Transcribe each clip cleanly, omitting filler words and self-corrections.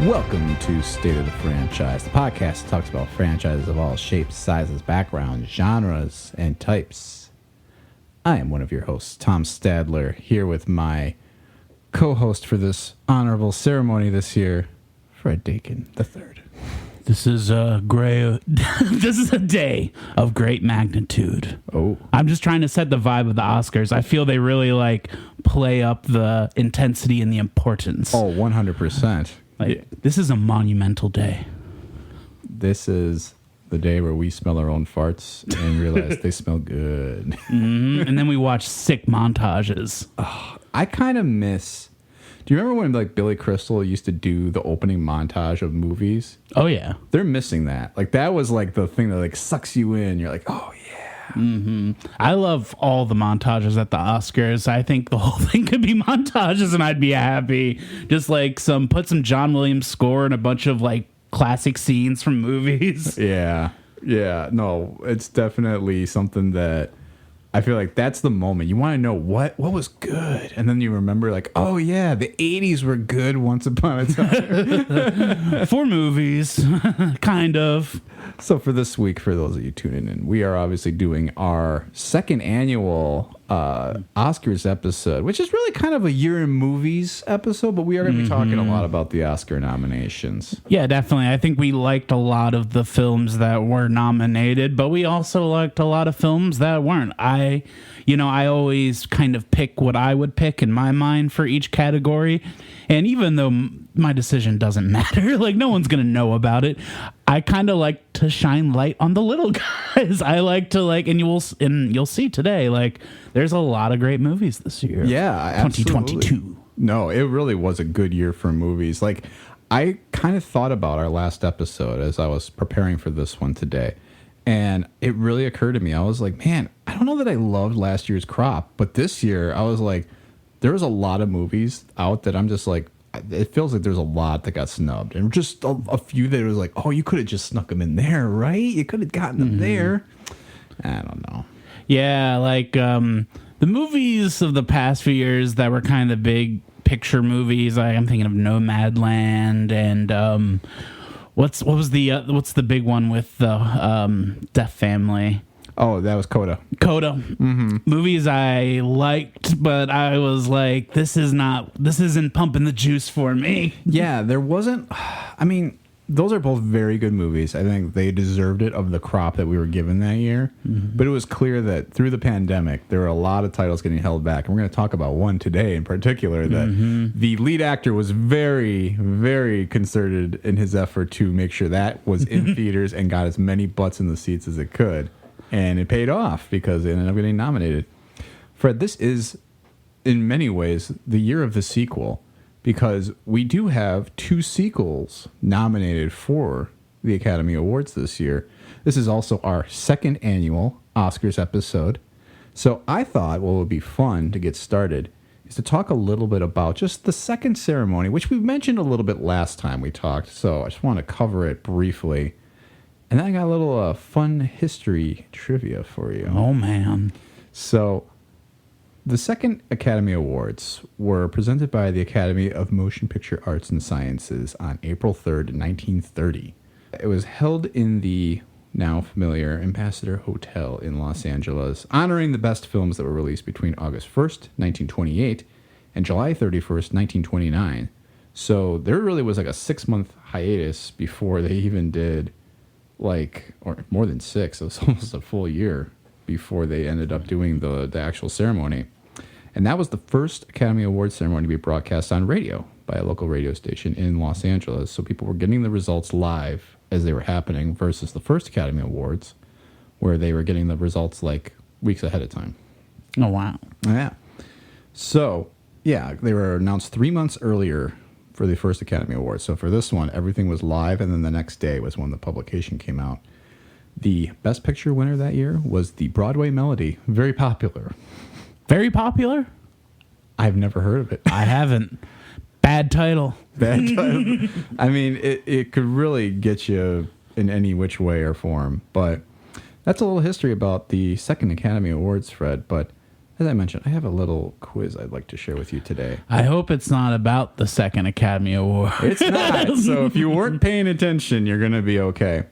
Welcome to State of the Franchise, the podcast that talks about franchises of all shapes, sizes, backgrounds, genres, and types. I am one of your hosts, Tom Stadler, here with my co-host for this honorable ceremony this year, Fred Dakin III. This is a this is a day of great magnitude. Oh. I'm just trying to set the vibe of the Oscars. I feel they really play up the intensity and the importance. Oh, 100%. This is a monumental day. This is the day where we smell our own farts and realize they smell good. Mm-hmm. And then we watch sick montages. I kind of miss... Do you remember when Billy Crystal used to do the opening montage of movies? Oh, yeah. They're missing that. That was the thing that sucks you in. You're like, oh, yeah. Mm-hmm. I love all the montages at the Oscars. I think the whole thing could be montages and I'd be happy. Just put some John Williams score and a bunch of classic scenes from movies. Yeah. Yeah. No, it's definitely something that I feel like that's the moment. You want to know what was good. And then you remember oh, yeah, the 80s were good once upon a time. For movies, kind of. So for this week, for those of you tuning in, we are obviously doing our second annual Oscars episode, which is really kind of a year in movies episode, but we are going to be talking a lot about the Oscar nominations. Yeah, definitely. I think we liked a lot of the films that were nominated, but we also liked a lot of films that weren't. I always kind of pick what I would pick in my mind for each category. And even though my decision doesn't matter, no one's going to know about it, I kind of like to shine light on the little guys. I like to and you'll see today, there's a lot of great movies this year. Yeah, 2022. No, it really was a good year for movies. I kind of thought about our last episode as I was preparing for this one today. And it really occurred to me. I was like, man, I don't know that I loved last year's crop, but this year I was like, there was a lot of movies out that I'm just it feels like there's a lot that got snubbed. And just a few that was oh, you could have just snuck them in there, right? You could have gotten them there. I don't know. Yeah, the movies of the past few years that were kind of big picture movies. I'm thinking of Nomadland and what's the big one with the Deaf Family? Oh, that was Coda. Coda. Mm-hmm. Movies I liked, but I was like, this isn't pumping the juice for me. Yeah, there wasn't... I mean, those are both very good movies. I think they deserved it of the crop that we were given that year. Mm-hmm. But it was clear that through the pandemic, there were a lot of titles getting held back. And we're going to talk about one today in particular that the lead actor was very, very concerted in his effort to make sure that was in theaters and got as many butts in the seats as it could. And it paid off because it ended up getting nominated. Fred, this is, in many ways, the year of the sequel because we do have 2 sequels nominated for the Academy Awards this year. This is also our second annual Oscars episode. So I thought what would be fun to get started is to talk a little bit about just the second ceremony, which we mentioned a little bit last time we talked. So I just want to cover it briefly. And then I got a little fun history trivia for you. Oh, man. So, the second Academy Awards were presented by the Academy of Motion Picture Arts and Sciences on April 3rd, 1930. It was held in the now familiar Ambassador Hotel in Los Angeles, honoring the best films that were released between August 1st, 1928, and July 31st, 1929. So, there really was a 6-month hiatus before they even did... or more than 6, it was almost a full year before they ended up doing the actual ceremony. And that was the first Academy Awards ceremony to be broadcast on radio by a local radio station in Los Angeles. So people were getting the results live as they were happening versus the first Academy Awards where they were getting the results weeks ahead of time. Oh, wow. Yeah. So, yeah, they were announced 3 months earlier for the first Academy Awards. So for this one, everything was live, and then the next day was when the publication came out. The Best Picture winner that year was the Broadway Melody. Very popular. Very popular? I've never heard of it. I haven't. Bad title. Bad title. I mean, it could really get you in any which way or form. But that's a little history about the second Academy Awards, Fred. But As I mentioned, I have a little quiz I'd like to share with you today. I hope it's not about the second Academy Award. It's not. So if you weren't paying attention, you're going to be okay.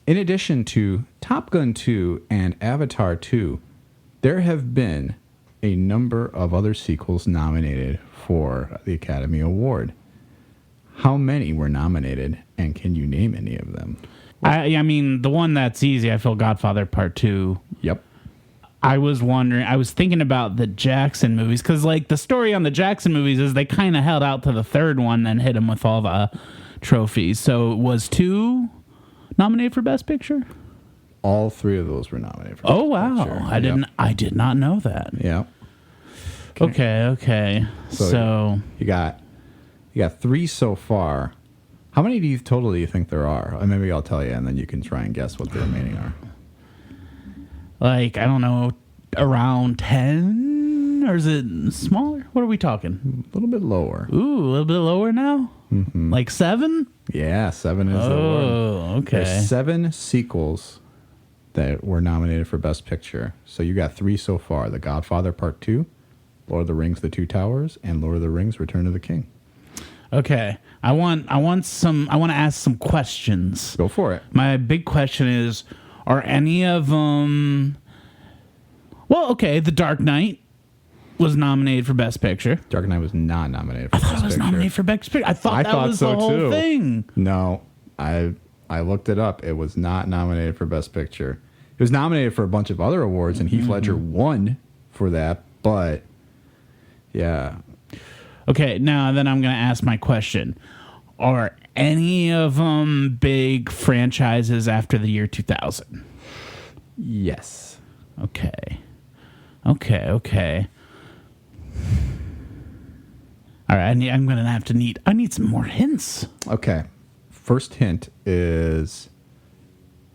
In addition to Top Gun 2 and Avatar 2, there have been a number of other sequels nominated for the Academy Award. How many were nominated, and can you name any of them? I mean, the one that's easy, I feel Godfather Part 2. Yep. I was thinking about the Jackson movies, because like the story on the Jackson movies is they kind of held out to the third one and hit him with all the trophies. So was 2 nominated for Best Picture? All 3 of those were nominated for Oh Best wow. Picture. I did not know that. Yeah. Okay. So you got 3 so far. How many total do you think there are? Maybe I'll tell you, and then you can try and guess what the remaining are. like, I don't know, around 10? Or is it smaller? What are we talking? A little bit lower. Ooh, a little bit lower now? Mm-hmm. Like 7? Yeah, 7 is the one. Oh, okay. There's 7 sequels that were nominated for Best Picture. So you got 3 so far: The Godfather Part 2, Lord of the Rings: The Two Towers, and Lord of the Rings: Return of the King. Okay. I want to ask some questions. Go for it. My big question is, are any of them... Well, okay, The Dark Knight was nominated for Best Picture. Dark Knight was not nominated for I thought Best it was Picture. nominated for Best Picture. I thought that was so the whole too. thing. No, I looked it up. It was not nominated for Best Picture. It was nominated for a bunch of other awards, and Heath Ledger won for that. But yeah, Okay, now then I'm going to ask my question. Are any of them big franchises after the year 2000? yes. Okay. All right, I'm going to need some more hints. Okay. First hint is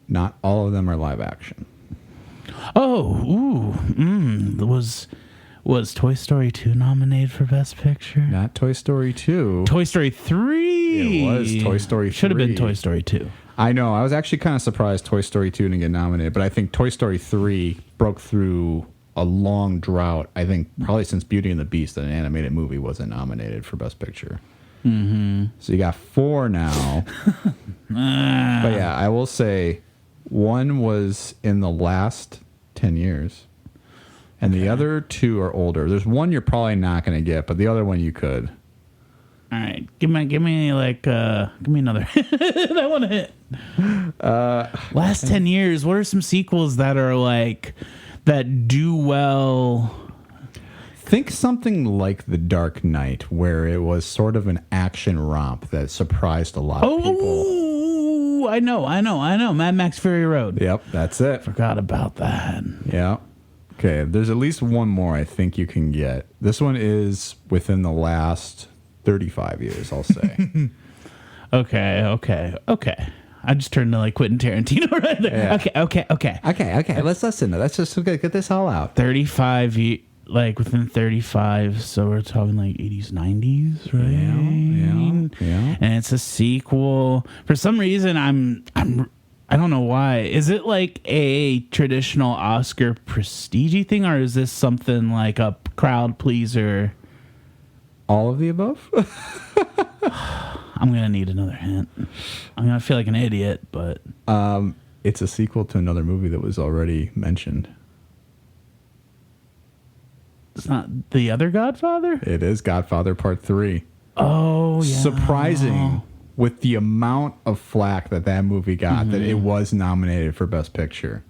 not all of them are live action. Oh, was Toy Story 2 nominated for Best Picture? Not Toy Story 2. Toy Story 3. It was Toy Story 3. Should have been Toy Story 2. I know. I was actually kind of surprised Toy Story 2 didn't get nominated, but I think Toy Story 3 broke through a long drought. I think probably since Beauty and the Beast, that an animated movie wasn't nominated for Best Picture. Mm-hmm. So you got 4 now. But yeah, I will say one was in the last 10 years. And the other 2 are older. There's one you're probably not going to get, but the other one you could. All right, give me another. I want to hit. Last 10 years. What are some sequels that are like that do well? Think something like The Dark Knight, where it was sort of an action romp that surprised a lot of people. Oh, I know. Mad Max Fury Road. Yep, that's it. Forgot about that. Yeah. Okay, there's at least one more I think you can get. This one is within the last 35 years, I'll say. Okay. I just turned to like Quentin Tarantino right there. Yeah. Okay. Okay, let's listen. Let's just get this all out. 35, like within 35, so we're talking like 80s, 90s, right? Yeah. And it's a sequel. For some reason, I don't know why. Is it like a traditional Oscar prestige thing, or is this something like a crowd pleaser? All of the above? I'm going to need another hint. I'm going to feel like an idiot, but... It's a sequel to another movie that was already mentioned. It's not The Other Godfather? It is Godfather Part 3. Oh, yeah. Surprising with the amount of flack that movie got, that it was nominated for Best Picture.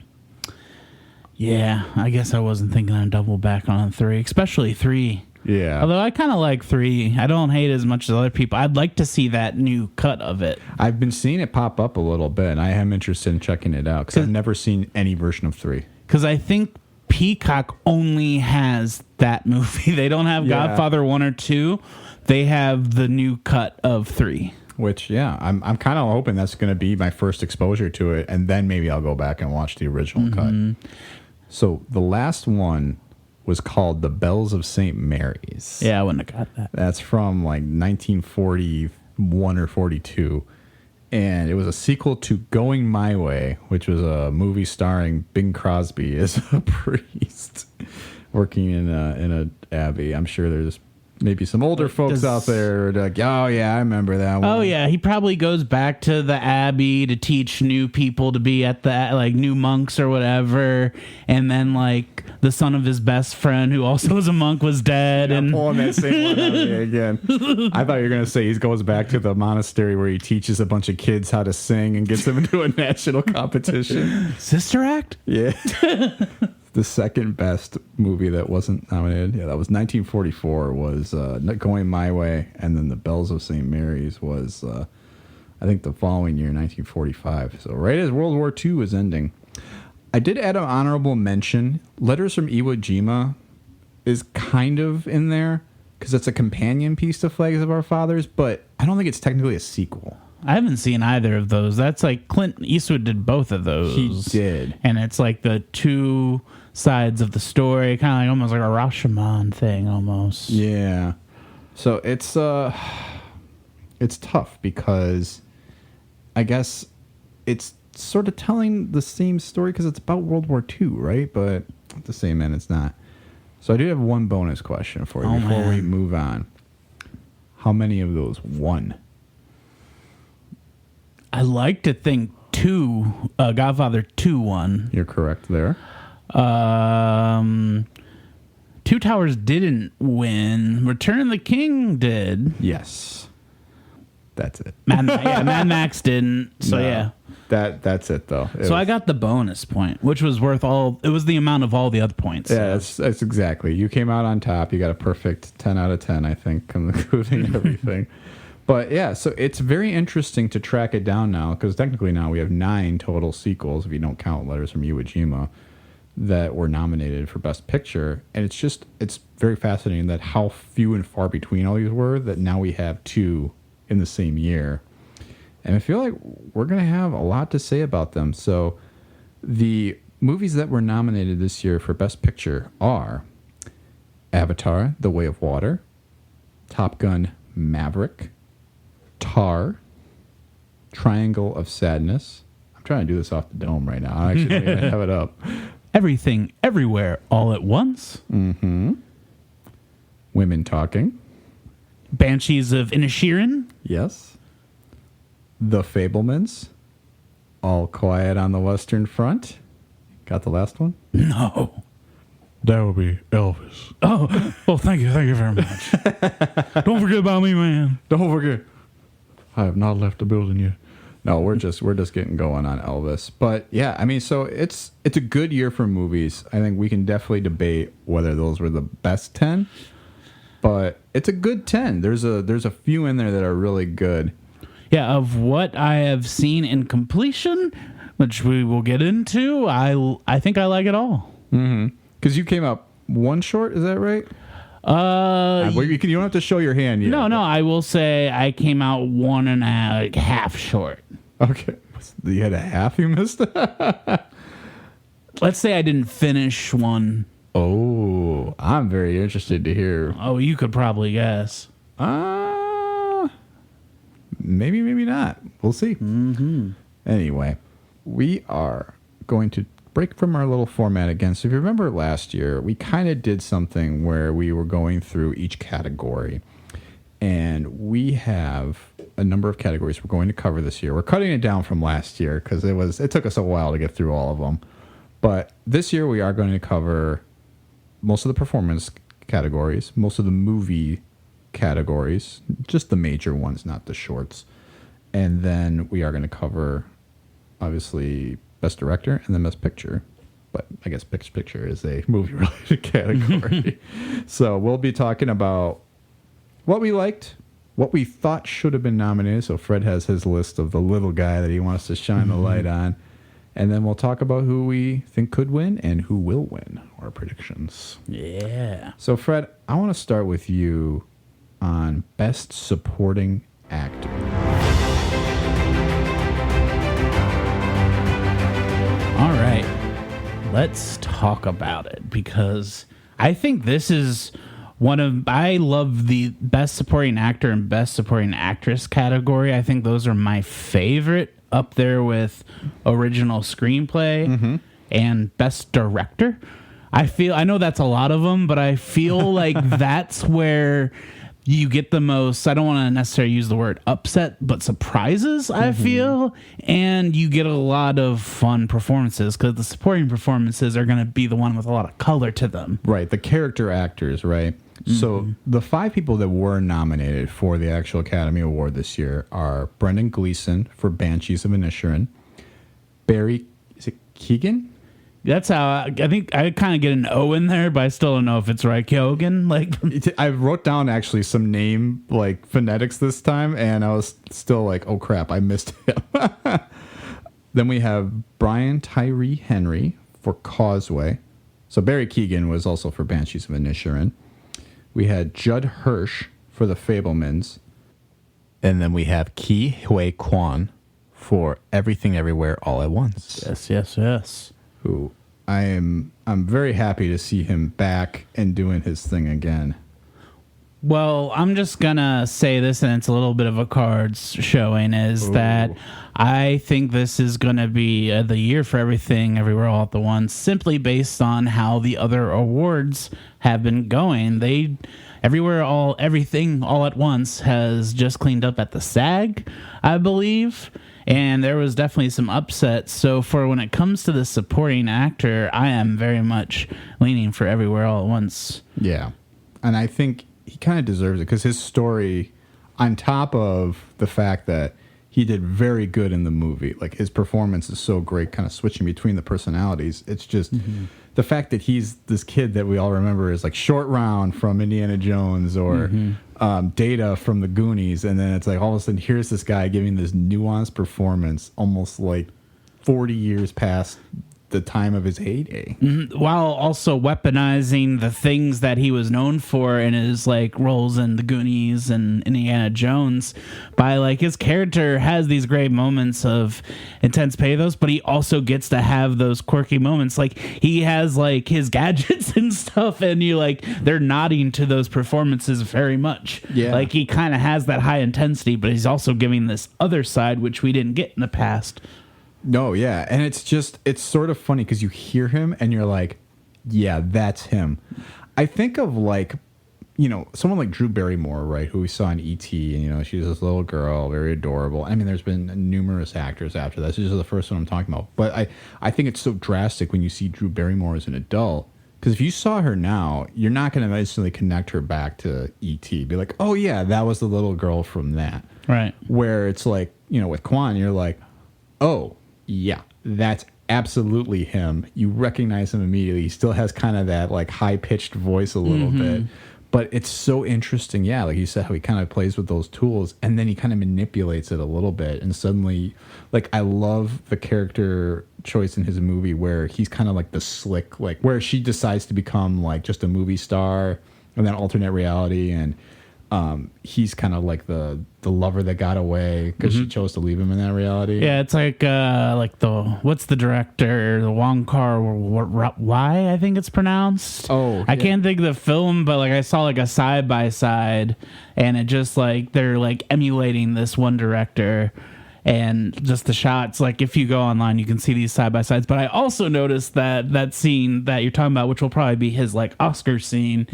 Yeah, I guess I wasn't thinking I'd double back on 3, especially 3. Yeah. Although I kind of like 3. I don't hate it as much as other people. I'd like to see that new cut of it. I've been seeing it pop up a little bit, and I am interested in checking it out, because I've never seen any version of 3. Because I think Peacock only has that movie. They don't have Godfather 1 or 2. They have the new cut of 3. Which, yeah, I'm kind of hoping that's going to be my first exposure to it, and then maybe I'll go back and watch the original cut. So the last one was called The Bells of St. Mary's. Yeah, I wouldn't have got that. That's from like 1941 or 42. And it was a sequel to Going My Way, which was a movie starring Bing Crosby as a priest. working in a abbey. I'm sure there's maybe some older folks out there like, oh yeah, I remember that one. Oh yeah, he probably goes back to the abbey to teach new people to be at the like new monks or whatever, and then like the son of his best friend who also was a monk was dead. I'm and pulling that same one out of me again. I thought you were gonna say he goes back to the monastery where he teaches a bunch of kids how to sing and gets them into a national competition. Sister Act? Yeah. The second best movie that wasn't nominated, that was 1944, was Not Going My Way, and then The Bells of St. Mary's was, I think, the following year, 1945. So right as World War II was ending. I did add an honorable mention. Letters from Iwo Jima is kind of in there, because it's a companion piece to Flags of Our Fathers, but I don't think it's technically a sequel. I haven't seen either of those. That's like Clint Eastwood did both of those. He did. And it's like the two sides of the story, kind of like almost like a Rashomon thing almost. Yeah. So it's tough because I guess it's sort of telling the same story because it's about World War II, right? But at the same end, it's not. So I do have one bonus question for you before we move on. How many of those won? I like to think Godfather 2 won. You're correct there. Two Towers didn't win. Return of the King did. Yes. That's it. Mad Max didn't. So No. yeah. That's it though. I got the bonus point, which was worth it was the amount of all the other points. Yeah, that's exactly. You came out on top. You got a perfect 10 out of 10, I think, including everything. But yeah, so it's very interesting to track it down now, because technically now we have 9 total sequels, if you don't count Letters from Iwo Jima, that were nominated for Best Picture. And it's very fascinating that how few and far between all these were, that now we have 2 in the same year. And I feel like we're going to have a lot to say about them. So the movies that were nominated this year for Best Picture are Avatar, The Way of Water, Top Gun, Maverick, Tar, Triangle of Sadness. I'm trying to do this off the dome right now. I actually don't even have it up. Everything, Everywhere, All at Once. Mm-hmm. Women Talking. Banshees of Inisherin. Yes. The Fablemans. All Quiet on the Western Front. Got the last one? No. That would be Elvis. Oh, thank you very much. Don't forget about me, man. Don't forget. I have not left the building yet. No, we're just getting going on Elvis. But yeah, I mean, so it's a good year for movies. I think we can definitely debate whether those were the best 10, but it's a good 10. There's a few in there that are really good. Yeah, of what I have seen in completion, which we will get into, I think I like it all. Mm-hmm. Because you came up one short, is that right? You don't have to show your hand yet. No, I will say I came out 1.5 short. Okay. You had a half you missed? Let's say I didn't finish one. Oh, I'm very interested to hear. Oh, you could probably guess. Maybe not. We'll see. Mm-hmm. Anyway, we are going to break from our little format again. So if you remember last year, we kind of did something where we were going through each category. And we have a number of categories we're going to cover this year. We're cutting it down from last year because it took us a while to get through all of them. But this year we are going to cover most of the performance categories, most of the movie categories, just the major ones, not the shorts. And then we are going to cover, obviously, Best Director and then Best Picture. But I guess Best Picture is a movie-related category. So we'll be talking about what we liked, what we thought should have been nominated. So Fred has his list of the little guy that he wants to shine the light on. And then we'll talk about who we think could win and who will win, our predictions. Yeah. So, Fred, I want to start with you on Best Supporting Actor. All right. Let's talk about it, because I think this is I love the Best Supporting Actor and Best Supporting Actress category. I think those are my favorite, up there with Original Screenplay and Best Director. I know that's a lot of them, but I feel like that's where you get the most, I don't want to necessarily use the word upset, but surprises, I feel. And you get a lot of fun performances because the supporting performances are going to be the one with a lot of color to them. Right. The character actors, right? So the 5 people that were nominated for the actual Academy Award this year are Brendan Gleeson for Banshees of Inisherin, Barry, is it Keoghan? That's how I think I kind of get an O in there, but I still don't know if it's right. Keoghan, like I wrote down actually some name like phonetics this time, and I was still like, oh crap, I missed him. Then we have Brian Tyree Henry for Causeway. So Barry Keoghan was also for Banshees of Inisherin. We had Judd Hirsch for The Fabelmans. And then we have Ke Huy Quan for Everything Everywhere All at Once. Yes. Who I'm very happy to see him back and doing his thing again. Well, I'm just gonna say this, and it's a little bit of a cards showing, is that I think this is gonna be the year for Everything Everywhere All at the Once, simply based on how the other awards have been going. Everything All at Once has just cleaned up at the SAG, I believe. And there was definitely some upsets. So for when it comes to the supporting actor, I am very much leaning for Everywhere All at Once. Yeah. And I think he kind of deserves it because his story, on top of the fact that he did very good in the movie, like his performance is so great, kind of switching between the personalities. It's just the fact that he's this kid that we all remember is like Short Round from Indiana Jones or Data from the Goonies. And then it's like all of a sudden here's this guy giving this nuanced performance almost like 40 years past the time of his heyday, while also weaponizing the things that he was known for in his like roles in the Goonies and Indiana Jones. By like his character has these great moments of intense pathos, but he also gets to have those quirky moments. Like he has like his gadgets and stuff, and you like they're nodding to those performances very much. Yeah, like he kind of has that high intensity, but he's also giving this other side which we didn't get in the past. No, yeah. And it's sort of funny because you hear him and you're like, yeah, that's him. I think of like, someone like Drew Barrymore, right, who we saw in E.T., and, she's this little girl, very adorable. I mean, there's been numerous actors after that. This is the first one I'm talking about. But I think it's so drastic when you see Drew Barrymore as an adult. Because if you saw her now, you're not going to instantly connect her back to E.T. Be like, oh, yeah, that was the little girl from that. Right. Where it's like, with Quan, you're like, oh, yeah, that's absolutely him. You recognize him immediately. He still has kind of that like high-pitched voice a little bit. But it's so interesting, yeah, like you said, how he kind of plays with those tools and then he kind of manipulates it a little bit. And suddenly, like, I love the character choice in his movie where he's kind of like the slick, like where she decides to become like just a movie star and then alternate reality. And he's kind of like the lover that got away because she chose to leave him in that reality. Yeah, it's like what's the director, the Wong Kar-wai, I think it's pronounced. Oh, I can't think of the film, but like I saw like a side by side, and it just like they're like emulating this one director. And just the shots, like if you go online, you can see these side by sides. But I also noticed that scene that you're talking about, which will probably be his like Oscar scene,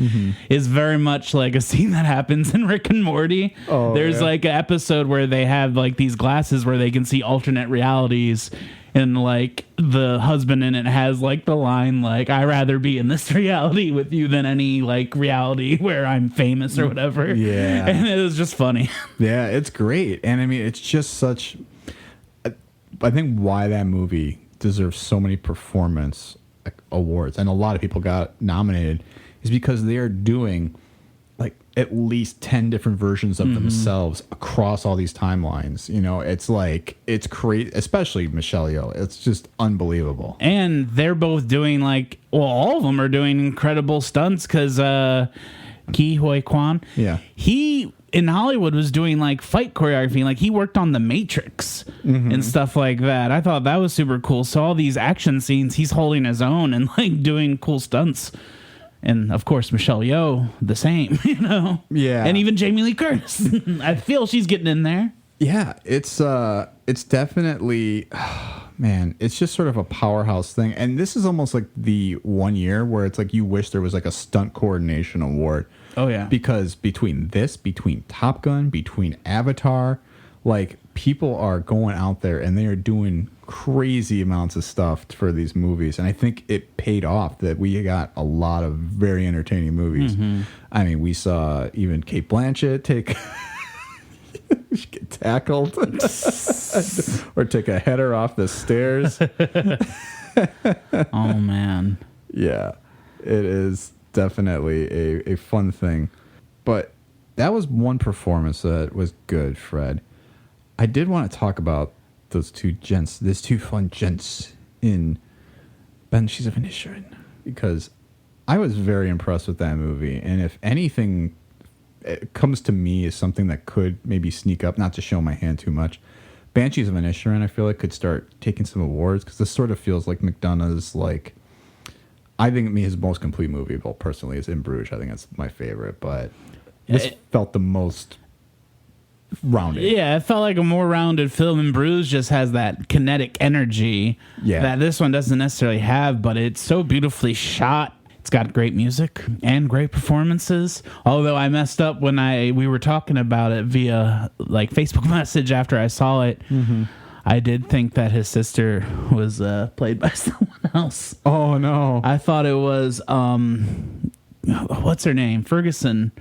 is very much like a scene that happens in Rick and Morty. Oh, there's like an episode where they have like these glasses where they can see alternate realities. And like the husband in it has like the line like, "I'd rather be in this reality with you than any like reality where I'm famous or whatever." Yeah, and it was just funny. Yeah, it's great, and I mean it's just such. I think why that movie deserves so many performance awards, and a lot of people got nominated, is because they are doing like at least 10 different versions of themselves across all these timelines. It's like, it's crazy, especially Michelle Yeoh. It's just unbelievable. And they're both doing like, well, all of them are doing incredible stunts because Ke Huy Quan, he in Hollywood was doing like fight choreography. Like he worked on The Matrix and stuff like that. I thought that was super cool. So all these action scenes, he's holding his own and like doing cool stunts. And of course, Michelle Yeoh, the same, Yeah. And even Jamie Lee Curtis. I feel she's getting in there. Yeah, it's definitely, man, it's just sort of a powerhouse thing. And this is almost like the one year where it's like you wish there was like a stunt coordination award. Oh, yeah. Because between Top Gun, between Avatar, like people are going out there and they are doing crazy amounts of stuff for these movies. And I think it paid off that we got a lot of very entertaining movies. I mean, we saw even Cate Blanchett get tackled or take a header off the stairs. Oh, man. Yeah, it is definitely a fun thing. But that was one performance that was good, Fred. I did want to talk about those two fun gents in Banshees of Inisherin, because I was very impressed with that movie. And if anything it comes to me as something that could maybe sneak up, not to show my hand too much, Banshees of Inisherin, I feel like could start taking some awards, because this sort of feels like McDonough's, like, I think his most complete movie, well, personally, is In Bruges. I think that's my favorite, but this felt the most rounded. Yeah, it felt like a more rounded film, and Bruges just has that kinetic energy that this one doesn't necessarily have, but it's so beautifully shot. It's got great music and great performances. Although I messed up when we were talking about it via like Facebook message after I saw it. I did think that his sister was played by someone else. Oh no! I thought it was what's her name? Ferguson.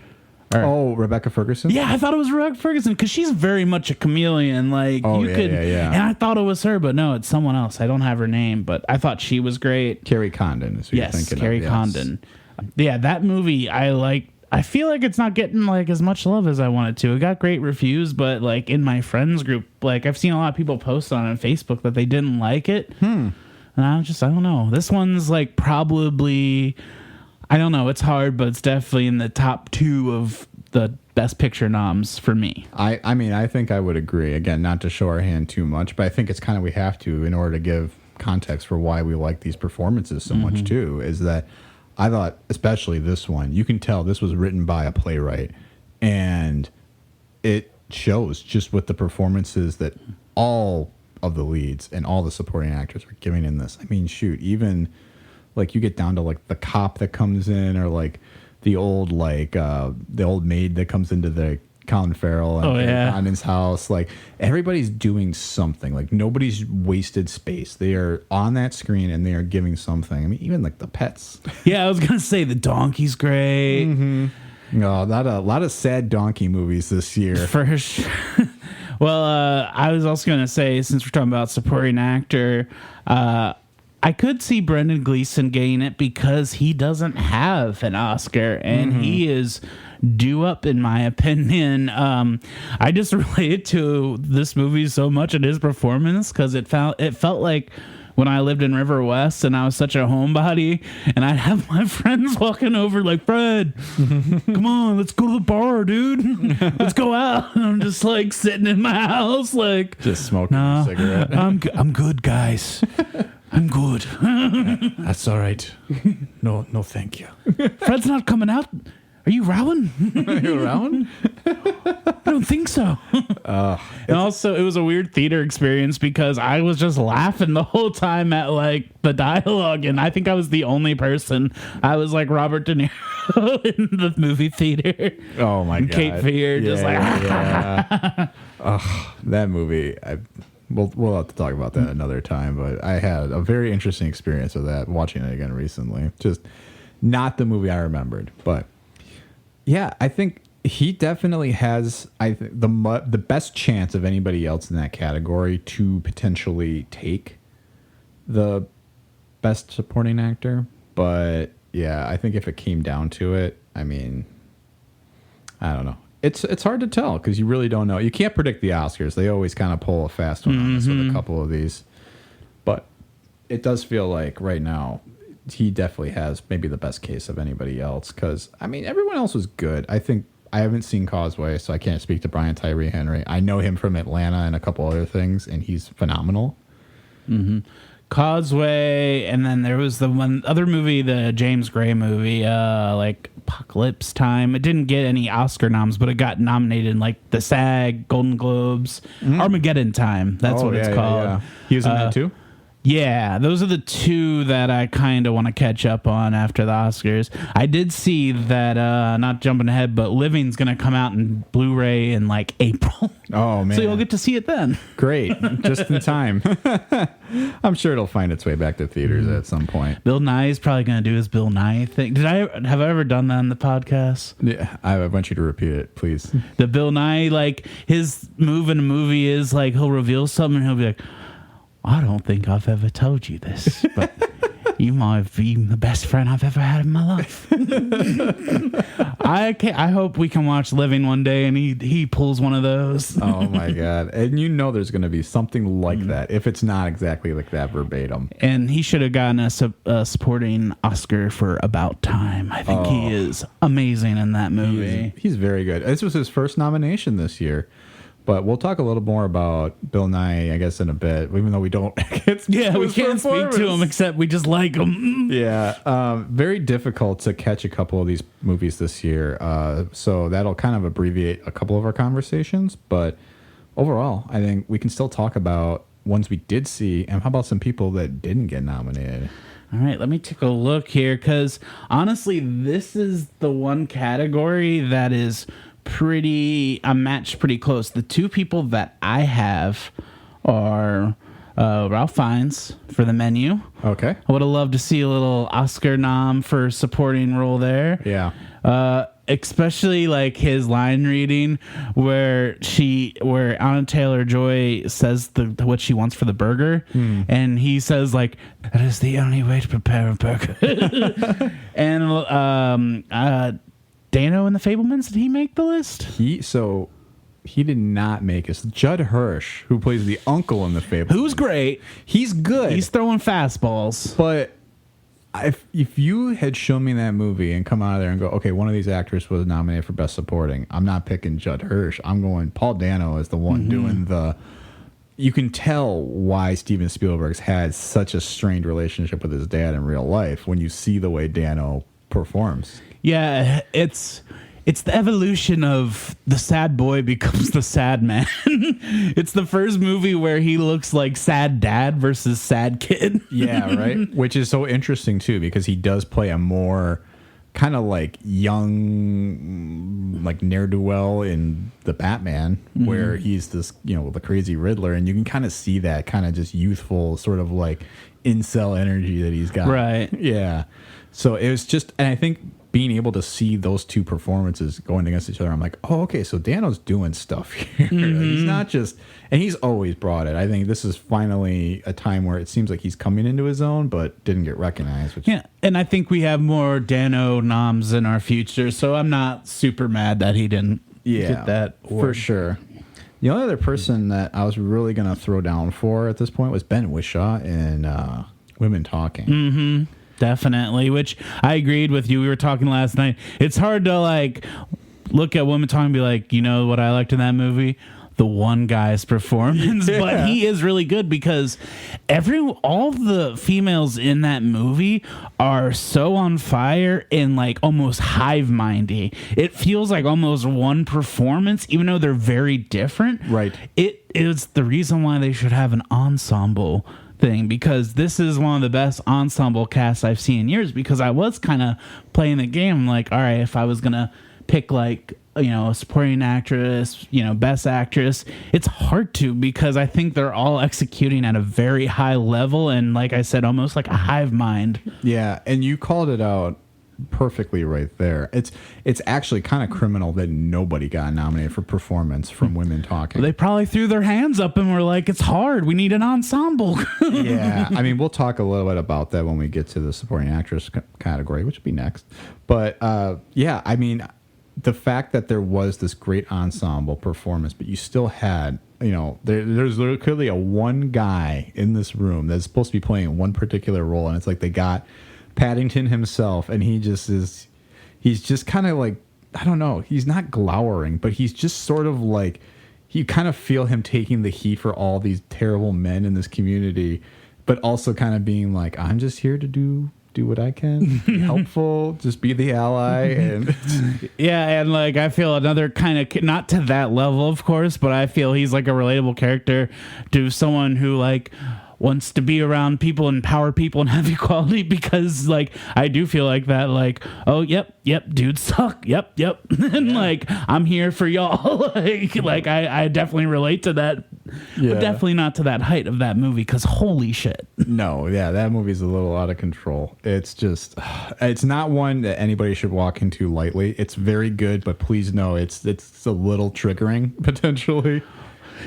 Rebecca Ferguson? Yeah, I thought it was Rebecca Ferguson because she's very much a chameleon. Like yeah. And I thought it was her, but no, it's someone else. I don't have her name, but I thought she was great. Carrie Condon is who you're thinking of. Carrie Condon. Yeah, that movie I liked. I feel like it's not getting like as much love as I wanted to. It got great reviews, but like in my friends group, like I've seen a lot of people post on Facebook that they didn't like it. And I don't know. This one's like probably, I don't know. It's hard, but it's definitely in the top 2 of the best picture noms for me. I mean, I think I would agree. Again, not to show our hand too much, but I think it's kind of we have to in order to give context for why we like these performances so much too, is that I thought, especially this one, you can tell this was written by a playwright, and it shows just with the performances that all of the leads and all the supporting actors are giving in this. I mean, shoot, even like you get down to like the cop that comes in, or like the old maid that comes into the Colin Farrell and Condon's house. Like everybody's doing something. Like nobody's wasted space. They are on that screen and they are giving something. I mean, even like the pets. Yeah, I was gonna say the donkey's great. No, a lot of sad donkey movies this year. For sure. Well, I was also gonna say, since we're talking about supporting actor, I could see Brendan Gleeson getting it because he doesn't have an Oscar, and he is due up, in my opinion. I just related to this movie so much and his performance because it felt like when I lived in River West and I was such a homebody, and I'd have my friends walking over like, Fred, come on, let's go to the bar, dude. Let's go out. And I'm just like sitting in my house, like just smoking a cigarette. I'm good, guys. I'm good. That's all right. No, thank you. Fred's not coming out. Are you rowing? Are you around? I don't think so. And also, it was a weird theater experience because I was just laughing the whole time at like the dialogue, and I think I was the only person. I was like Robert De Niro in the movie theater. Oh my god! Cape Fear, just like that movie. We'll have to talk about that another time. But I had a very interesting experience with that watching it again recently. Just not the movie I remembered, but. Yeah, I think he definitely has the best chance of anybody else in that category to potentially take the best supporting actor. But yeah, I think if it came down to it, I mean, I don't know. It's hard to tell because you really don't know. You can't predict the Oscars. They always kind of pull a fast one on this with a couple of these. But it does feel like right now he definitely has maybe the best case of anybody else because, I mean, everyone else was good. I think I haven't seen Causeway, so I can't speak to Brian Tyree Henry. I know him from Atlanta and a couple other things, and he's phenomenal. Causeway, and then there was the one other movie, the James Gray movie, like Apocalypse Time. It didn't get any Oscar noms, but it got nominated in like the SAG, Golden Globes, Armageddon Time. That's what it's called. Yeah. He was in that too? Yeah, those are the two that I kind of want to catch up on after the Oscars. I did see that, not jumping ahead, but Living's going to come out in Blu-ray in like April. Oh, man. So you'll get to see it then. Great. Just in time. I'm sure it'll find its way back to theaters at some point. Bill Nye's probably going to do his Bill Nye thing. Have I ever done that on the podcast? Yeah, I want you to repeat it, please. The Bill Nye, like, his move in a movie is like he'll reveal something and he'll be like, I don't think I've ever told you this, but you might be the best friend I've ever had in my life. I hope we can watch Living one day and he pulls one of those. Oh my God. And you know there's going to be something like that, if it's not exactly like that verbatim. And he should have gotten a supporting Oscar for About Time. I think he is amazing in that movie. He's very good. This was his first nomination this year. But we'll talk a little more about Bill Nye, I guess, in a bit, even though we don't. We can't speak to him except we just like him. Yeah. Very difficult to catch a couple of these movies this year. So that'll kind of abbreviate a couple of our conversations. But overall, I think we can still talk about ones we did see. And how about some people that didn't get nominated? All right, let me take a look here. Because honestly, this is the one category that is I'm matched pretty close. The two people that I have are Ralph Fiennes for The Menu. Okay. I would have loved to see a little Oscar nom for supporting role there. Yeah. Especially like his line reading where Anna Taylor-Joy says what she wants for the burger, and he says like, that is the only way to prepare a burger. And Dano and the Fablemans, did he make the list? He did not make it. Judd Hirsch, who plays the uncle in the Fablemans, who's great. He's good. He's throwing fastballs. But if you had shown me that movie and come out of there and go, okay, one of these actors was nominated for Best Supporting, I'm not picking Judd Hirsch. I'm going Paul Dano as the one doing the. You can tell why Steven Spielberg's had such a strained relationship with his dad in real life when you see the way Dano performs. Yeah, it's the evolution of the sad boy becomes the sad man. It's the first movie where he looks like sad dad versus sad kid. Yeah, right. Which is so interesting too, because he does play a more kind of like young, like ne'er-do-well in the Batman, where he's this, the crazy Riddler, and you can kind of see that kind of just youthful sort of like incel energy that he's got. Right. Yeah. So it was just, and I think being able to see those two performances going against each other, I'm like, oh, okay, so Dano's doing stuff here. He's not just, and he's always brought it. I think this is finally a time where it seems like he's coming into his own, but didn't get recognized. Yeah, and I think we have more Dano noms in our future, so I'm not super mad that he didn't get that award. For sure. The only other person that I was really going to throw down for at this point was Ben Whishaw in Women Talking. Mm-hmm. Definitely, which I agreed with you. We were talking last night. It's hard to like look at Women Talking and be like, you know what I liked in that movie? The one guy's performance. Yeah. But he is really good because all the females in that movie are so on fire and like almost hive-mindy. It feels like almost one performance, even though they're very different. Right. It is the reason why they should have an ensemble thing, because this is one of the best ensemble casts I've seen in years, because I was kind of playing the game like, all right, if I was gonna pick like a supporting actress, best actress, it's hard to, because I think they're all executing at a very high level, and like I said, almost like a hive mind. Yeah, and you called it out perfectly right there. It's actually kind of criminal that nobody got nominated for performance from Women Talking. They probably threw their hands up and were like, it's hard, we need an ensemble. Yeah, I mean, we'll talk a little bit about that when we get to the supporting actress category, which will be next. But yeah, I mean, the fact that there was this great ensemble performance, but you still had, there's clearly a one guy in this room that's supposed to be playing one particular role, and it's like they got Paddington himself, and he's just kind of like, I don't know, he's not glowering, but he's just sort of like, you kind of feel him taking the heat for all these terrible men in this community, but also kind of being like, I'm just here to do what I can, be helpful, just be the ally. And yeah, and like I feel another kind of, not to that level of course, but I feel he's like a relatable character to someone who like wants to be around people and empower people and have equality, because like I do feel like that, like, oh yep, dudes suck, yep, and like I'm here for y'all. like I definitely relate to that, but definitely not to that height of that movie, because holy shit. No, yeah, that movie's a little out of control. It's just, it's not one that anybody should walk into lightly. It's very good, but please know it's a little triggering potentially.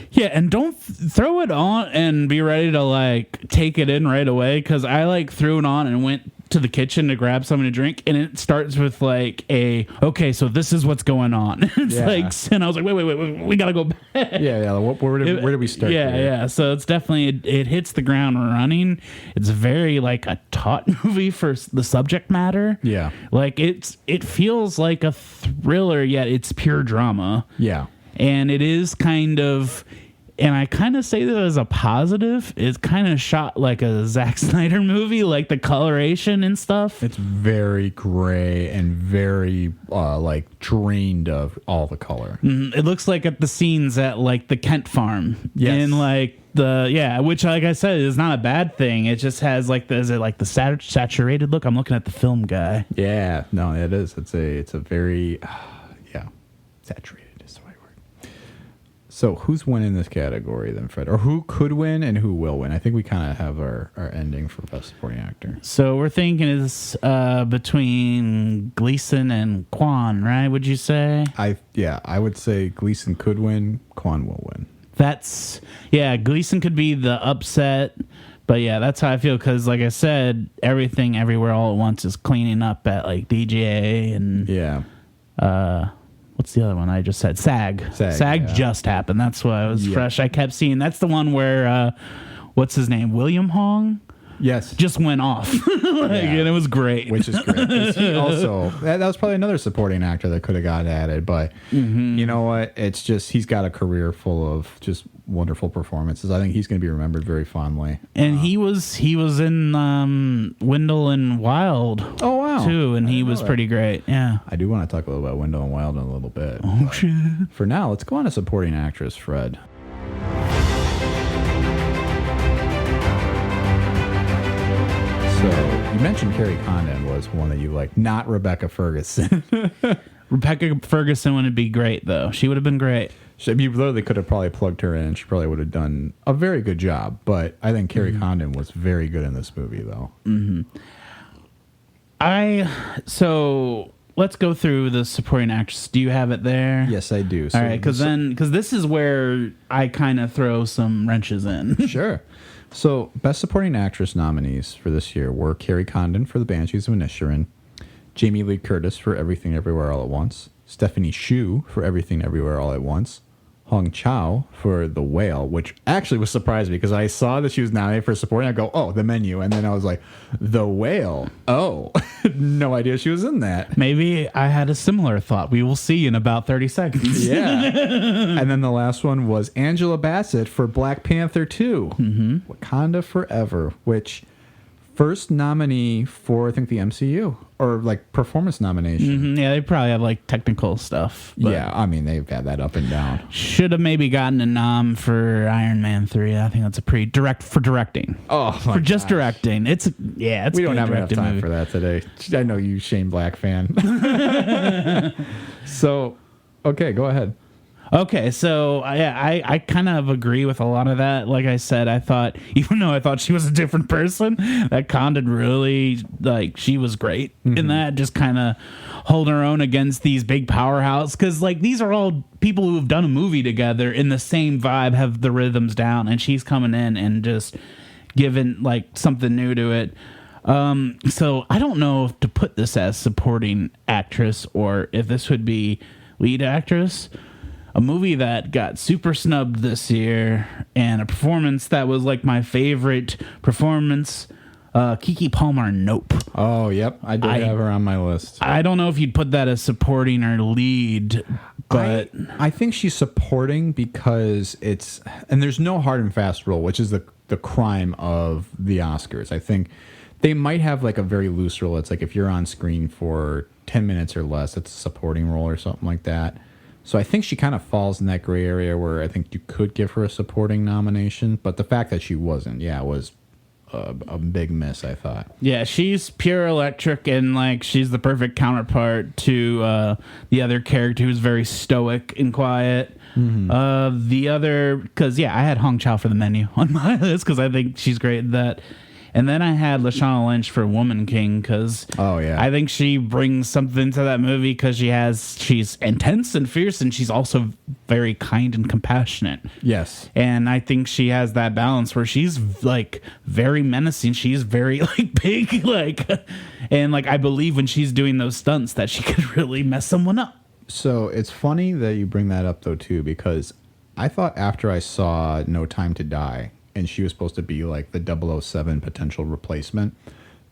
Yeah, and don't throw it on and be ready to like take it in right away, because I like threw it on and went to the kitchen to grab something to drink, and it starts with like okay, so this is what's going on. It's like, and I was like, wait, we gotta go back. Yeah. Where did we start? Yeah. So it's definitely it hits the ground running. It's very like a taut movie for the subject matter. Yeah, like it feels like a thriller, yet it's pure drama. Yeah. And it is kind of, and I kind of say that as a positive, it's kind of shot like a Zack Snyder movie, like the coloration and stuff. It's very gray and very like drained of all the color. It looks like at the scenes at like the Kent farm. Yes. And like which like I said is not a bad thing. It just has like is it like the saturated look? I'm looking at the film guy. Yeah, no, it is. It's a very saturated. So who's winning this category then, Fred? Or who could win and who will win? I think we kind of have our ending for Best Supporting Actor. So we're thinking is between Gleason and Kwan, right? Would you say? I would say Gleason could win, Kwan will win. Gleason could be the upset, but yeah, that's how I feel, because like I said, Everything Everywhere All at Once is cleaning up at like DGA and what's the other one I just said? SAG just happened. That's why I was fresh. I kept seeing that's the one where what's his name? William Hong? Yes. Just went off. And it was great. Which is great. 'Cause he also that was probably another supporting actor that could have got added, but you know what? It's just he's got a career full of just wonderful performances. I think he's going to be remembered very fondly. And he was in Wendell and Wild. Oh wow. Too, and he was pretty great. Yeah. I do want to talk a little about Wendell and Wild in a little bit. Oh shit. For now, let's go on to supporting actress, Fred. So you mentioned Carrie Condon was one that you liked, not Rebecca Ferguson. Rebecca Ferguson would be great, though. She would have been great. You literally could have probably plugged her in, and she probably would have done a very good job. But I think Carrie Condon was very good in this movie, though. So let's go through the supporting actress. Do you have it there? Yes, I do. All right, because this is where I kind of throw some wrenches in. Sure. So, Best Supporting Actress nominees for this year were Carrie Condon for The Banshees of Inisherin, Jamie Lee Curtis for Everything Everywhere All at Once, Stephanie Hsu for Everything Everywhere All at Once, Hong Chau for The Whale, which actually was surprising because I saw that she was nominated for supporting. I go, oh, the menu. And then I was like, The Whale. Oh, no idea she was in that. Maybe I had a similar thought. We will see in about 30 seconds. Yeah. And then the last one was Angela Bassett for Black Panther 2, Wakanda Forever, which first nominee for, I think, the MCU, or like performance nomination. Yeah, they probably have like technical stuff. Yeah, I mean, they've had that up and down. Should have maybe gotten a nom for Iron Man 3. I think that's a pretty for directing. Oh, for just directing. It's we don't have enough time for that today. I know you, Shane Black fan. So, okay, go ahead. Okay, so I kind of agree with a lot of that. Like I said, I thought, even though I thought she was a different person, that Condon really, like, she was great in that, just kind of holding her own against these big powerhouse. Because, like, these are all people who have done a movie together in the same vibe, have the rhythms down, and she's coming in and just giving, like, something new to it. So I don't know if to put this as supporting actress or if this would be lead actress. A movie that got super snubbed this year, and a performance that was like my favorite performance, Keke Palmer, Nope. Oh, yep. I did have her on my list. I don't know if you'd put that as supporting or lead, but I think she's supporting because and there's no hard and fast rule, which is the crime of the Oscars. I think they might have like a very loose rule. It's like if you're on screen for 10 minutes or less, it's a supporting role or something like that. So I think she kind of falls in that gray area where I think you could give her a supporting nomination, but the fact that she wasn't, was a big miss, I thought. Yeah, she's pure electric, and like she's the perfect counterpart to the other character who's very stoic and quiet. The other, because I had Hong Chow for the menu on my list because I think she's great at that. And then I had Lashana Lynch for Woman King because I think she brings something to that movie because she's intense and fierce, and she's also very kind and compassionate. Yes. And I think she has that balance where she's like very menacing. She's very like big, and like I believe when she's doing those stunts that she could really mess someone up. So it's funny that you bring that up though too, because I thought after I saw No Time to Die, and she was supposed to be like the 007 potential replacement,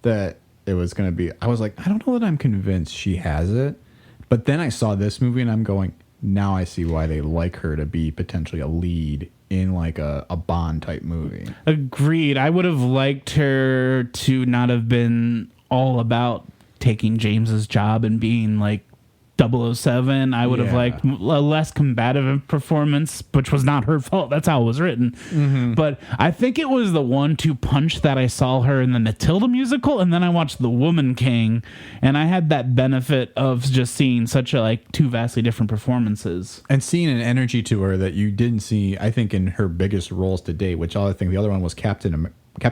that it was going to be, I was like, I don't know that I'm convinced she has it. But then I saw this movie and I'm going, now I see why they like her to be potentially a lead in like a Bond type movie. Agreed. I would have liked her to not have been all about taking James's job and being like 007. I would have liked a less combative performance, which was not her fault. That's how it was written. But I think it was the 1-2 punch that I saw her in the Matilda musical, and then I watched The Woman King, and I had that benefit of just seeing such a two vastly different performances and seeing an energy to her that you didn't see, I think, in her biggest roles to date. Which I think the other one was Captain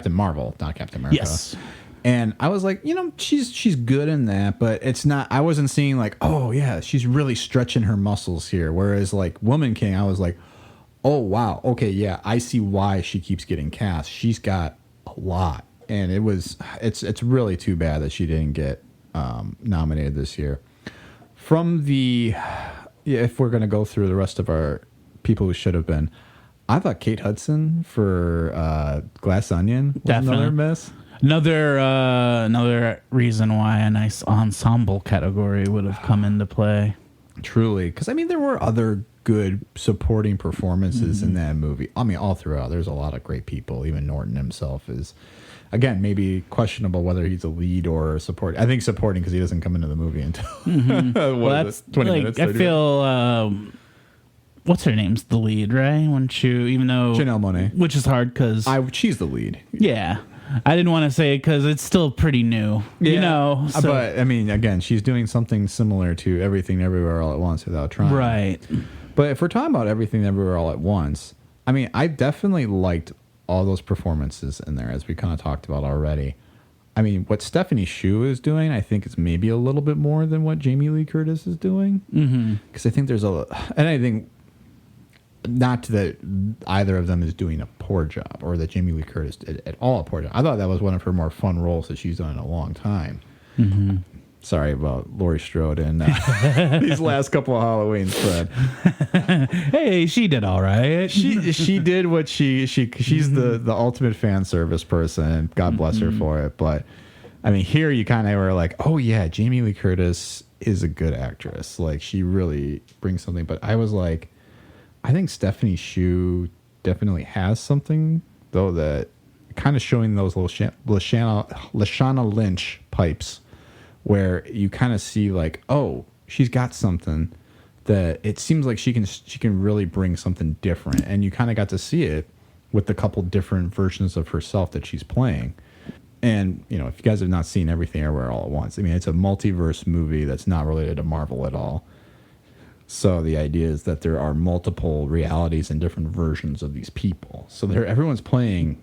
Marvel, not Captain America. Yes. And I was like, she's good in that, but it's not, I wasn't seeing like, oh yeah, she's really stretching her muscles here. Whereas like Woman King, I was like, oh wow, okay, yeah, I see why she keeps getting cast. She's got a lot. And it's really too bad that she didn't get nominated this year. From if we're going to go through the rest of our people who should have been, I thought Kate Hudson for Glass Onion was another miss. Another reason why a nice ensemble category would have come into play. Truly, because I mean, there were other good supporting performances in that movie. I mean, all throughout, there's a lot of great people. Even Norton himself is, again, maybe questionable whether he's a lead or support. I think supporting because he doesn't come into the movie until well, that's 20 minutes. I feel. What's her name's the lead, right? Even though Janelle Monáe, which is hard because she's the lead. Yeah. I didn't want to say it because it's still pretty new, So. But, I mean, again, she's doing something similar to Everything Everywhere All at Once without trying. Right. But if we're talking about Everything Everywhere All at Once, I mean, I definitely liked all those performances in there, as we kind of talked about already. I mean, what Stephanie Hsu is doing, I think is maybe a little bit more than what Jamie Lee Curtis is doing. Because I think and I think, not that either of them is doing a poor job or that Jamie Lee Curtis did at all a poor job. I thought that was one of her more fun roles that she's done in a long time. Sorry about Laurie Strode and these last couple of Halloweens, Fred. Hey, she did all right. She did what she's the ultimate fan service person, and God bless her for it. But I mean, here you kind of were like, oh yeah, Jamie Lee Curtis is a good actress. Like, she really brings something. But I was like, I think Stephanie Hsu definitely has something, though, that kind of showing those little Lashana Lynch pipes where you kind of see like, oh, she's got something that it seems like she can really bring something different. And you kind of got to see it with the couple different versions of herself that she's playing. And, if you guys have not seen Everything Everywhere All at Once, I mean, it's a multiverse movie that's not related to Marvel at all. So the idea is that there are multiple realities and different versions of these people. So everyone's playing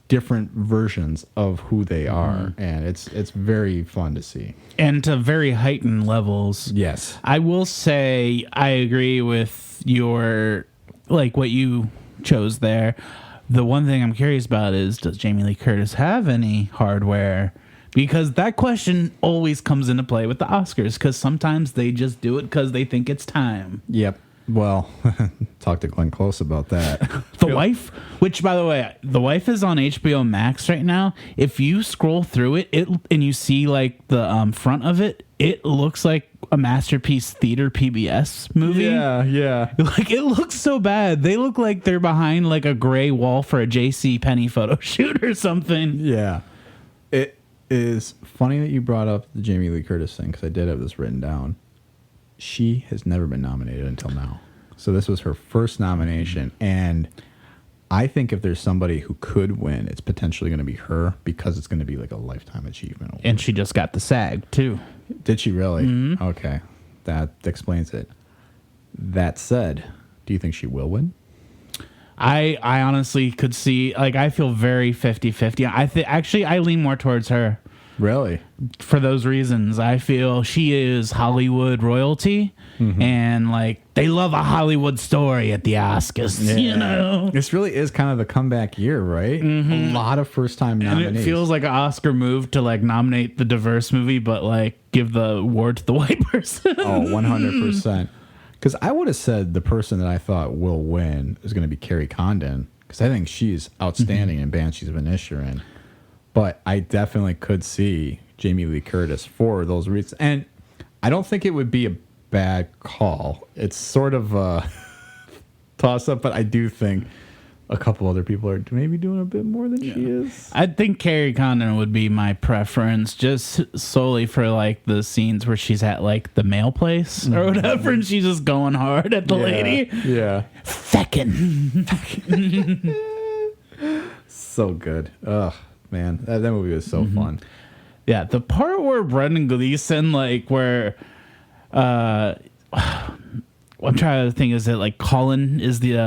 different versions of who they are, and it's very fun to see. And to very heightened levels. Yes. I will say I agree with your, what you chose there. The one thing I'm curious about is, does Jamie Lee Curtis have any hardware? Because that question always comes into play with the Oscars, because sometimes they just do it because they think it's time. Yep. Well, talk to Glenn Close about that. The Wife, which, by the way, The Wife is on HBO Max right now. If you scroll through it and you see the front of it, it looks like a Masterpiece Theater PBS movie. Yeah. It looks so bad. They look like they're behind a gray wall for a J.C. Penney photo shoot or something. Yeah. It is funny that you brought up the Jamie Lee Curtis thing, because I did have this written down. she has never been nominated until now. So this was her first nomination, and I think if there's somebody who could win, it's potentially going to be her because it's going to be like a lifetime achievement award. And she just got the SAG too. Did she really? Okay, that explains it. That said, do you think she will win? I honestly could see, like, I feel very 50-50. Actually, I lean more towards her. Really? For those reasons. I feel she is Hollywood royalty, and like they love a Hollywood story at the Oscars. Yeah. You know, This really is kind of the comeback year, right? A lot of first-time nominees. and it feels like an Oscar move to like nominate the diverse movie, but like give the award to the white person. Oh, 100%. Because I would have said the person that I thought will win is going to be Carrie Condon, because I think she's outstanding in Banshees of Inisherin. But I definitely could see Jamie Lee Curtis for those reasons. And I don't think it would be a bad call. It's sort of a toss-up, but I do think a couple other people are maybe doing a bit more than she is. I think Carrie Condon would be my preference, just solely for like the scenes where she's at like the mail place or whatever, and she's just going hard at the lady. Yeah. Feckin'. So good. Ugh, man. That movie was so fun. Yeah, the part where Brendan Gleeson, like, where, I'm trying to think, is it like Colin is the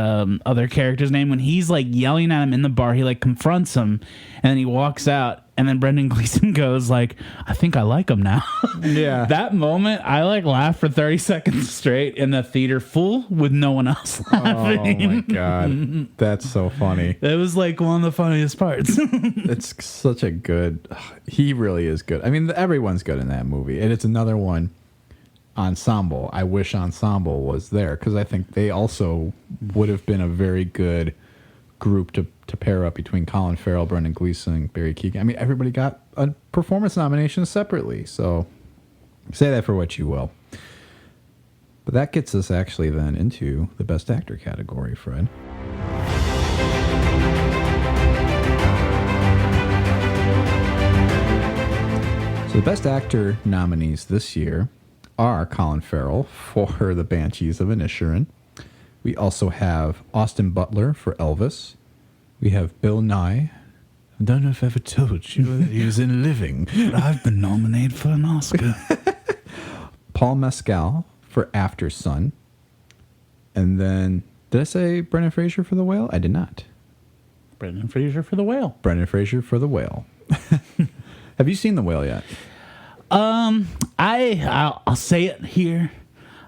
other character's name? When he's like yelling at him in the bar, he like confronts him, and then he walks out, and then Brendan Gleeson goes like, "I think I like him now." Yeah. That moment, I like laughed for 30 seconds straight in the theater full with no one else laughing. Oh my God. That's so funny. It was like one of the funniest parts. It's such a good, he really is good. I mean, everyone's good in that movie. And it's another one, Ensemble. I wish Ensemble was there, because I think they also would have been a very good group to pair up between Colin Farrell, Brendan Gleeson, Barry Keoghan. I mean, everybody got a performance nomination separately. So say that for what you will. But that gets us actually then into the Best Actor category, Fred. So the Best Actor nominees this year are Colin Farrell for The Banshees of Inisherin. We also have Austin Butler for Elvis. We have Bill Nye. I don't know if I ever told you that he was in Living, but I've been nominated for an Oscar. Paul Mescal for After Sun. And then, did I say Brendan Fraser for The Whale? I did not. Brendan Fraser for The Whale. Brendan Fraser for The Whale. Have you seen The Whale yet? I'll say it here.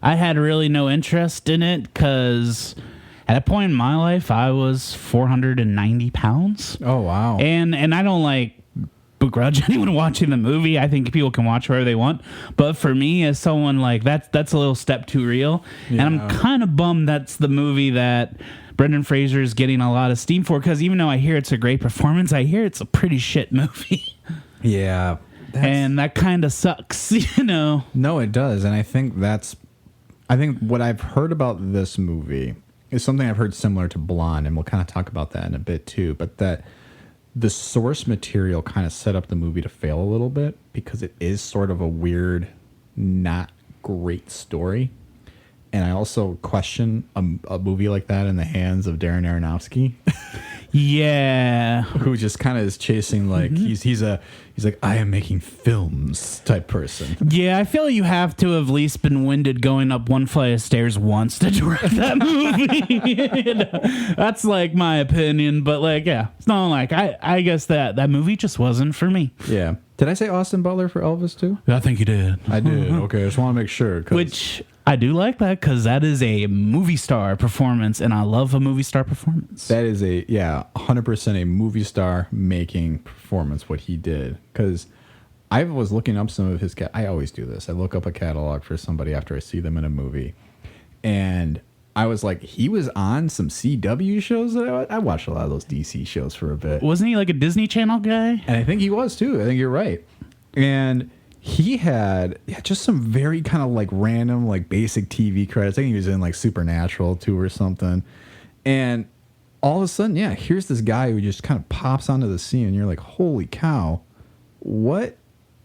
I had really no interest in it because at a point in my life, I was 490 pounds. Oh, wow. And I don't like begrudge anyone watching the movie. I think people can watch whatever they want. But for me, as someone like that's a little step too real. Yeah. And I'm kind of bummed that's the movie that Brendan Fraser is getting a lot of steam for, because even though I hear it's a great performance, I hear it's a pretty shit movie. Yeah. And that kind of sucks, you know? No, it does. And I think what I've heard about this movie is something I've heard similar to Blonde, and we'll kind of talk about that in a bit too, but that the source material kind of set up the movie to fail a little bit because it is sort of a weird, not great story. And I also question a movie like that in the hands of Darren Aronofsky. Yeah. Who just kind of is chasing, like, he's like, I am making films type person. Yeah, I feel you have to have at least been winded going up one flight of stairs once to direct that movie. You know, that's like my opinion, but like, yeah, it's not like I guess that movie just wasn't for me. Yeah. Did I say Austin Butler for Elvis too? I think you did. I did. Okay, I just want to make sure. Which I do like that, because that is a movie star performance, and I love a movie star performance. That is 100% a movie star making performance, what he did. Because I was looking up some of his, I always do this. I look up a catalog for somebody after I see them in a movie. And I was like, he was on some CW shows. I watched a lot of those DC shows for a bit. Wasn't he like a Disney Channel guy? And I think he was too. I think you're right. And he had just some very kind of like random, like basic TV credits. I think he was in like Supernatural too or something. And all of a sudden, here's this guy who just kind of pops onto the scene, and you're like, holy cow, what?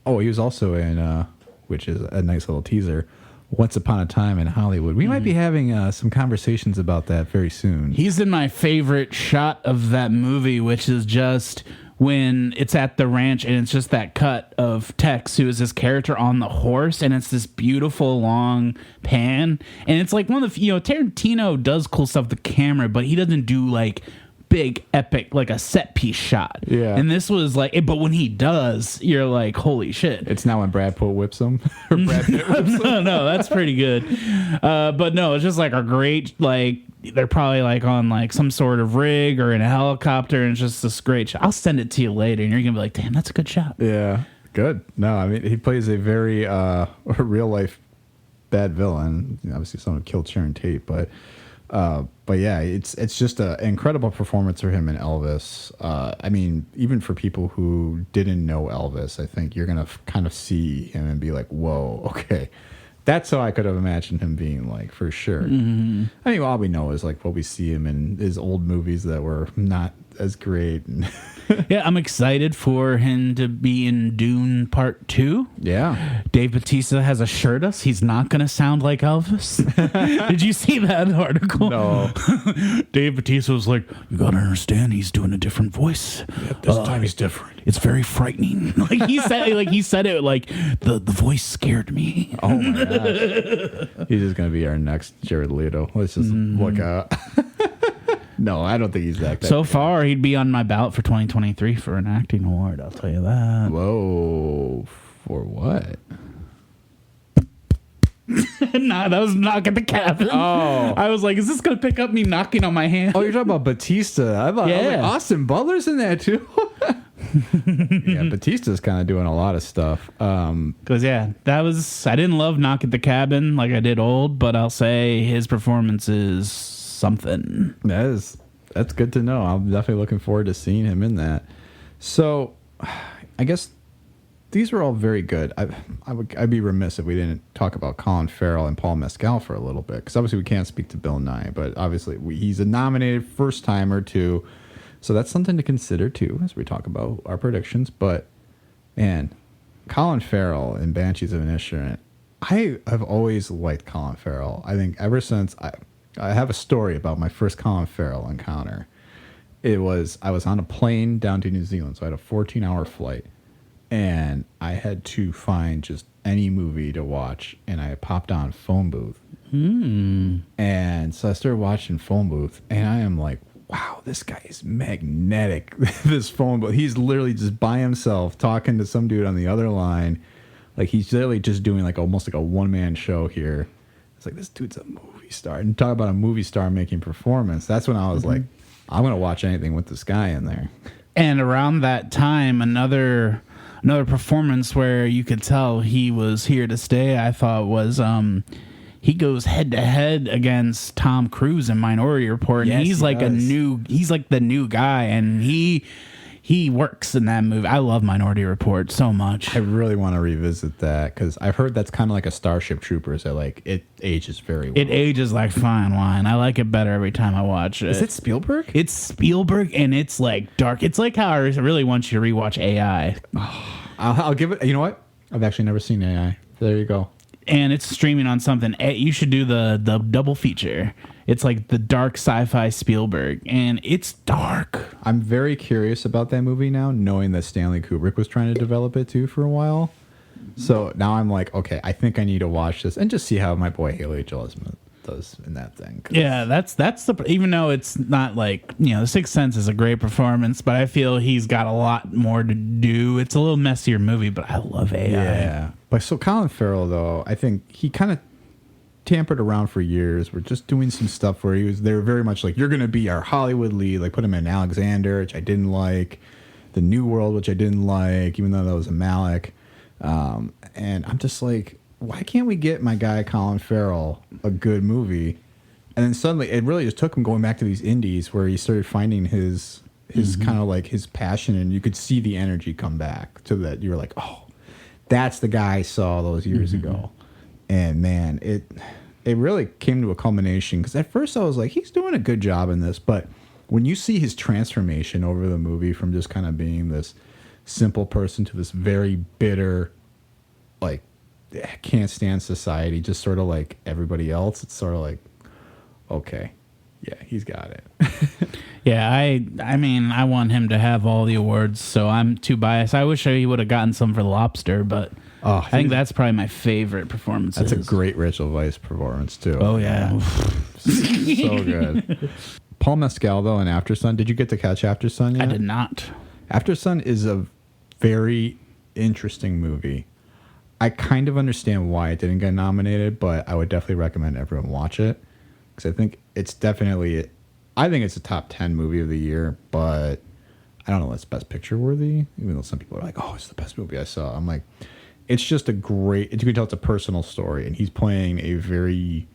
Oh, he was also in, which is a nice little teaser, Once Upon a Time in Hollywood. We might be having some conversations about that very soon. He's in my favorite shot of that movie, which is just when it's at the ranch and it's just that cut of Tex, who is this character on the horse, and it's this beautiful long pan. And it's like one of the, Tarantino does cool stuff with the camera, but he doesn't do like big epic, like a set piece shot. Yeah. And this was like, but when he does, you're like, holy shit. It's now when Brad Pitt whips him. Or Brad Pitt whips him. No, that's pretty good. But no, it's just like a great, like, they're probably like on like some sort of rig or in a helicopter, and it's just this great shot. I'll send it to you later, and you're gonna be like, damn, that's a good shot. Yeah, good. No, I mean, he plays a very real life bad villain. Obviously, someone killed Sharon Tate, but yeah, it's just an incredible performance for him in Elvis. I mean, even for people who didn't know Elvis, I think you're gonna kind of see him and be like, whoa, okay. That's how I could have imagined him being like, for sure. Mm-hmm. I mean, all we know is like what we see him in his old movies that were not as great. Yeah, I'm excited for him to be in Dune Part 2. Yeah. Dave Bautista has assured us he's not going to sound like Elvis. Did you see that article? No. Dave Bautista was like, you got to understand, he's doing a different voice. Yep, this time he's different. It's very frightening. Like he said it like the voice scared me. Oh my gosh. He's just going to be our next Jared Leto. Let's just look out. No, I don't think he's that. So far, he'd be on my ballot for 2023 for an acting award. I'll tell you that. Whoa. For what? Nah, that was Knock at the Cabin. Oh. I was like, is this going to pick up me knocking on my hand? Oh, you're talking about Batista. I thought I was like, Austin Butler's in that too. Yeah, Batista's kind of doing a lot of stuff. Because, I didn't love Knock at the Cabin like I did Old, but I'll say his performance is something. That's good to know. I'm definitely looking forward to seeing him in that. So, I guess these were all very good. I'd be remiss if we didn't talk about Colin Farrell and Paul Mescal for a little bit, because obviously we can't speak to Bill Nye, but obviously he's a nominated first timer too, so that's something to consider too as we talk about our predictions. But man, Colin Farrell in Banshees of Inisherin, I have always liked Colin Farrell. I think ever since I have a story about my first Colin Farrell encounter. I was on a plane down to New Zealand, so I had a 14-hour flight, and I had to find just any movie to watch, and I popped on Phone Booth. And so I started watching Phone Booth, and I am like, wow, this guy is magnetic. This Phone Booth, he's literally just by himself talking to some dude on the other line. Like, he's literally just doing like almost like a one-man show here. It's like, this dude's a movie star. And talk about a movie star making performance. That's when I was like, I'm going to watch anything with this guy in there. And around that time, another performance where you could tell he was here to stay, I thought, was he goes head to head against Tom Cruise in Minority Report. And he's like he's like the new guy, and he works in that movie. I love Minority Report so much. I really want to revisit that, because I've heard that's kind of like a Starship Troopers, that like it ages very well. It ages like fine wine. I like it better every time I watch it. Is it Spielberg? It's Spielberg, and it's like dark. It's like how I really want you to rewatch AI. I'll give it. You know what? I've actually never seen AI. There you go. And it's streaming on something. You should do the double feature. It's like the dark sci-fi Spielberg, and it's dark. I'm very curious about that movie now, knowing that Stanley Kubrick was trying to develop it too for a while. So now I'm like, okay, I think I need to watch this and just see how my boy Haley Joel Osment does in that thing. Yeah, that's the, even though it's not like, The Sixth Sense is a great performance, but I feel he's got a lot more to do. It's a little messier movie, but I love AI. Yeah. But so Colin Farrell, though, I think he kind of tampered around for years. We're just doing some stuff where they were very much like, you're going to be our Hollywood lead. Like, put him in Alexander, which I didn't like. The New World, which I didn't like, even though that was a Malik. And I'm just like, why can't we get my guy Colin Farrell a good movie? And then suddenly, it really just took him going back to these indies where he started finding his kind of like his passion, and you could see the energy come back to that. You were like, oh, that's the guy I saw those years ago. And man, it really came to a culmination, because at first I was like, he's doing a good job in this, but when you see his transformation over the movie from just kind of being this simple person to this very bitter, like, can't stand society, just sort of like everybody else. It's sort of like, okay, yeah, he's got it. Yeah, I mean, I want him to have all the awards, so I'm too biased. I wish he would have gotten some for The Lobster, but I think that's probably my favorite performance. That's a great Rachel Weisz performance, too. Oh, yeah. So good. Paul Mescal, though, in After Sun. Did you get to catch After Sun yet? I did not. After Sun is a very interesting movie. I kind of understand why it didn't get nominated, but I would definitely recommend everyone watch it. Because I think it's definitely... I think it's a top 10 movie of the year, but I don't know if it's best picture worthy, even though some people are like, oh, it's the best movie I saw. I'm like, it's just a great, you can tell it's a personal story, and he's playing a very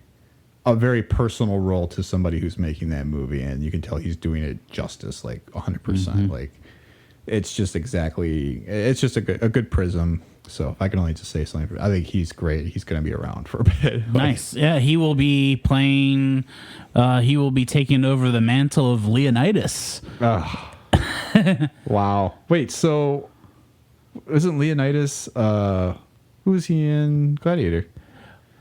personal role to somebody who's making that movie, and you can tell he's doing it justice, like 100%. Like, it's just a good prism. So if I can only just say something, I think he's great. He's going to be around for a bit. Nice. Yeah, he will be playing, he will be taking over the mantle of Leonidas. Wow. Wait, so isn't Leonidas, who is he in Gladiator?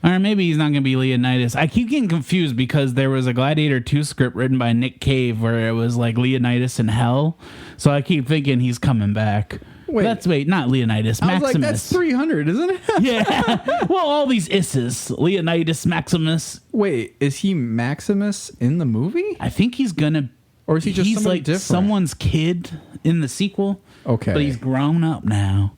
Or maybe he's not going to be Leonidas. I keep getting confused because there was a Gladiator 2 script written by Nick Cave where it was like Leonidas in hell. So I keep thinking he's coming back. Wait, not Leonidas, Maximus. I was like, that's 300, isn't it? Yeah. Well, all these isses. Leonidas, Maximus. Wait, is he Maximus in the movie? I think he's going to... Or is he just somebody like different? Someone's kid in the sequel. Okay. But he's grown up now.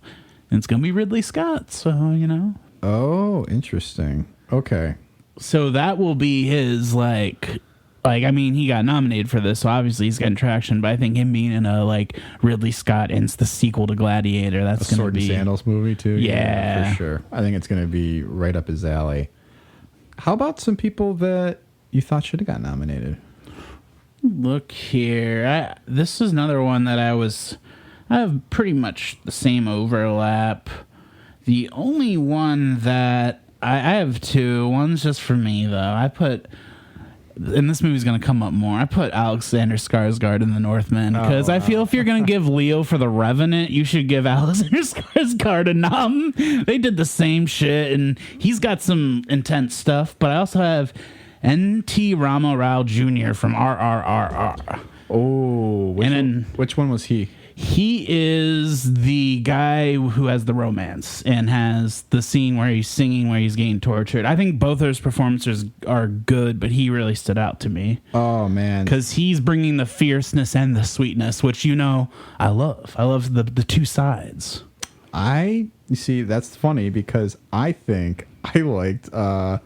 And it's going to be Ridley Scott, so, you know. Oh, interesting. Okay. So that will be his, I mean, he got nominated for this, so obviously he's getting traction, but I think him being in a, Ridley Scott and it's the sequel to Gladiator, that's going to be... Sword and Sandals movie, too? Yeah. For sure. I think it's going to be right up his alley. How about some people that you thought should have got nominated? Look here. This is another one that I have pretty much the same overlap. The only one that... I have two. One's just for me, though. And this movie's going to come up more. I put Alexander Skarsgård in The Northman because I feel if you're going to give Leo for The Revenant, you should give Alexander Skarsgård a nom. They did the same shit, and he's got some intense stuff. But I also have N.T. Rama Rao Jr. from RRRR. Oh, which one was he? He is the guy who has the romance and has the scene where he's singing, where he's getting tortured. I think both of his performances are good, but he really stood out to me. Oh, man. Because he's bringing the fierceness and the sweetness, which, I love. I love the two sides. You see, that's funny because I think I liked the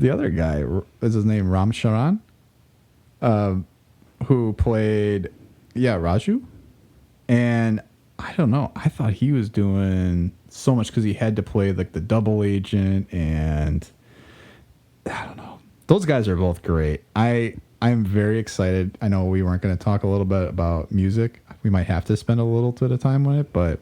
other guy. Is his name Ram Charan? Who played, Raju? And I don't know. I thought he was doing so much because he had to play the double agent, and I don't know. Those guys are both great. I'm very excited. I know we weren't going to talk a little bit about music. We might have to spend a little bit of time on it, but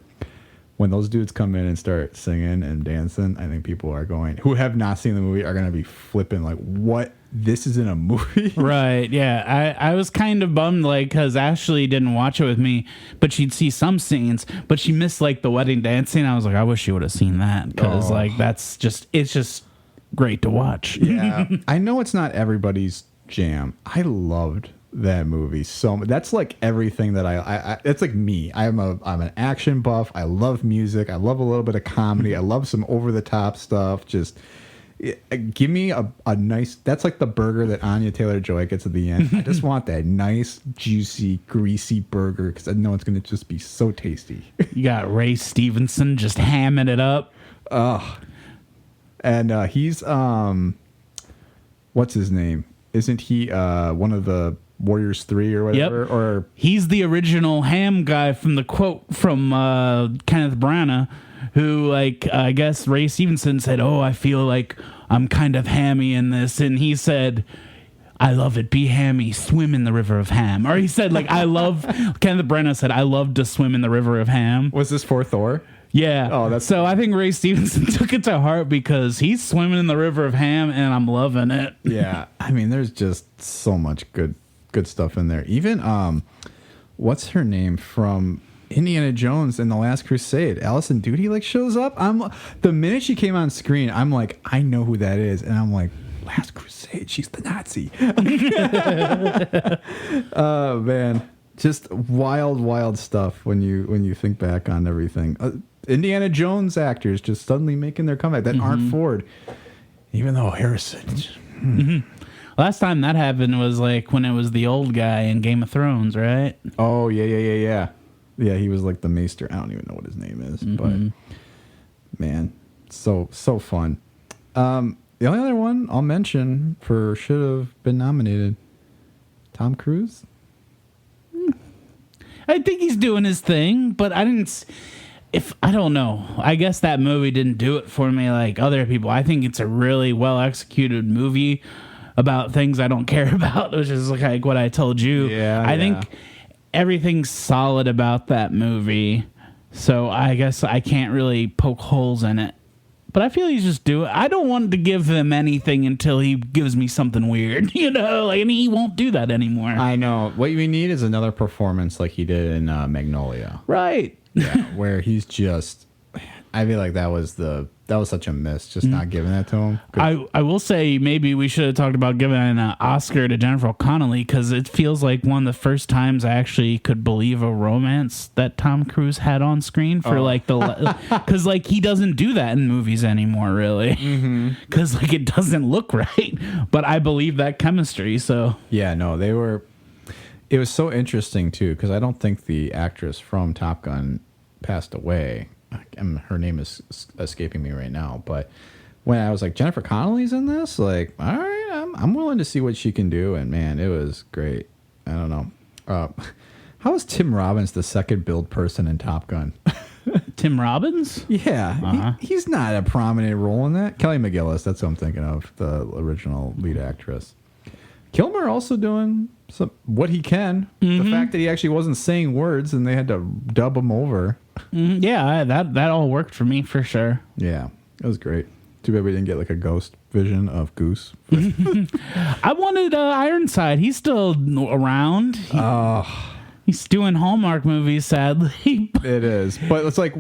when those dudes come in and start singing and dancing, I think people who have not seen the movie are going to be flipping like, what? This is in a movie? Right, yeah. I was kind of bummed, because Ashley didn't watch it with me, but she'd see some scenes, but she missed, the wedding dancing. I was like, I wish she would have seen that, because, it's just great to watch. Yeah. I know it's not everybody's jam. I loved that movie so much. That's like everything that I it's like me. I'm an action buff. I love music. I love a little bit of comedy. I love some over-the-top stuff. Just... give me a nice... That's like the burger that Anya Taylor-Joy gets at the end. I just want that nice, juicy, greasy burger because I know it's going to just be so tasty. You got Ray Stevenson just hamming it up. And he's... what's his name? Isn't he one of the Warriors 3 or whatever? Yep. Or he's the original ham guy from the quote from Kenneth Branagh, who, I guess Ray Stevenson said, oh, I feel like I'm kind of hammy in this. And he said, I love it. Be hammy. Swim in the river of ham. Or he said, Kenneth Branagh said, I love to swim in the river of ham. was this for Thor? Yeah. Oh, that's... So I think Ray Stevenson took it to heart because he's swimming in the river of ham, and I'm loving it. Yeah. I mean, there's just so much good stuff in there. Even, what's her name from Indiana Jones and the Last Crusade. Allison Doody like shows up. The minute she came on screen, I'm like, I know who that is, and I'm like, Last Crusade. She's the Nazi. Oh man, just wild stuff when you think back on everything. Indiana Jones actors just suddenly making their comeback. That aren't Ford, even though Harrison. Last time that happened was like when it was the old guy in Game of Thrones, right? Oh yeah. Yeah, he was like the maester. I don't even know what his name is, but man, so fun. The only other one I'll mention for should have been nominated, Tom Cruise. I think he's doing his thing, but I don't know. I guess that movie didn't do it for me like other people. I think it's a really well executed movie about things I don't care about, which is like what I told you. I think everything's solid about that movie, so I guess I can't really poke holes in it. But I feel he's just doing. I don't want to give him anything until he gives me something weird, and he won't do that anymore. I know. What we need is another performance like he did in Magnolia. Right. Yeah, where he's just. I feel like that was such a miss, just not giving that to him. I will say maybe we should have talked about giving an Oscar to Jennifer Connelly, because it feels like one of the first times I actually could believe a romance that Tom Cruise had on screen for because like he doesn't do that in movies anymore, really, because like it doesn't look right. But I believe that chemistry. So yeah, no, they were. It was so interesting too, because I don't think the actress from Top Gun passed away. Her name is escaping me right now, but when I was like, Jennifer Connelly's in this, like, all right, I'm willing to see what she can do, and man, it was great. I don't know. How is Tim Robbins the second billed person in Top Gun? Tim Robbins? Yeah, he's not a prominent role in that. Kelly McGillis, that's what I'm thinking of, the original lead actress. Kilmer also doing what he can. The fact that he actually wasn't saying words and they had to dub him over. Yeah, that all worked for me for sure. Yeah, it was great. Too bad we didn't get like a ghost vision of Goose. I wanted Ironside. He's still around. He's doing Hallmark movies, sadly. It is. But it's like,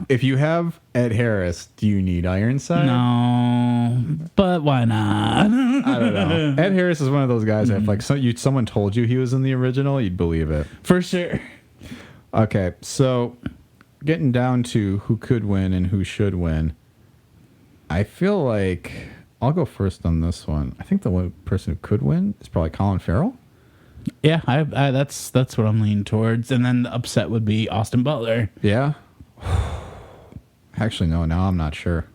if you have Ed Harris, do you need Ironside? No, but why not? I don't know. Ed Harris is one of those guys that if like someone told you he was in the original, you'd believe it. For sure. Okay, so getting down to who could win and who should win, I feel like I'll go first on this one. I think the one person who could win is probably Colin Farrell. Yeah, I that's what I'm leaning towards. And then the upset would be Austin Butler. Yeah. Actually, no. Now I'm not sure.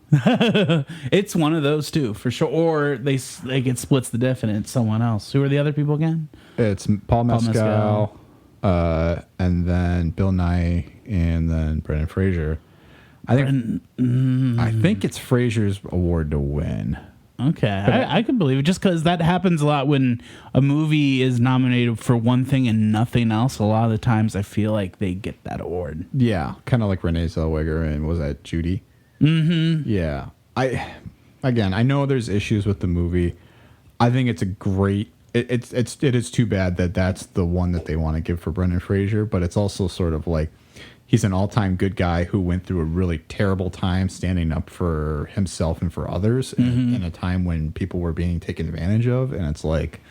It's one of those two for sure. Or they get splits the diff and it's someone else. Who are the other people again? It's Paul Mescal, and then Bill Nye, and then Brendan Fraser. I think it's Fraser's award to win. Okay, I can believe it, just because that happens a lot when a movie is nominated for one thing and nothing else. A lot of the times I feel like they get that award. Yeah, kind of like Renee Zellweger and was that Judy? Mm-hmm. Yeah. I know there's issues with the movie. I think it's a great... It is too bad that that's the one that they want to give for Brendan Fraser, but it's also sort of like he's an all-time good guy who went through a really terrible time standing up for himself and for others in a time when people were being taken advantage of. And it's like,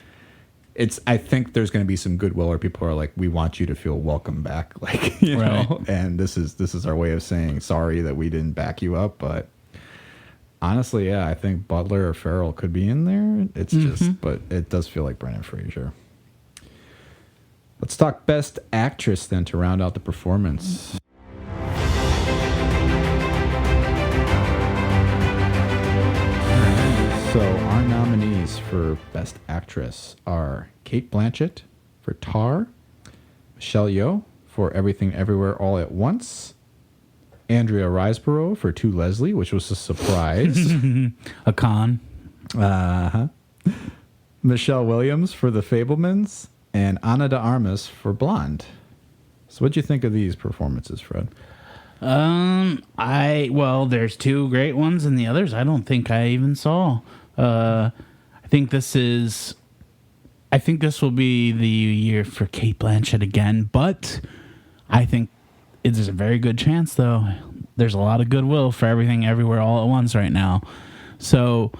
I think there's going to be some goodwill where people are like, we want you to feel welcome back. Like, you know, and this is our way of saying sorry that we didn't back you up. But honestly, yeah, I think Butler or Farrell could be in there. It's just, but it does feel like Brendan Fraser. Let's talk Best Actress then to round out the performance. So our nominees for Best Actress are Cate Blanchett for Tar, Michelle Yeoh for Everything Everywhere All at Once, Andrea Riseborough for To Leslie, which was a surprise. A con. Michelle Williams for The Fabelmans, and Ana de Armas for Blonde. So what'd you think of these performances, Fred? There's two great ones, and the others I don't think I even saw. I think this will be the year for Cate Blanchett again, but I think There's a very good chance, though. There's a lot of goodwill for Everything Everywhere All at Once right now. So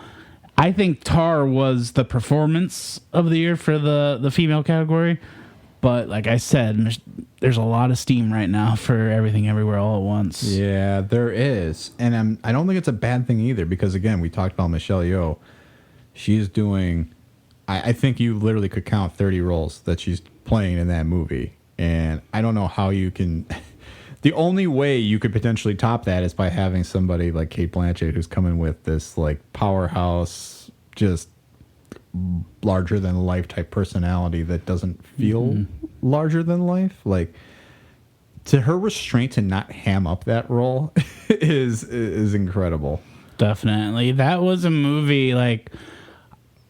I think Tar was the performance of the year for the female category. But like I said, there's a lot of steam right now for Everything Everywhere All at Once. Yeah, there is. And I don't think it's a bad thing either because, again, we talked about Michelle Yeoh. She's doing... I think you literally could count 30 roles that she's playing in that movie. And I don't know how you can... The only way you could potentially top that is by having somebody like Cate Blanchett who's coming with this like powerhouse, just larger than life type personality that doesn't feel larger than life. Like, to her restraint to not ham up that role is incredible. Definitely. That was a movie, like,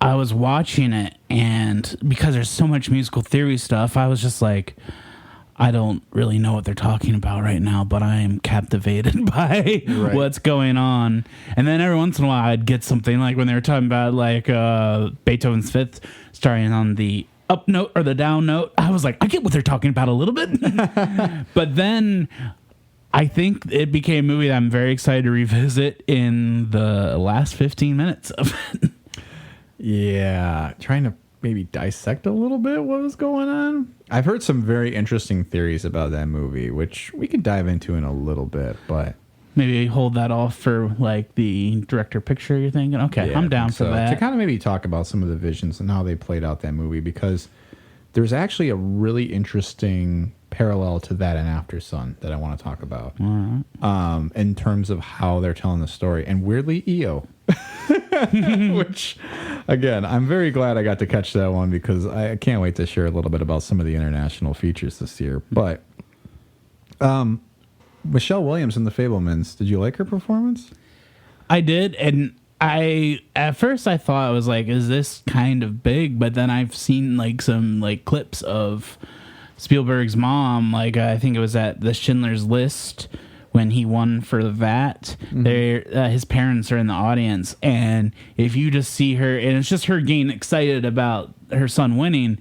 I was watching it, and because there's so much musical theory stuff, I was just like, I don't really know what they're talking about right now, but I am captivated by what's going on. And then every once in a while, I'd get something like when they were talking about like Beethoven's Fifth starting on the up note or the down note. I was like, I get what they're talking about a little bit. But then I think it became a movie that I'm very excited to revisit in the last 15 minutes of it. Yeah, trying to maybe dissect a little bit what was going on. I've heard some very interesting theories about that movie, which we could dive into in a little bit, but maybe hold that off for like the director picture. You're thinking, okay, yeah, I'm down for that. To kind of maybe talk about some of the visions and how they played out that movie, because there's actually a really interesting parallel to that in After Sun that I want to talk about. All right. In terms of how they're telling the story, and weirdly EO. Which, again, I'm very glad I got to catch that one because I can't wait to share a little bit about some of the international features this year. But Michelle Williams in The Fabelmans, did you like her performance? I did, and at first I thought I was like, is this kind of big? But then I've seen like some like clips of Spielberg's mom, like I think it was at the Schindler's List when he won for that. His parents are in the audience, and if you just see her, and it's just her getting excited about her son winning,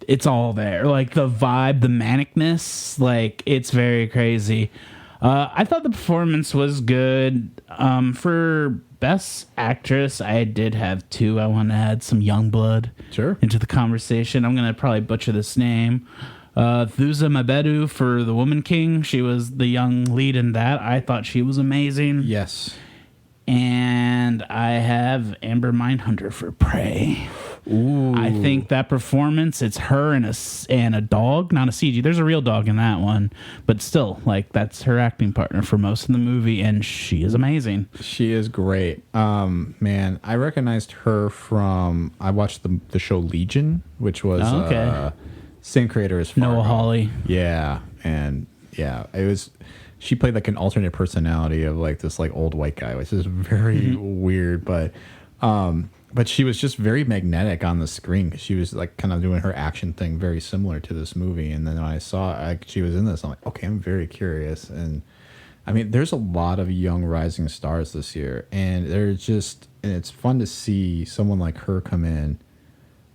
it's all there. Like the vibe, the manicness, like it's very crazy. I thought the performance was good. For Best Actress, I did have two. I want to add some young blood into the conversation. I'm going to probably butcher this name. Thusa Mabedu for The Woman King. She was the young lead in that. I thought she was amazing. Yes. And I have Amber Mindhunter for Prey. Ooh. I think that performance, it's her and a dog, not a CG. There's a real dog in that one, but still, like that's her acting partner for most of the movie, and she is amazing. She is great. Man, I recognized her from, I watched the show Legion, which was same creator as Fargo. Noah Hawley. Yeah, and yeah, it was. She played like an alternate personality of like this like old white guy, which is very weird, but she was just very magnetic on the screen because she was like kind of doing her action thing very similar to this movie. And then when I saw she was in this, I'm like, okay, I'm very curious. And I mean, there's a lot of young rising stars this year, and it's fun to see someone like her come in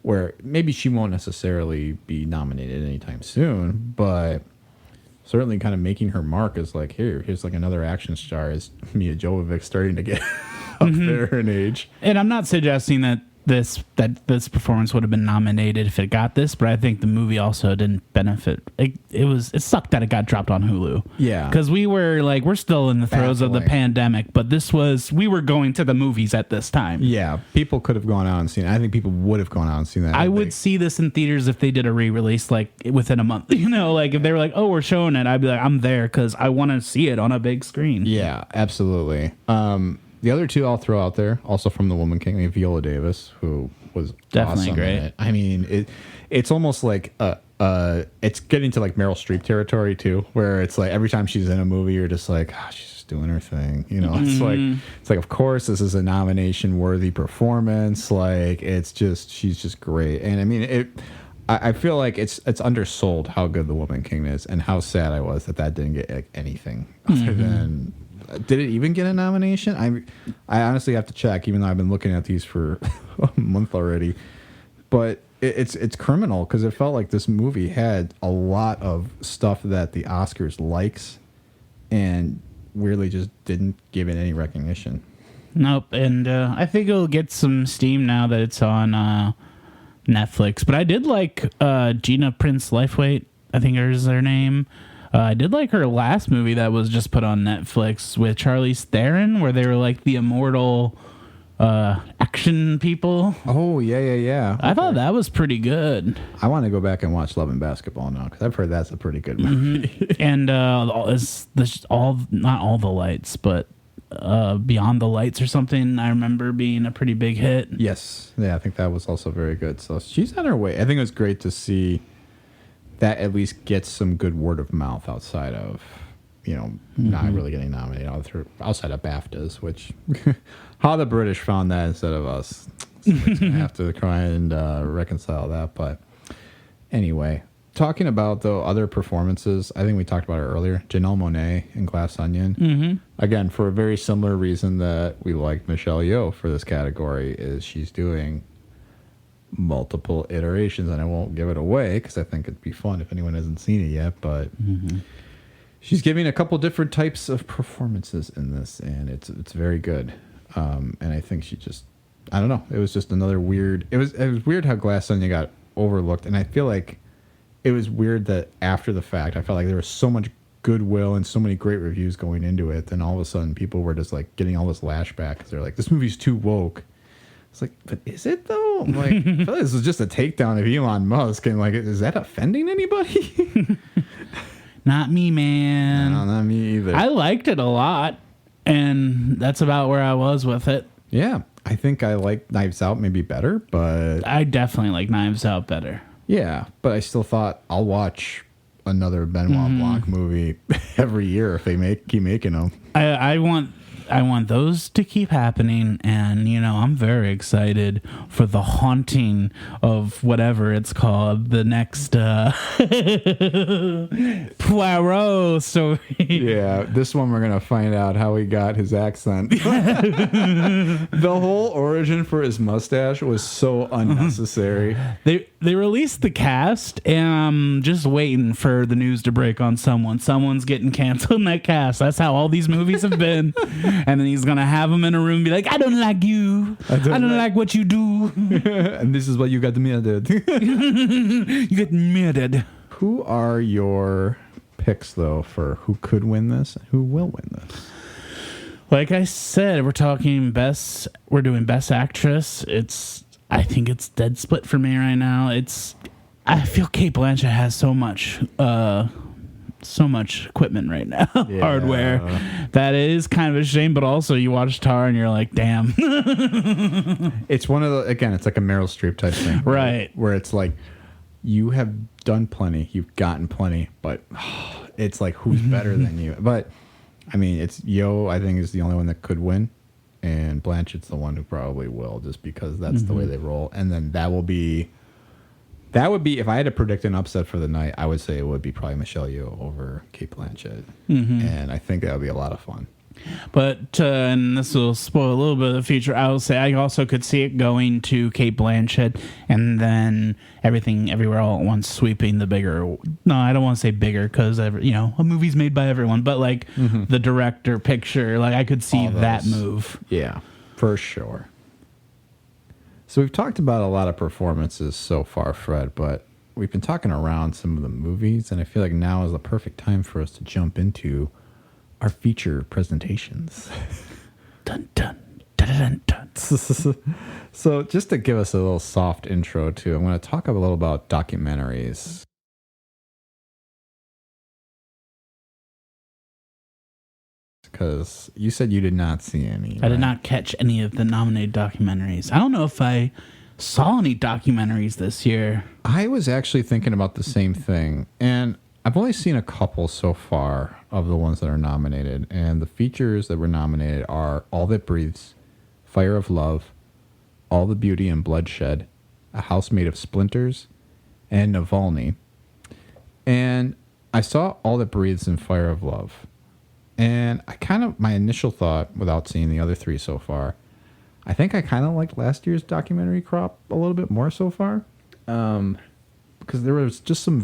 where maybe she won't necessarily be nominated anytime soon, but certainly kind of making her mark is like, here's like another action star. Is Mia Jovovich starting to get up there in age? And I'm not suggesting that this performance would have been nominated if it got this, but I think the movie also didn't benefit. It sucked that it got dropped on Hulu. Yeah, because we're still in the throes of the pandemic, but we were going to the movies at this time. Yeah, people could have gone out and seen it. I think people would have gone out and seen that. I would see this in theaters if they did a re-release like within a month. You know, like if they were like, oh, we're showing it, I'd be like, I'm there because I want to see it on a big screen. Yeah, absolutely. The other two I'll throw out there, also from The Woman King, Viola Davis, who was definitely awesome great. in it. I mean, it's almost like it's getting to like Meryl Streep territory too, where it's like every time she's in a movie, you're just like, she's just doing her thing. You know, it's like of course this is a nomination worthy performance. Like she's just great. And I mean I feel like it's undersold how good The Woman King is, and how sad I was that didn't get like anything other than. Did it even get a nomination? I honestly have to check, even though I've been looking at these for a month already. But it's criminal because it felt like this movie had a lot of stuff that the Oscars likes, and weirdly just didn't give it any recognition. Nope, and I think it'll get some steam now that it's on Netflix. But I did like Gina Prince Lifewait, I think is her name. I did like her last movie that was just put on Netflix with Charlize Theron, where they were like the immortal action people. Oh, yeah. I thought that was pretty good. I want to go back and watch Love and Basketball now because I've heard that's a pretty good movie. And not all the lights, but Beyond the Lights or something, I remember being a pretty big hit. Yes. Yeah, I think that was also very good. So she's on her way. I think it was great to see that at least gets some good word of mouth outside of, not really getting nominated outside of BAFTAs, which how the British found that instead of us. Somebody's going to have to try and reconcile that. But anyway, talking about the other performances, I think we talked about it earlier. Janelle Monáe in Glass Onion. Mm-hmm. Again, for a very similar reason that we liked Michelle Yeoh for this category, is she's doing multiple iterations, and I won't give it away because I think it'd be fun if anyone hasn't seen it yet, but she's giving a couple different types of performances in this, and it's very good. And I think she just, I don't know, it was just another weird, it was weird how Glass Onion got overlooked, and I feel like it was weird that after the fact, I felt like there was so much goodwill and so many great reviews going into it, then all of a sudden people were just like getting all this lashback because they're like, this movie's too woke. It's like, but is it though? I'm like, I feel like this was just a takedown of Elon Musk, and like, is that offending anybody? Not me, man. No, not me either. I liked it a lot, and that's about where I was with it. Yeah, I think I like Knives Out maybe better, but I definitely like Knives Out better. Yeah, but I still thought I'll watch another Benoit Blanc movie every year if they keep making them. I want those to keep happening, and I'm very excited for The Haunting of whatever it's called, the next Poirot story. Yeah, this one we're gonna find out how he got his accent. The whole origin for his mustache was so unnecessary. They released the cast, and I'm just waiting for the news to break on someone. Someone's getting canceled in that cast. That's how all these movies have been. And then he's gonna have them in a room and be like, I don't like you. I don't like what you do. And this is what you got murdered. You get murdered. Who are your picks, though, for who could win this and who will win this? Like I said, we're doing best actress. I think it's dead split for me right now. I feel Cate Blanchett has so much equipment right now, hardware. That is kind of a shame, but also you watch Tar and you're like, damn. It's one of the, again, it's like a Meryl Streep type thing. Right. Where it's like, you have done plenty, you've gotten plenty, but it's like, who's better than you? But, I mean, it's Yeoh, I think, is the only one that could win. And Blanchett's the one who probably will, just because that's the way they roll. And then that would be, if I had to predict an upset for the night, I would say it would be probably Michelle Yeoh over Cate Blanchett. And I think that would be a lot of fun. But, and this will spoil a little bit of the future, I will say I also could see it going to Cate Blanchett and then Everything Everywhere All at Once sweeping the bigger, no, I don't want to say bigger because, a movie's made by everyone, but like the director picture, like I could see that move. Yeah, for sure. So we've talked about a lot of performances so far, Fred, but we've been talking around some of the movies, and I feel like now is the perfect time for us to jump into our feature presentations. Dun, dun, dun, dun, dun. So just to give us a little soft intro to, I'm going to talk a little about documentaries. Because you said you did not see any. I did not catch any of the nominated documentaries. I don't know if I saw any documentaries this year. I was actually thinking about the same thing, and I've only seen a couple so far of the ones that are nominated, and the features that were nominated are All That Breathes, Fire of Love, All the Beauty and Bloodshed, A House Made of Splinters, and Navalny. And I saw All That Breathes and Fire of Love, and my initial thought, without seeing the other three so far, I think I kind of liked last year's documentary crop a little bit more so far. because there was just some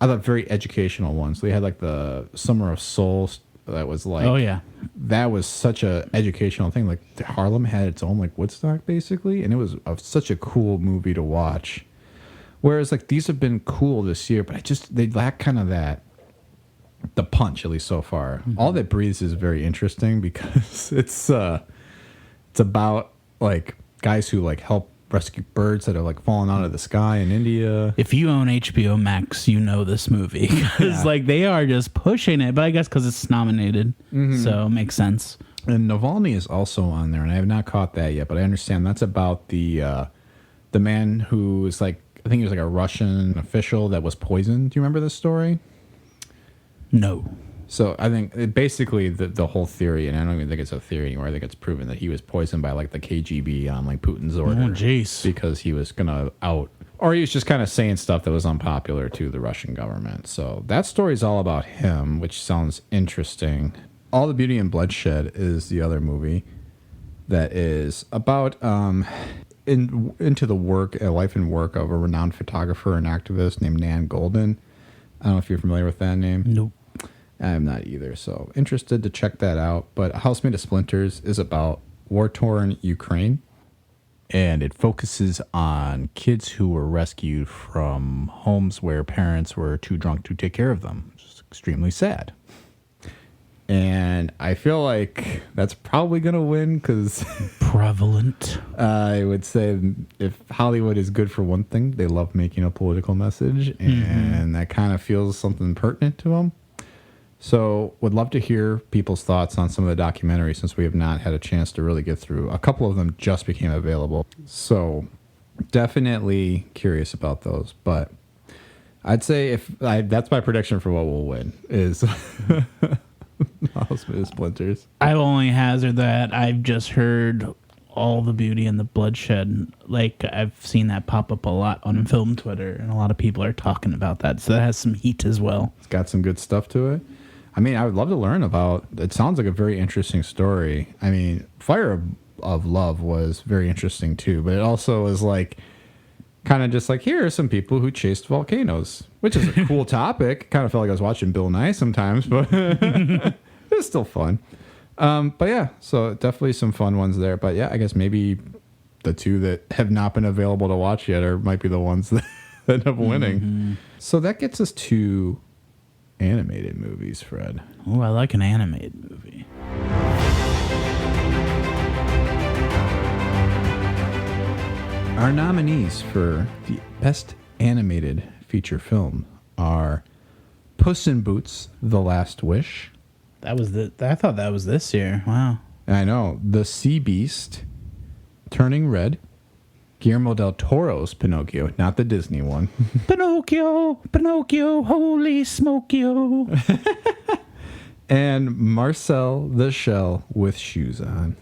I thought very educational ones. They had like the Summer of Souls that was like, Oh yeah. that was such a educational thing. Like Harlem had its own like Woodstock basically, and it was such a cool movie to watch. Whereas like these have been cool this year, but they lack kind of the punch, at least so far. Mm-hmm. All That Breathes is very interesting because it's about like guys who like help rescue birds that are like falling out of the sky in India. If you own HBO Max, you know this movie because like they are just pushing it. But I guess because it's nominated, so it makes sense. And Navalny is also on there, and I have not caught that yet, but I understand that's about the man who is like, I think he was like a Russian official that was poisoned. Do you remember this story? No. So I think basically the whole theory, and I don't even think it's a theory anymore. I think it's proven that he was poisoned by like the KGB on like Putin's order. Oh, jeez. Because he was gonna or he was just kind of saying stuff that was unpopular to the Russian government. So that story's all about him, which sounds interesting. All the Beauty and Bloodshed is the other movie that is about into the life and work of a renowned photographer and activist named Nan Golden. I don't know if you're familiar with that name. Nope. I'm not either, so interested to check that out. But House Made of Splinters is about war-torn Ukraine, and it focuses on kids who were rescued from homes where parents were too drunk to take care of them, which is extremely sad. And I feel like that's probably going to win because... Prevalent. I would say if Hollywood is good for one thing, they love making a political message, and that kind of feels something pertinent to them. So would love to hear people's thoughts on some of the documentaries since we have not had a chance to really get through. A couple of them just became available. So definitely curious about those. But I'd say that's my prediction for what will win is... House Made of Splinters. I will only hazard that I've just heard All the Beauty and the Bloodshed. Like, I've seen that pop up a lot on film Twitter, and a lot of people are talking about that. So that has some heat as well. It's got some good stuff to it. I mean, I would love to learn about... It sounds like a very interesting story. I mean, Fire of Love was very interesting, too. But it also is like... kind of just like, here are some people who chased volcanoes, which is a cool topic. Kind of felt like I was watching Bill Nye sometimes, but it's still fun. But yeah, so definitely some fun ones there. But yeah, I guess maybe the two that have not been available to watch yet might be the ones that end up winning. Mm-hmm. So that gets us to animated movies, Fred. Oh, I like an animated movie. Our nominees for the Best Animated Feature Film are Puss in Boots: The Last Wish. I thought that was this year. Wow. I know. The Sea Beast, Turning Red, Guillermo del Toro's Pinocchio, not the Disney one. Pinocchio, holy smokio. And Marcel the Shell with Shoes On.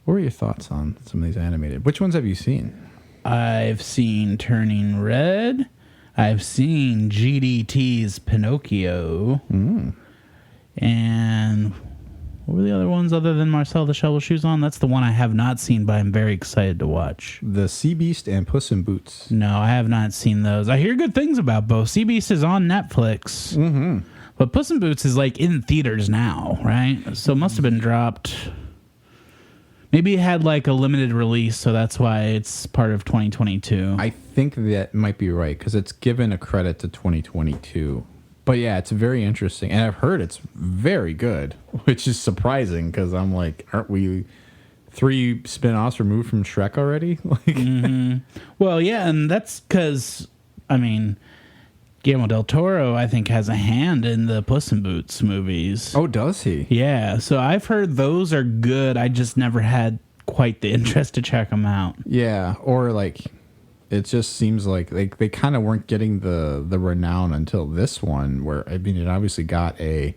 What were your thoughts on some of these animated? Which ones have you seen? I've seen Turning Red. I've seen GDT's Pinocchio. And what were the other ones other than Marcel the Shell with Shoes On? That's the one I have not seen, but I'm very excited to watch. The Sea Beast and Puss in Boots. No, I have not seen those. I hear good things about both. Sea Beast is on Netflix. Mm-hmm. But Puss in Boots is like in theaters now, right? So it must have been dropped... Maybe it had like a limited release, so that's why it's part of 2022. I think that might be right because it's given a credit to 2022. But yeah, it's very interesting. And I've heard it's very good, which is surprising because I'm like, aren't we 3 spin-offs removed from Shrek already? Well, yeah, and that's because, I mean, Guillermo del Toro, I think, has a hand in the Puss in Boots movies. Oh, does he? Yeah, so I've heard those are good. I just never had quite the interest to check them out. Yeah, or like, it just seems like they kind of weren't getting the renown until this one, where, I mean, it obviously got a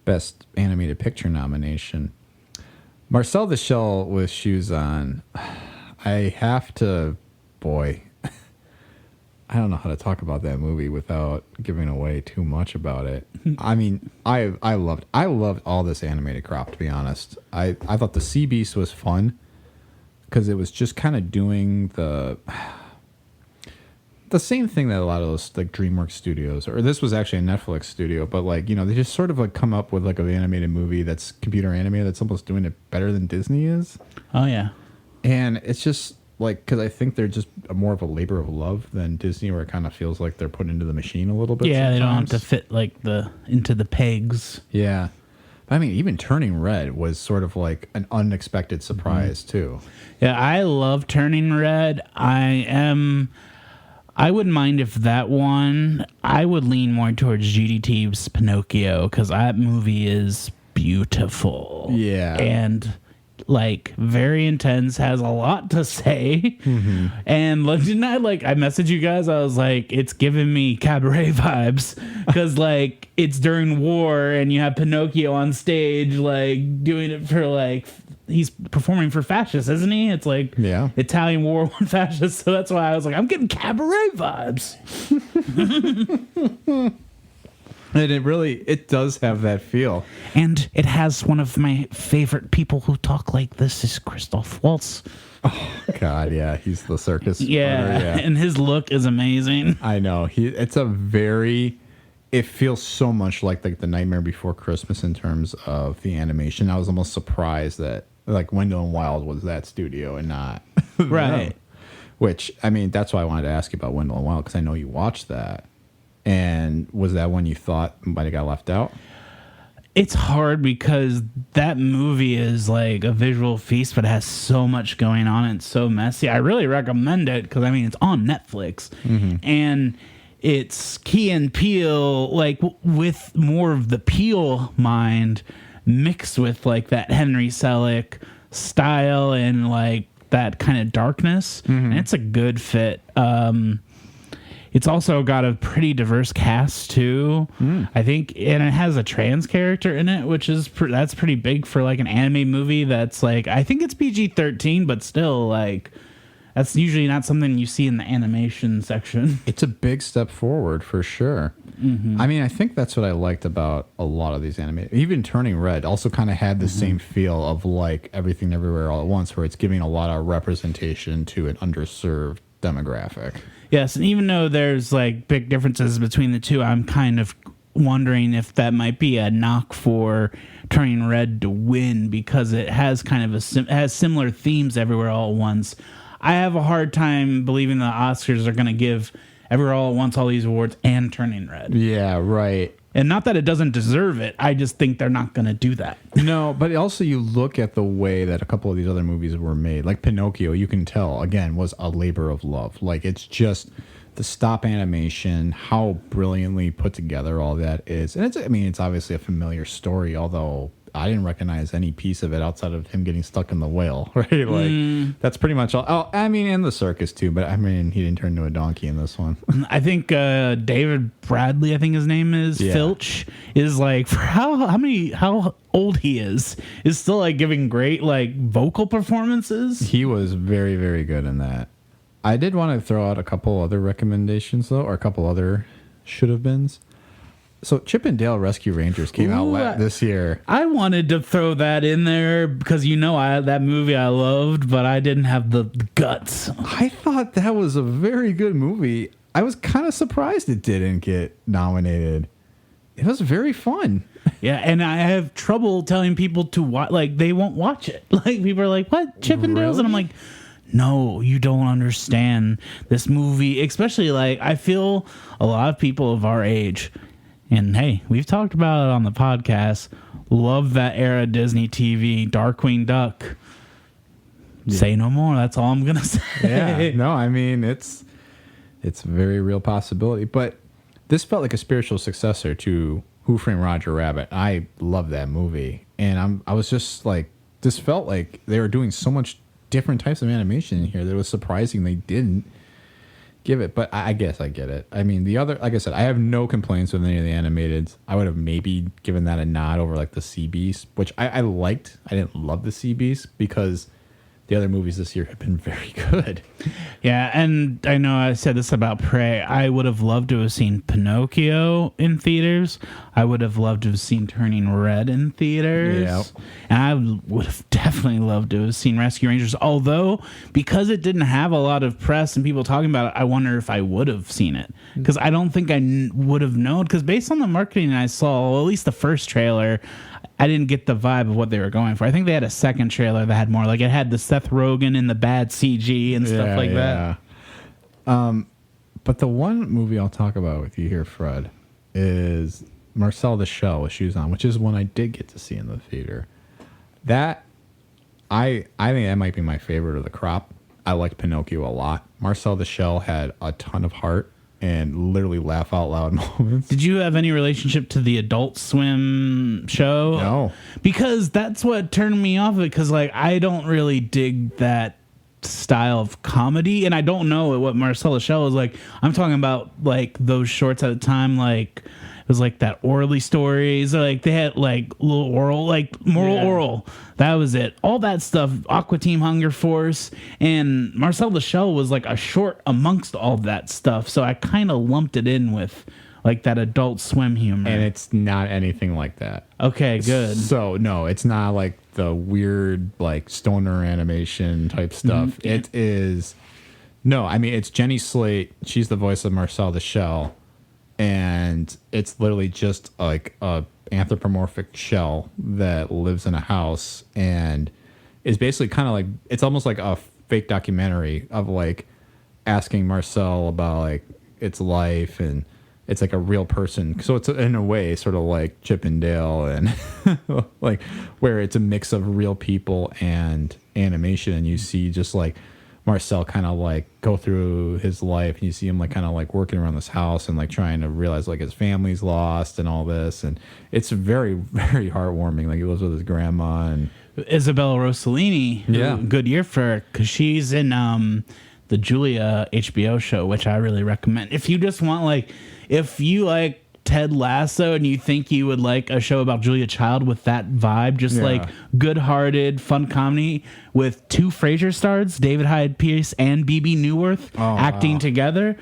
Best Animated Picture nomination. Marcel the Shell with Shoes On. I have to, boy... I don't know how to talk about that movie without giving away too much about it. I mean, I loved all this animated crop, to be honest. I thought the Sea Beast was fun because it was just kind of doing the same thing that a lot of those like DreamWorks studios, or this was actually a Netflix studio, but like, you know, they just sort of like come up with like an animated movie that's computer animated that's almost doing it better than Disney is. Oh yeah. And it's just like, because I think they're just more of a labor of love than Disney, where it kind of feels like they're put into the machine a little bit. Yeah, sometimes. they don't have to fit like into the pegs. Yeah. I mean, even Turning Red was sort of like an unexpected surprise too. Yeah, I love Turning Red. I wouldn't mind if that one. I would lean more towards GDT's Pinocchio, because that movie is beautiful. Yeah. And like very intense, has a lot to say. Mm-hmm. And didn't I messaged you guys? I was like, it's giving me Cabaret vibes, because like it's during war and you have Pinocchio on stage like doing it for like, he's performing for fascists, isn't he? It's like Italian War One fascists. So that's why I was like, I'm getting Cabaret vibes. And it does have that feel. And it has one of my favorite people who talk like this is Christoph Waltz. Oh God, yeah, he's the circus. Yeah, and his look is amazing. I know. It feels so much like the Nightmare Before Christmas in terms of the animation. I was almost surprised that like Wendell and Wild was that studio and not right. Which, I mean, that's why I wanted to ask you about Wendell and Wild, because I know you watched that. And was that one you thought might have got left out? It's hard because that movie is like a visual feast, but it has so much going on and it's so messy. I really recommend it because, I mean, it's on Netflix. Mm-hmm. And it's Key and Peele, like with more of the Peele mind mixed with like that Henry Selick style and like that kind of darkness. Mm-hmm. And it's a good fit. It's also got a pretty diverse cast too, I think, and it has a trans character in it, which is that's pretty big for like an anime movie. That's like, I think it's PG-13, but still like that's usually not something you see in the animation section. It's a big step forward for sure. Mm-hmm. I mean, I think that's what I liked about a lot of these animated. Even Turning Red also kind of had the same feel of like Everything Everywhere All at Once, where it's giving a lot of representation to an underserved demographic. Yes, and even though there's like big differences between the two, I'm kind of wondering if that might be a knock for Turning Red to win, because it has kind of has similar themes everywhere all at once. I have a hard time believing the Oscars are going to give Everywhere All at Once all these awards and Turning Red. Yeah, right. And not that it doesn't deserve it. I just think they're not going to do that. No, but also you look at the way that a couple of these other movies were made. Like Pinocchio, you can tell, again, was a labor of love. Like, it's just the stop animation, how brilliantly put together all that is. And it's obviously a familiar story, although I didn't recognize any piece of it outside of him getting stuck in the whale, right? Like, that's pretty much all. Oh, I mean, and the circus too, but I mean, he didn't turn into a donkey in this one. I think David Bradley, I think his name is, Filch, is like, for how old he is still like giving great like vocal performances. He was very, very good in that. I did want to throw out a couple other recommendations though, or a couple other should have beens. So Chip and Dale Rescue Rangers came out this year. I wanted to throw that in there because that movie I loved, but I didn't have the guts. I thought that was a very good movie. I was kind of surprised it didn't get nominated. It was very fun. Yeah, and I have trouble telling people to watch. Like, they won't watch it. Like, people are like, "What, Chip and Dale's?" And I'm like, no, you don't understand this movie. Especially like, I feel a lot of people of our age. And hey, we've talked about it on the podcast. Love that era Disney TV, Darkwing Duck. Yeah. Say no more. That's all I'm gonna say. Yeah, no, I mean it's a very real possibility. But this felt like a spiritual successor to Who Framed Roger Rabbit. I love that movie, and I was just like, this felt like they were doing so much different types of animation in here that it was surprising they didn't give it, but I guess I get it. I mean, the other, like I said, I have no complaints with any of the animateds. I would have maybe given that a nod over like the Sea Beast, which I liked. I didn't love the Sea Beast because the other movies this year have been very good. Yeah, and I know I said this about Prey. I would have loved to have seen Pinocchio in theaters. I would have loved to have seen Turning Red in theaters. Yep. And I would have definitely loved to have seen Rescue Rangers. Although, because it didn't have a lot of press and people talking about it, I wonder if I would have seen it. Because I don't think I would have known. Because based on the marketing I saw, well, at least the first trailer, I didn't get the vibe of what they were going for. I think they had a second trailer that had more. Like, it had the Seth Rogen and the bad CG and stuff like that. But the one movie I'll talk about with you here, Fred, is Marcel the Shell with Shoes On, which is one I did get to see in the theater. That, I think that might be my favorite of the crop. I liked Pinocchio a lot. Marcel the Shell had a ton of heart and literally laugh out loud moments. Did you have any relationship to the Adult Swim show? No. Because that's what turned me off of it, because like I don't really dig that style of comedy, and I don't know what Marcel the Shell is like. I'm talking about like those shorts at the time, like it was like that Orly Stories, like they had like little oral, like moral oral. That was it. All that stuff, Aqua Team Hunger Force, and Marcel the Shell was like a short amongst all of that stuff. So I kind of lumped it in with like that Adult Swim humor. And it's not anything like that. Okay, good. So no, it's not like the weird like stoner animation type stuff. Yeah. It is no, I mean it's Jenny Slate. She's the voice of Marcel the Shell, and it's literally just like a anthropomorphic shell that lives in a house and is basically kind of like, it's almost like a fake documentary of like asking Marcel about like its life, and it's like a real person. So it's in a way sort of like Chip and Dale, and like where it's a mix of real people and animation, and you see just like Marcel kind of like go through his life, and you see him like kind of like working around this house and like trying to realize like his family's lost and all this, and it's very, very heartwarming. Like he lives with his grandma and Isabella Rossellini. Yeah. Good year for her, because she's in the Julia HBO show, which I really recommend. If you just want like, if you like Ted Lasso and you think you would like a show about Julia Child with that vibe, just like good-hearted, fun comedy with two Frasier stars, David Hyde Pierce and BB Newirth, acting together.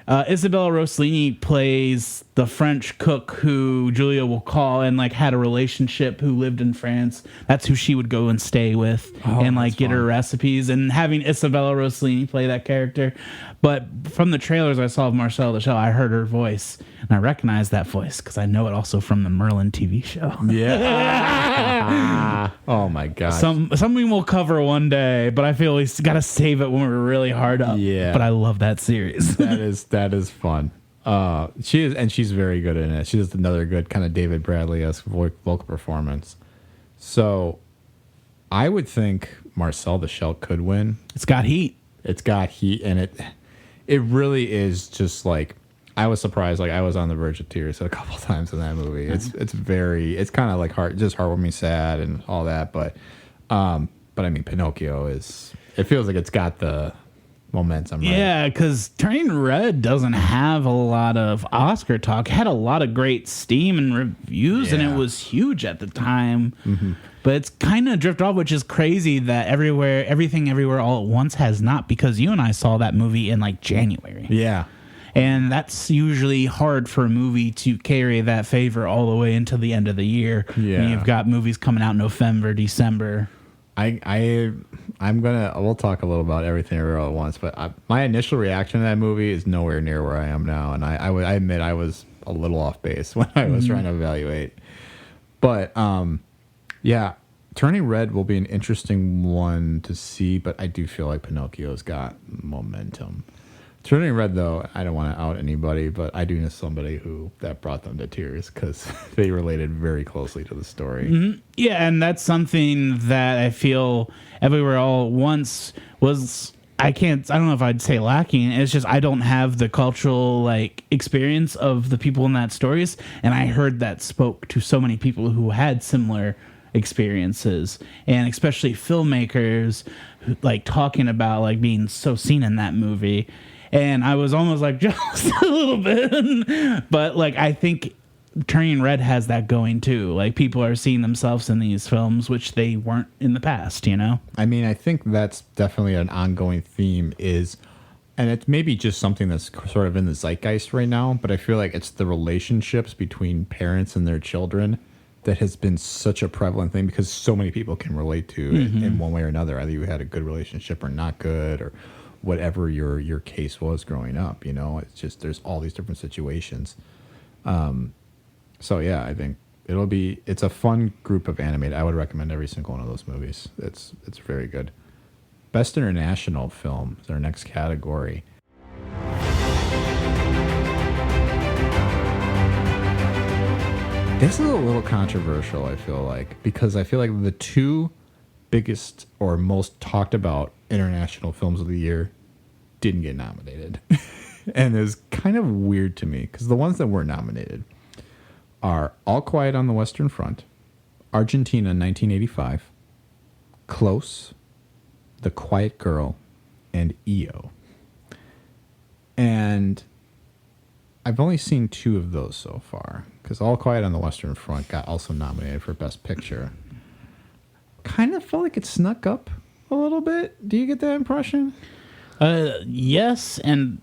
Isabella Rossellini plays the French cook who Julia will call and like had a relationship, who lived in France. That's who she would go and stay with and like get her recipes, and having Isabella Rossellini play that character. But from the trailers I saw of Marcel the Shell, I heard her voice and I recognized that voice because I know it also from the Merlin TV show. yeah. Oh my god. Something we'll cover one day, but I feel we got to save it when we're really hard up. Yeah. But I love that series. that is fun. She is, and she's very good in it. She does another good kind of David Bradley-esque vocal performance. So I would think Marcel the Shell could win. It's got heat. It's got heat, and it really is just like, I was surprised. Like I was on the verge of tears a couple times in that movie. It's kind of like heartwarming, sad, and all that. But I mean, Pinocchio it feels like it's got the momentum. Right? Yeah, because Turning Red doesn't have a lot of Oscar talk. It had a lot of great steam and reviews, and it was huge at the time. Mm-hmm. But it's kind of drifted off, which is crazy that Everything Everywhere All at Once has not, because you and I saw that movie in like January. Yeah. And that's usually hard for a movie to carry that favor all the way into the end of the year. Yeah. When you've got movies coming out November, December. We'll talk a little about Everything Everywhere All at Once, but my initial reaction to that movie is nowhere near where I am now, and I admit I was a little off base when I was trying to evaluate. But yeah, Turning Red will be an interesting one to see, but I do feel like Pinocchio's got momentum. Turning Red, though, I don't want to out anybody, but I do know somebody that brought them to tears because they related very closely to the story. Mm-hmm. Yeah, and that's something that I feel Everywhere All at Once was. I don't know if I'd say lacking. It's just I don't have the cultural like experience of the people in that stories, and I heard that spoke to so many people who had similar experiences, and especially filmmakers who, like talking about like being so seen in that movie. And I was almost like jealous a little bit, but like I think Turning Red has that going too. Like, people are seeing themselves in these films, which they weren't in the past, you know? I mean, I think that's definitely an ongoing theme and it's maybe just something that's sort of in the zeitgeist right now, but I feel like it's the relationships between parents and their children that has been such a prevalent thing because so many people can relate to it in one way or another. Either you had a good relationship or not good, or whatever your case was growing up, you know? It's just, there's all these different situations. So yeah, I think it's a fun group of animated. I would recommend every single one of those movies. It's very good. Best International Film is our next category. This is a little controversial, I feel like, because I feel like the two biggest or most talked about international films of the year didn't get nominated. And it's kind of weird to me because the ones that were nominated are All Quiet on the Western Front, Argentina 1985, Close, The Quiet Girl, and EO. And I've only seen two of those so far because All Quiet on the Western Front got also nominated for Best Picture. Kind of felt like it snuck up a little bit. Do you get that impression? Yes, and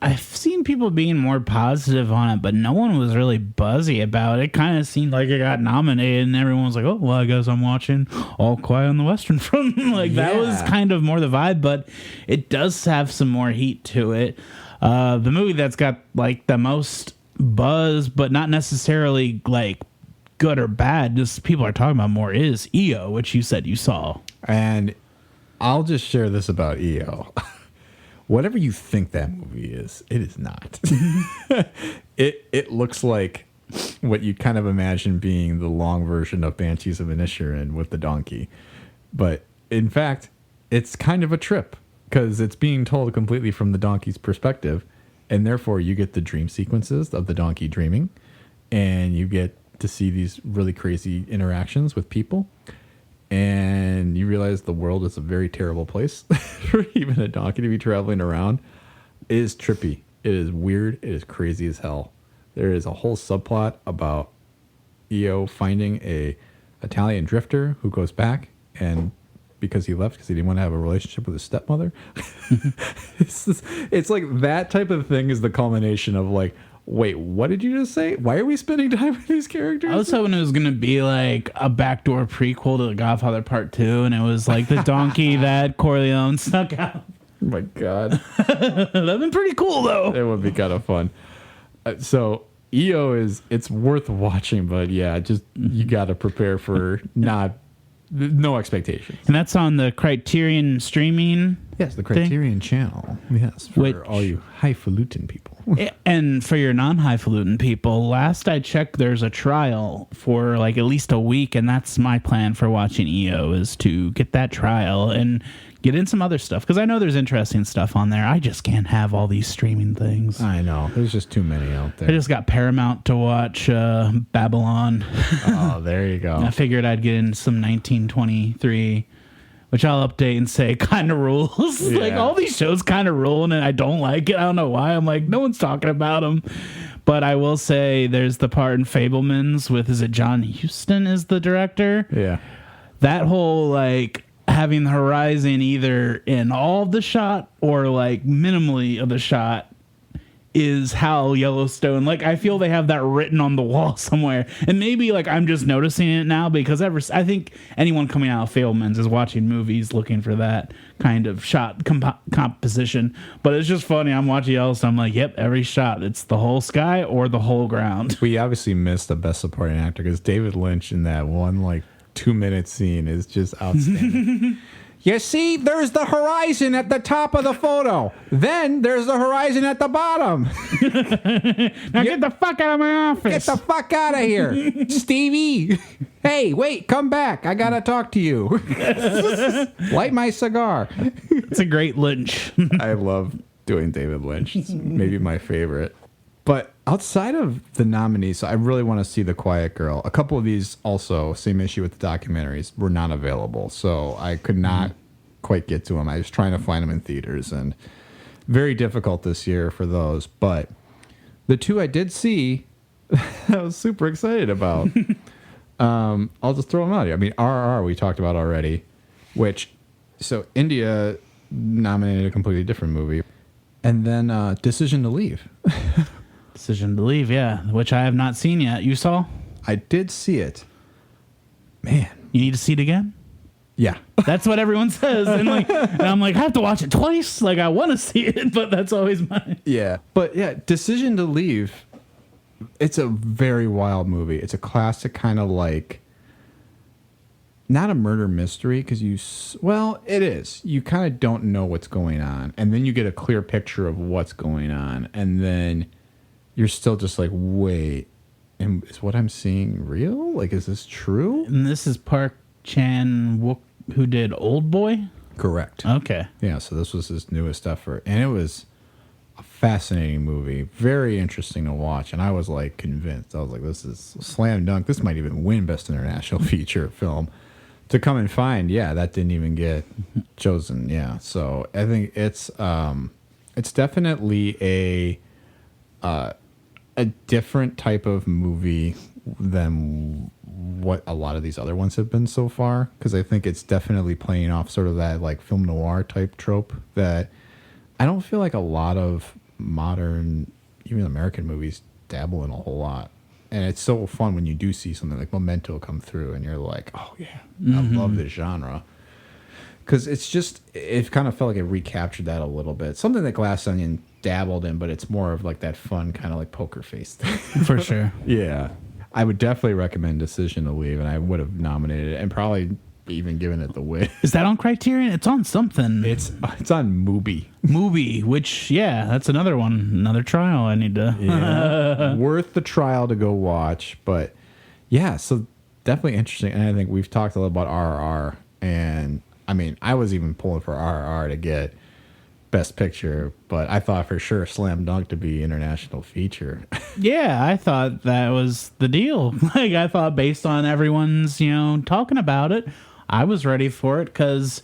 I've seen people being more positive on it, but no one was really buzzy about it. It kind of seemed like it got nominated, and everyone was like, "Oh, well, I guess I'm watching All Quiet on the Western Front." That was kind of more the vibe, but it does have some more heat to it. The movie that's got like the most buzz, but not necessarily like good or bad, just people are talking about more, is EO, which you said you saw. And I'll just share this about EO. Whatever you think that movie is, it is not. It looks like what you kind of imagine being the long version of Banshees of Inisherin with the donkey. But in fact, it's kind of a trip because it's being told completely from the donkey's perspective. And therefore, you get the dream sequences of the donkey dreaming. And you get to see these really crazy interactions with people. And you realize the world is a very terrible place for even a donkey to be traveling around. It is trippy. It is weird. It is crazy as hell. There is a whole subplot about EO finding a Italian drifter who goes back and because he left because he didn't want to have a relationship with his stepmother. It's like that type of thing is the culmination of like, wait, what did you just say? Why are we spending time with these characters? I was hoping it was going to be like a backdoor prequel to The Godfather Part 2, and it was like the donkey that Corleone snuck out. Oh my God. That'd been pretty cool, though. It would be kind of fun. So EO it's worth watching, but yeah, just you got to prepare for no expectations. And that's on the Criterion streaming. Yes, the Criterion channel. Yes, for all you highfalutin people. And for your non-highfalutin people, last I checked, there's a trial for like at least a week, and that's my plan for watching EO is to get that trial and get in some other stuff because I know there's interesting stuff on there. I just can't have all these streaming things. I know. There's just too many out there. I just got Paramount to watch Babylon. Oh, there you go. I figured I'd get in some 1923, which I'll update and say kind of rules. Yeah. Like all these shows kind of rule, and I don't like it. I don't know why. I'm like, no one's talking about them. But I will say there's the part in Fabelmans with, is it John Huston is the director? Yeah. That whole like having the horizon either in all of the shot or like minimally of the shot is how Yellowstone, like I feel they have that written on the wall somewhere. And maybe like I'm just noticing it now because I think anyone coming out of Fabelmans is watching movies looking for that kind of shot composition. But it's just funny. I'm watching Yellowstone. I'm like, yep, every shot. It's the whole sky or the whole ground. We obviously missed the best supporting actor because David Lynch in that one like 2-minute scene is just outstanding. You see, there's the horizon at the top of the photo. Then there's the horizon at the bottom. Now get the fuck out of my office. Get the fuck out of here, Stevie. Hey, wait, come back. I gotta talk to you. Light my cigar. It's a great Lynch. I love doing David Lynch. It's maybe my favorite. But outside of the nominees, I really want to see The Quiet Girl. A couple of these also, same issue with the documentaries, were not available. So I could not quite get to them. I was trying to find them in theaters, and very difficult this year for those. But the two I did see I was super excited about. I'll just throw them out here. I mean, RRR we talked about already, so India nominated a completely different movie. And then Decision to Leave. Decision to Leave, yeah, which I have not seen yet. You saw? I did see it. Man. You need to see it again? Yeah. That's what everyone says. And I'm like, I have to watch it twice. Like, I want to see it, but that's always mine. Yeah. But yeah, Decision to Leave, it's a very wild movie. It's a classic kind of like, not a murder mystery because it is. You kind of don't know what's going on. And then you get a clear picture of what's going on. And then you're still just like, wait, is what I'm seeing real? Like, is this true? And this is Park Chan-wook, who did Old Boy? Correct. Okay. Yeah, so this was his newest effort. And it was a fascinating movie. Very interesting to watch. And I was like convinced. I was like, this is slam dunk. This might even win Best International Feature Film. To come and find, that didn't even get chosen. Yeah, so I think it's definitely a different type of movie than what a lot of these other ones have been so far. Because I think it's definitely playing off sort of that like film noir type trope that I don't feel like a lot of modern, even American movies dabble in a whole lot. And it's so fun when you do see something like Memento come through and you're like, oh, yeah, I love this genre. Because it kind of felt like it recaptured that a little bit. Something that Glass Onion dabbled in, but it's more of like that fun kind of like poker face thing. For sure. Yeah. I would definitely recommend Decision to Leave, and I would have nominated it and probably even given it the win. Is that on Criterion? It's on something. It's on Mubi. Mubi, which, that's another one. Another trial I need to... Yeah. Worth the trial to go watch. But, yeah, so definitely interesting. And I think we've talked a little about RRR. And, I mean, I was even pulling for RRR to get Best Picture, but I thought for sure slam dunk to be international feature. Yeah, I thought that was the deal. Like, I thought based on everyone's, talking about it, I was ready for it because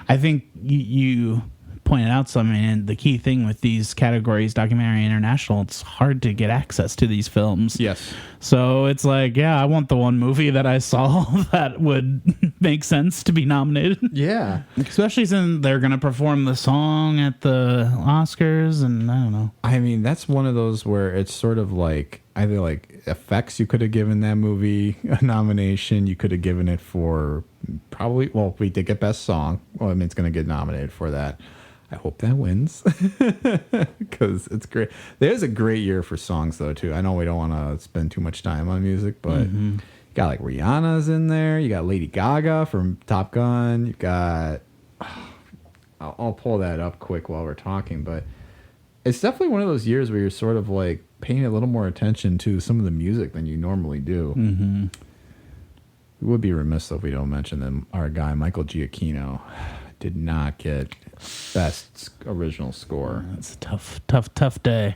I think you pointed out something. And the key thing with these categories, documentary, international, it's hard to get access to these films. Yes. So it's like, I want the one movie that I saw that would make sense to be nominated. Yeah. Especially since they're going to perform the song at the Oscars, and I don't know. I mean, that's one of those where it's sort of like, either like effects, you could have given that movie a nomination. You could have given it for we did get Best Song. Well, I mean, it's going to get nominated for that. I hope that wins because it's great. There's a great year for songs, though, too. I know we don't want to spend too much time on music, but you got like Rihanna's in there. You got Lady Gaga from Top Gun. You got... I'll pull that up quick while we're talking, but it's definitely one of those years where you're sort of like paying a little more attention to some of the music than you normally do. Mm-hmm. We would be remiss if we don't mention them. Our guy, Michael Giacchino, did not get Best Original Score. It's a tough day.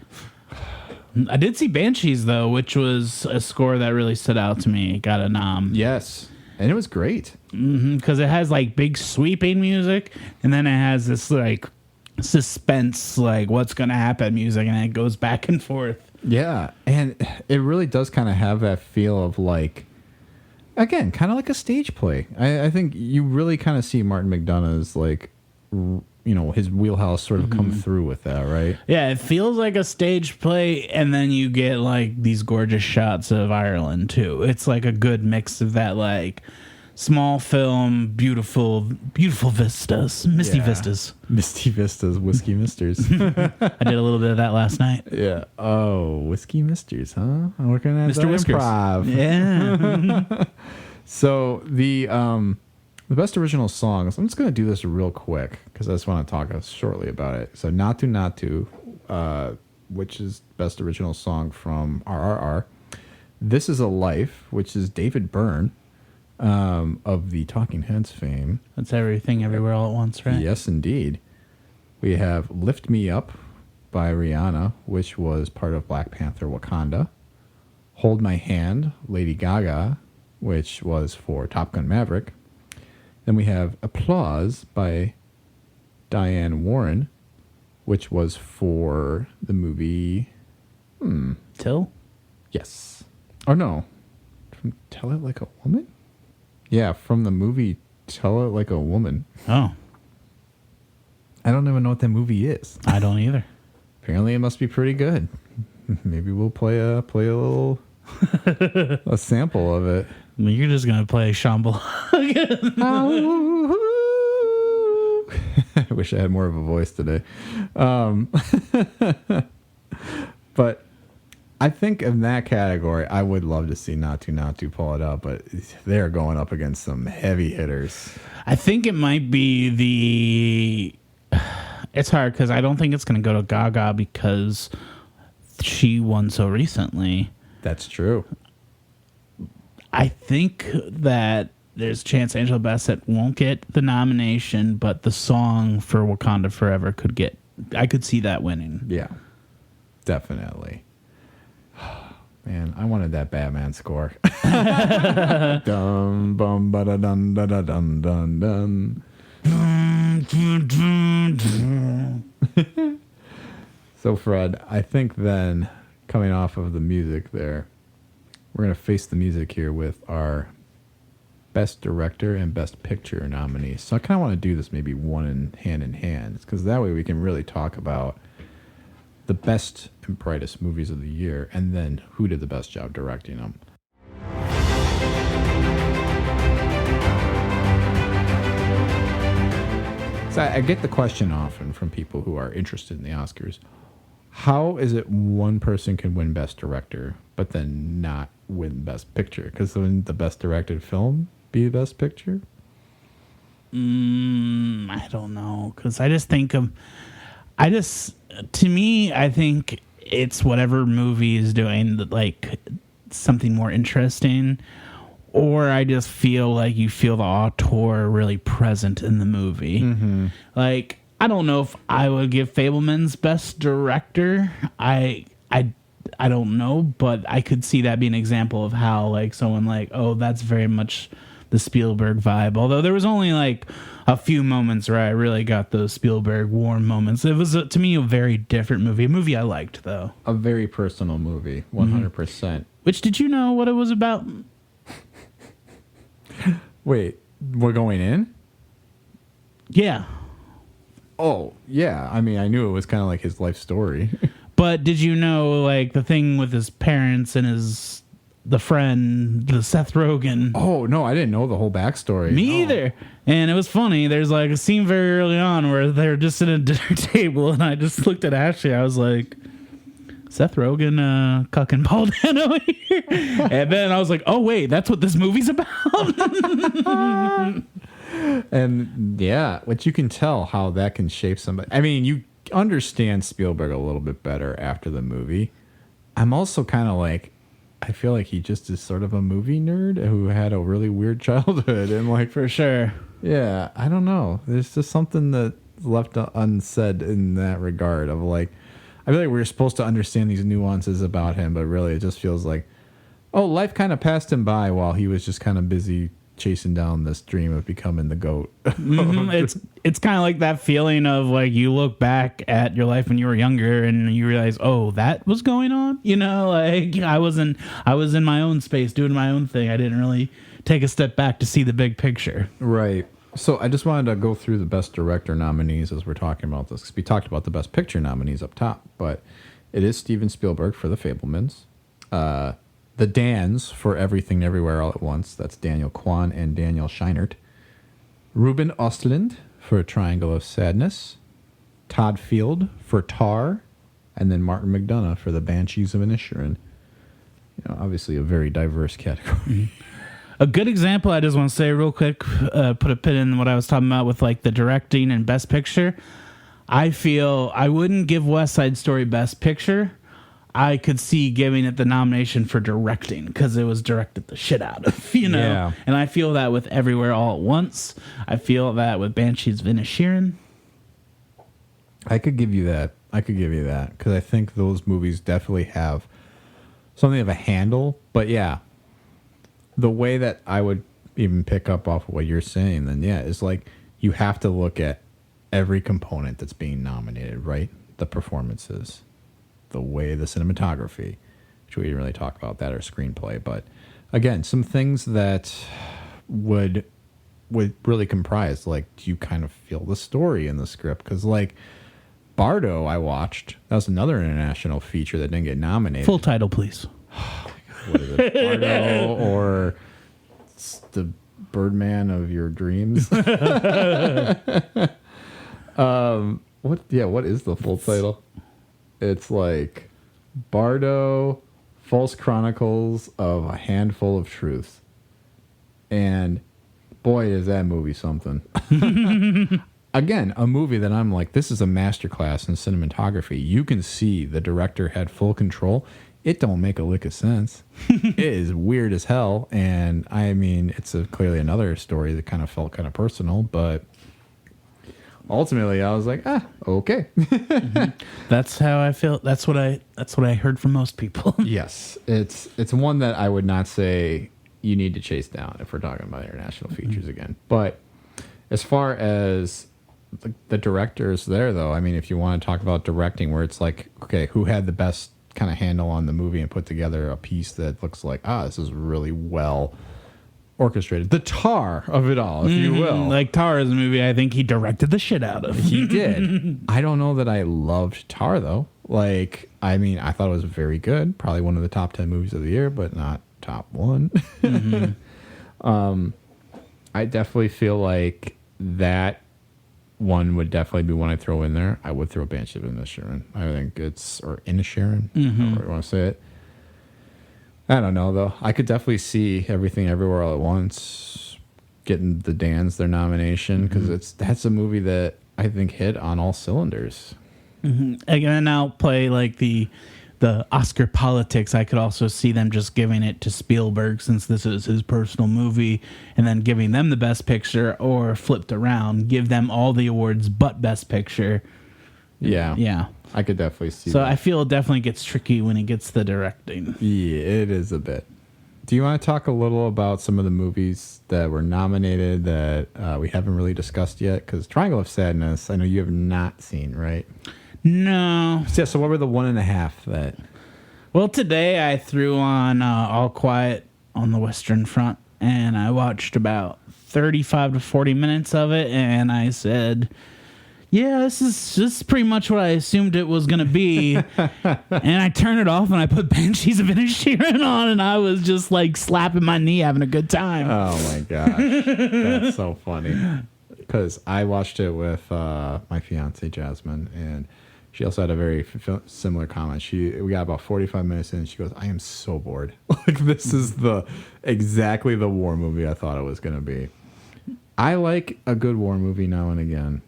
I did see Banshees, though, which was a score that really stood out to me. Got a nom. Yes. And it was great. Because it has, like, big sweeping music, and then it has this, like, suspense, like, what's going to happen music, and it goes back and forth. Yeah. And it really does kind of have that feel of, like, again, kind of like a stage play. I think you really kind of see Martin McDonagh's, like, his wheelhouse sort of come through with that, right? Yeah, it feels like a stage play, and then you get, like, these gorgeous shots of Ireland, too. It's, like, a good mix of that, like, small film, beautiful vistas, misty vistas. Misty vistas, whiskey misters. I did a little bit of that last night. Yeah. Oh, whiskey misters, huh? I'm working at Mr. Whiskers. Improv. Yeah. So the Best Original Songs, I'm just going to do this real quick because I just want to talk shortly about it. So Natu Natu, which is Best Original Song from RRR. This Is a Life, which is David Byrne of the Talking Heads fame. That's Everything Everywhere All at Once, right? Yes, indeed. We have Lift Me Up by Rihanna, which was part of Black Panther Wakanda. Hold My Hand, Lady Gaga, which was for Top Gun Maverick. Then we have Applause by Diane Warren, which was for the movie... Till? Yes. Oh no, from Tell It Like a Woman. Yeah, from the movie Tell It Like a Woman. Oh, I don't even know what that movie is. I don't either. Apparently, it must be pretty good. Maybe we'll play a little a sample of it. I mean, you're just gonna play Shambhala. I wish I had more of a voice today. But I think in that category, I would love to see Natu pull it out, but they're going up against some heavy hitters. I think it might be the. It's hard because I don't think it's going to go to Gaga because she won so recently. That's true. I think that there's a chance Angela Bassett won't get the nomination, but the song for Wakanda Forever could get. I could see that winning. Yeah, definitely. Man, I wanted that Batman score. Dum bum ba da dun da da dun dun dun. So Fred, I think then coming off of the music there, we're gonna face the music here with our Best Director and Best Picture nominees. So I kind of want to do this maybe one in hand, because that way we can really talk about the best and brightest movies of the year, and then who did the best job directing them. So I get the question often from people who are interested in the Oscars. How is it one person can win Best Director, but then not win Best Picture? Because wouldn't the Best Directed film be Best Picture? I don't know, because I just think of... to me, I think it's whatever movie is doing like something more interesting, or I just feel like you feel the auteur really present in the movie. Mm-hmm. Like, I don't know if I would give Fabelman's Best Director. I don't know, but I could see that being an example of how like someone like, oh, that's very much the Spielberg vibe. Although there was only like a few moments where I really got those Spielberg warm moments. It was to me a very different movie. A movie I liked though. A very personal movie, 100%. Mm-hmm. Which, did you know what it was about? Wait, we're going in? Yeah. Oh, yeah. I mean, I knew it was kind of like his life story. But did you know like the thing with his parents and the friend, the Seth Rogen? Oh, no, I didn't know the whole backstory. Me either. And it was funny. There's like a scene very early on where they're just at a dinner table, and I just looked at Ashley. I was like, Seth Rogen, cucking Paul Dano here. And then I was like, oh, wait, that's what this movie's about? And yeah, but you can tell how that can shape somebody. I mean, you understand Spielberg a little bit better after the movie. I'm also kind of like, I feel like he just is sort of a movie nerd who had a really weird childhood. And like, For sure. Yeah, I don't know. There's just something that left unsaid in that regard of like, I feel like we're supposed to understand these nuances about him, but really it just feels like, oh, life kind of passed him by while he was just kind of busy chasing down this dream of becoming the GOAT. Mm-hmm. It's kind of like that feeling of like you look back at your life when you were younger and you realize, oh, that was going on. You know, like I was in my own space doing my own thing. I didn't really take a step back to see the big picture. Right. So I just wanted to go through the Best Director nominees as we're talking about this, because we talked about the Best Picture nominees up top, but it is Steven Spielberg for The Fabelmans, the Dans for Everything Everywhere All at Once, that's Daniel Kwan and Daniel Scheinert, Ruben Östlund for Triangle of Sadness, Todd Field for Tar, and then Martin McDonagh for The Banshees of Inisherin. You know, obviously a very diverse category. Mm-hmm. A good example, I just want to say real quick, put a pin in what I was talking about with like the directing and Best Picture. I feel I wouldn't give West Side Story Best Picture. I could see giving it the nomination for directing because it was directed the shit out of, you know? Yeah. And I feel that with Everywhere All at Once. I feel that with Banshees of Inisherin. I could give you that. Because I think those movies definitely have something of a handle. But yeah, the way that I would even pick up off of what you're saying, then yeah, is like you have to look at every component that's being nominated, right? The performances, the way, the cinematography, which we didn't really talk about that or screenplay. But again, some things that would really comprise, like, do you kind of feel the story in the script? Because, like, Bardo, I watched. That was another international feature that didn't get nominated. Full title, please. What is it? Bardo or the Birdman of your dreams? What is the full title? It's like Bardo, False Chronicles of a Handful of Truths. And boy, is that movie something. Again, a movie that I'm like, this is a masterclass in cinematography. You can see the director had full control. It don't make a lick of sense. It is weird as hell. And I mean, it's clearly another story that kind of felt kind of personal, but ultimately I was like, okay. That's how I feel. That's what I heard from most people. Yes. It's one that I would not say you need to chase down if we're talking about international features again. But as far as the directors there, though, I mean, if you want to talk about directing where it's like, okay, who had the best kind of handle on the movie and put together a piece that looks like, this is really well orchestrated. The Tar of it all, if you will. Like Tar is a movie I think he directed the shit out of. He did. I don't know that I loved Tar, though. Like, I mean, I thought it was very good. Probably one of the top 10 movies of the year, but not top one. I definitely feel like that one would definitely be one I'd throw in there. I would throw Banshee of Inisherin. I think it's, or Inisherin, however you want to say it. I don't know, though. I could definitely see Everything Everywhere All at Once getting the Dans their nomination, because that's a movie that I think hit on all cylinders. Again, I'll play like the Oscar politics. I could also see them just giving it to Spielberg since this is his personal movie, and then giving them the Best Picture, or flipped around, give them all the awards but Best Picture. Yeah. I could definitely see So that. I feel it definitely gets tricky when it gets the directing. Yeah, it is a bit. Do you want to talk a little about some of the movies that were nominated that we haven't really discussed yet? Because Triangle of Sadness, I know you have not seen, right? No. Yeah, so what were the 1.5 that... Well, today I threw on All Quiet on the Western Front, and I watched about 35 to 40 minutes of it, and I said, yeah, this is pretty much what I assumed it was going to be. And I turned it off, and I put Banshees of Inisherin on, and I was just like slapping my knee, having a good time. Oh, my gosh. That's so funny. Because I watched it with my fiance, Jasmine, and she also had a very similar comment. We got about 45 minutes in, and she goes, I am so bored. Like, this is exactly the war movie I thought it was going to be. I like a good war movie now and again.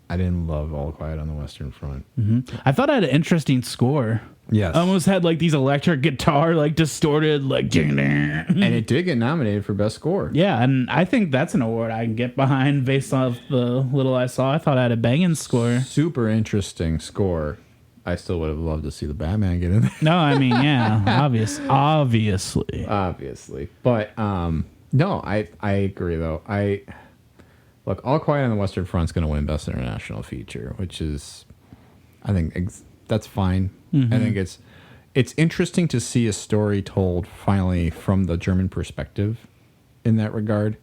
I didn't love All Quiet on the Western Front. I thought it had an interesting score. Yes. Almost had like these electric guitar, like distorted, like. And it did get nominated for Best Score. Yeah, and I think that's an award I can get behind based off the little I saw. I thought I had a banging score. Super interesting score. I still would have loved to see the Batman get in there. No, I mean, yeah, obviously. Obviously. But, no, I agree, though. Look, All Quiet on the Western Front's going to win Best International Feature, which is, I think, that's fine. I think it's interesting to see a story told finally from the German perspective in that regard.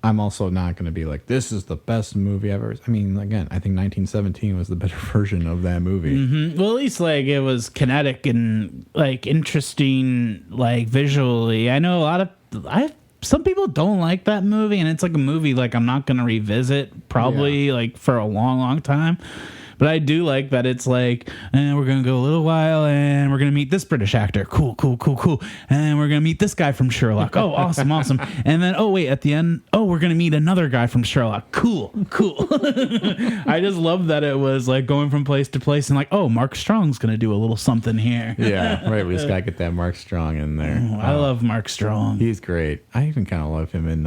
I'm also not going to be like, this is the best movie ever. I mean, again, I think 1917 was the better version of that movie. Well, at least like it was kinetic and like interesting, like visually. I know some people don't like that movie, and it's like a movie like I'm not going to revisit probably like for a long, long time. But I do like that it's like, we're going to go a little while, and we're going to meet this British actor. Cool. And we're going to meet this guy from Sherlock. Oh, awesome. And then, at the end, we're going to meet another guy from Sherlock. Cool. I just love that it was like going from place to place and like, Mark Strong's going to do a little something here. Yeah, right. We just got to get that Mark Strong in there. I love Mark Strong. He's great. I even kind of love him in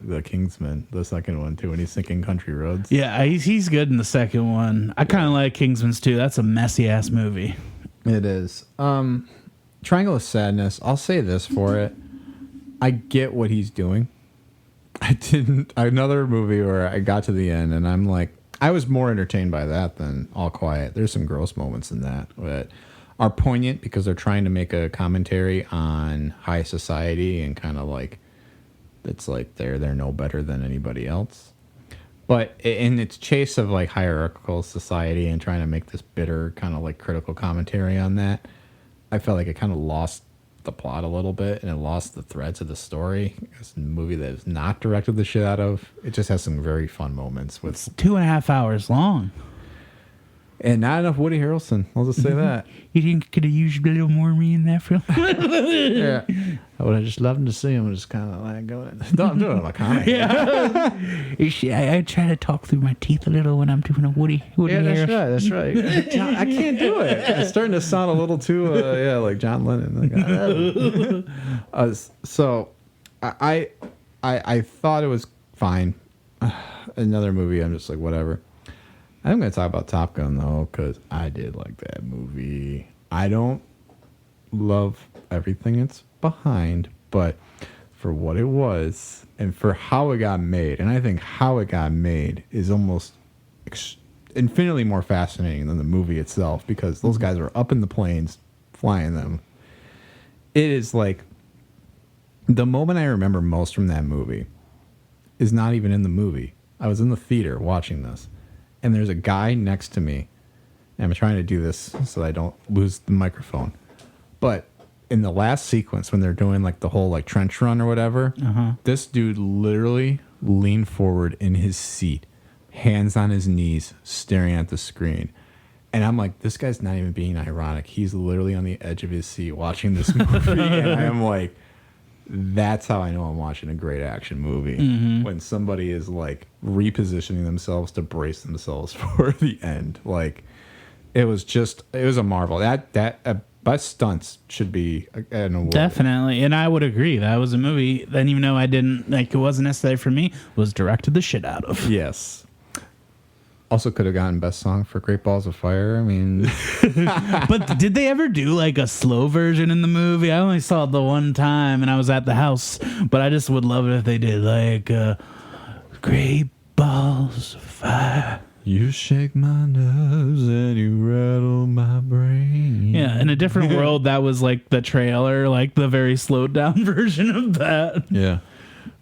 The Kingsman, the second one too, when he's singing Country Roads. Yeah, he's good in the second one. I kind of like Kingsman's too. That's a messy ass movie. It is. Triangle of Sadness. I'll say this for it. I get what he's doing. Another movie where I got to the end and I'm like, I was more entertained by that than All Quiet. There's some gross moments in that, but are poignant because they're trying to make a commentary on high society and kind of like it's like they're no better than anybody else. But in its chase of like hierarchical society and trying to make this bitter kind of like critical commentary on that, I felt like it kind of lost the plot a little bit and it lost the threads of the story. It's a movie that is not directed the shit out of. It just has some very fun moments with It's 2.5 hours long. and not enough Woody Harrelson. I'll just say that. You think you could have used a little more of me in that film? Yeah, I would have just loved to see him just kind of like going. Don't do it like comic. I try to talk through my teeth a little when I'm doing a Woody Yeah, Harrelson. that's right. I can't do it. It's starting to sound a little too, like John Lennon. So, I thought it was fine. Another movie, I'm just like whatever. I'm going to talk about Top Gun though, because I did like that movie. I don't love everything it's behind, but for what it was and for how it got made, and I think how it got made is almost infinitely more fascinating than the movie itself, because those guys are up in the planes flying them. It is like the moment I remember most from that movie is not even in the movie. I was in the theater watching this, and there's a guy next to me, and I'm trying to do this so I don't lose the microphone. But in the last sequence, when they're doing like the whole like trench run or whatever, this dude literally leaned forward in his seat, hands on his knees, staring at the screen. And I'm like, this guy's not even being ironic. He's literally on the edge of his seat watching this movie. And I am like, that's how I know I'm watching a great action movie. When somebody is like repositioning themselves to brace themselves for the end. Like, it was a marvel. That best stunts should be an award. Definitely, and I would agree. That was a movie that, even though I didn't like, it wasn't necessary for me, was directed the shit out of. Yes. Also could have gotten best song for Great Balls of Fire. I mean, But did they ever do like a slow version in the movie? I only saw it the one time, and I was at the house. But I just would love it if they did like Great Balls of Fire. you shake my nerves and you rattle my brain. Yeah, in a different world, that was like the trailer, like the very slowed down version of that. Yeah.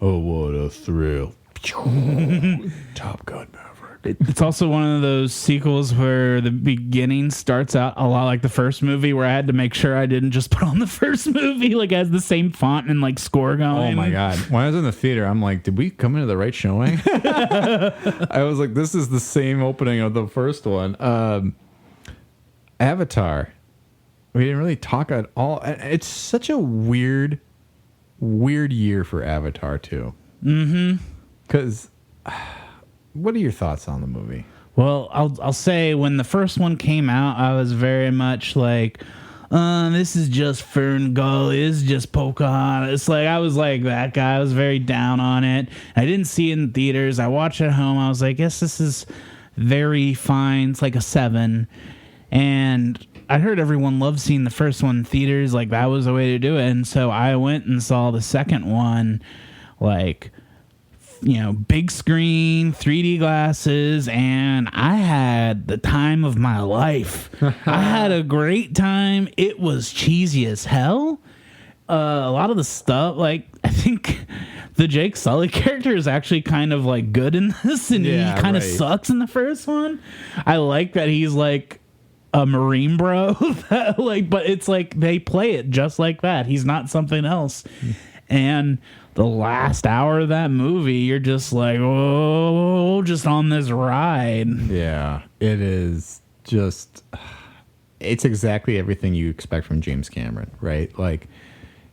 Oh, what a thrill. Top Gun Maverick. It's also one of those sequels where the beginning starts out a lot like the first movie, where I had to make sure I didn't just put on the first movie, like has the same font and like score going. Oh my God. When I was in the theater, I'm like, did we come into the right showing? I was like, this is the same opening of the first one. Avatar. We didn't really talk at all. It's such a weird year for Avatar too. Because what are your thoughts on the movie? Well, I'll say when the first one came out, I was very much like, this is just Fern Gully, it's just Pocahontas. Like, I was like that guy. I was very down on it. I didn't see it in theaters. I watched it at home. I was like, yes, this is very fine. It's like a 7. And I heard everyone loved seeing the first one in theaters. Like, that was the way to do it. And so I went and saw the second one, like, big screen, 3D glasses, and I had the time of my life. I had a great time. It was cheesy as hell. A lot of the stuff, like, I think the Jake Sully character is actually kind of like good in this, and he kind of sucks in the first one. I like that he's like a Marine bro, but it's like they play it just like that. He's not something else. And the last hour of that movie, you're just like, oh, just on this ride. Yeah, it is just, it's exactly everything you expect from James Cameron, right? Like,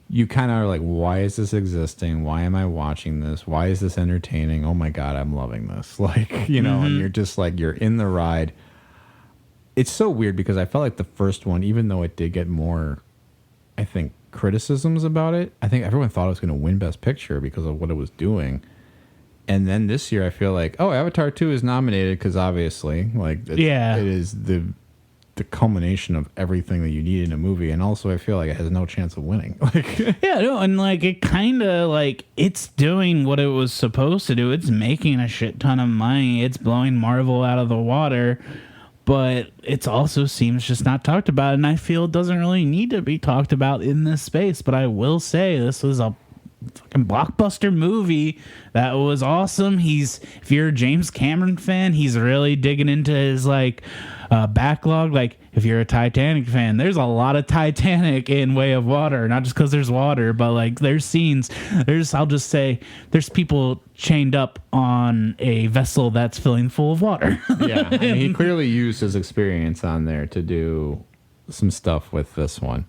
you kind of are like, why is this existing? Why am I watching this? Why is this entertaining? Oh my God, I'm loving this. Like, and you're just like, you're in the ride. It's so weird because I felt like the first one, even though it did get more, I think, criticisms about it, I think everyone thought it was going to win Best Picture because of what it was doing. And then this year I feel like, Avatar 2 is nominated because obviously, like, it is the culmination of everything that you need in a movie. And also I feel like it has no chance of winning. And like, it kind of like, it's doing what it was supposed to do. It's making a shit ton of money. It's blowing Marvel out of the water. but it also seems just not talked about, and I feel it doesn't really need to be talked about in this space. But I will say this was a fucking blockbuster movie that was awesome. If you're a James Cameron fan, he's really digging into his backlog. Like, if you're a Titanic fan, there's a lot of Titanic in Way of Water, not just because there's water, but like there's scenes. I'll just say there's people chained up on a vessel that's filling full of water. Yeah, I mean, he clearly used his experience on there to do some stuff with this one.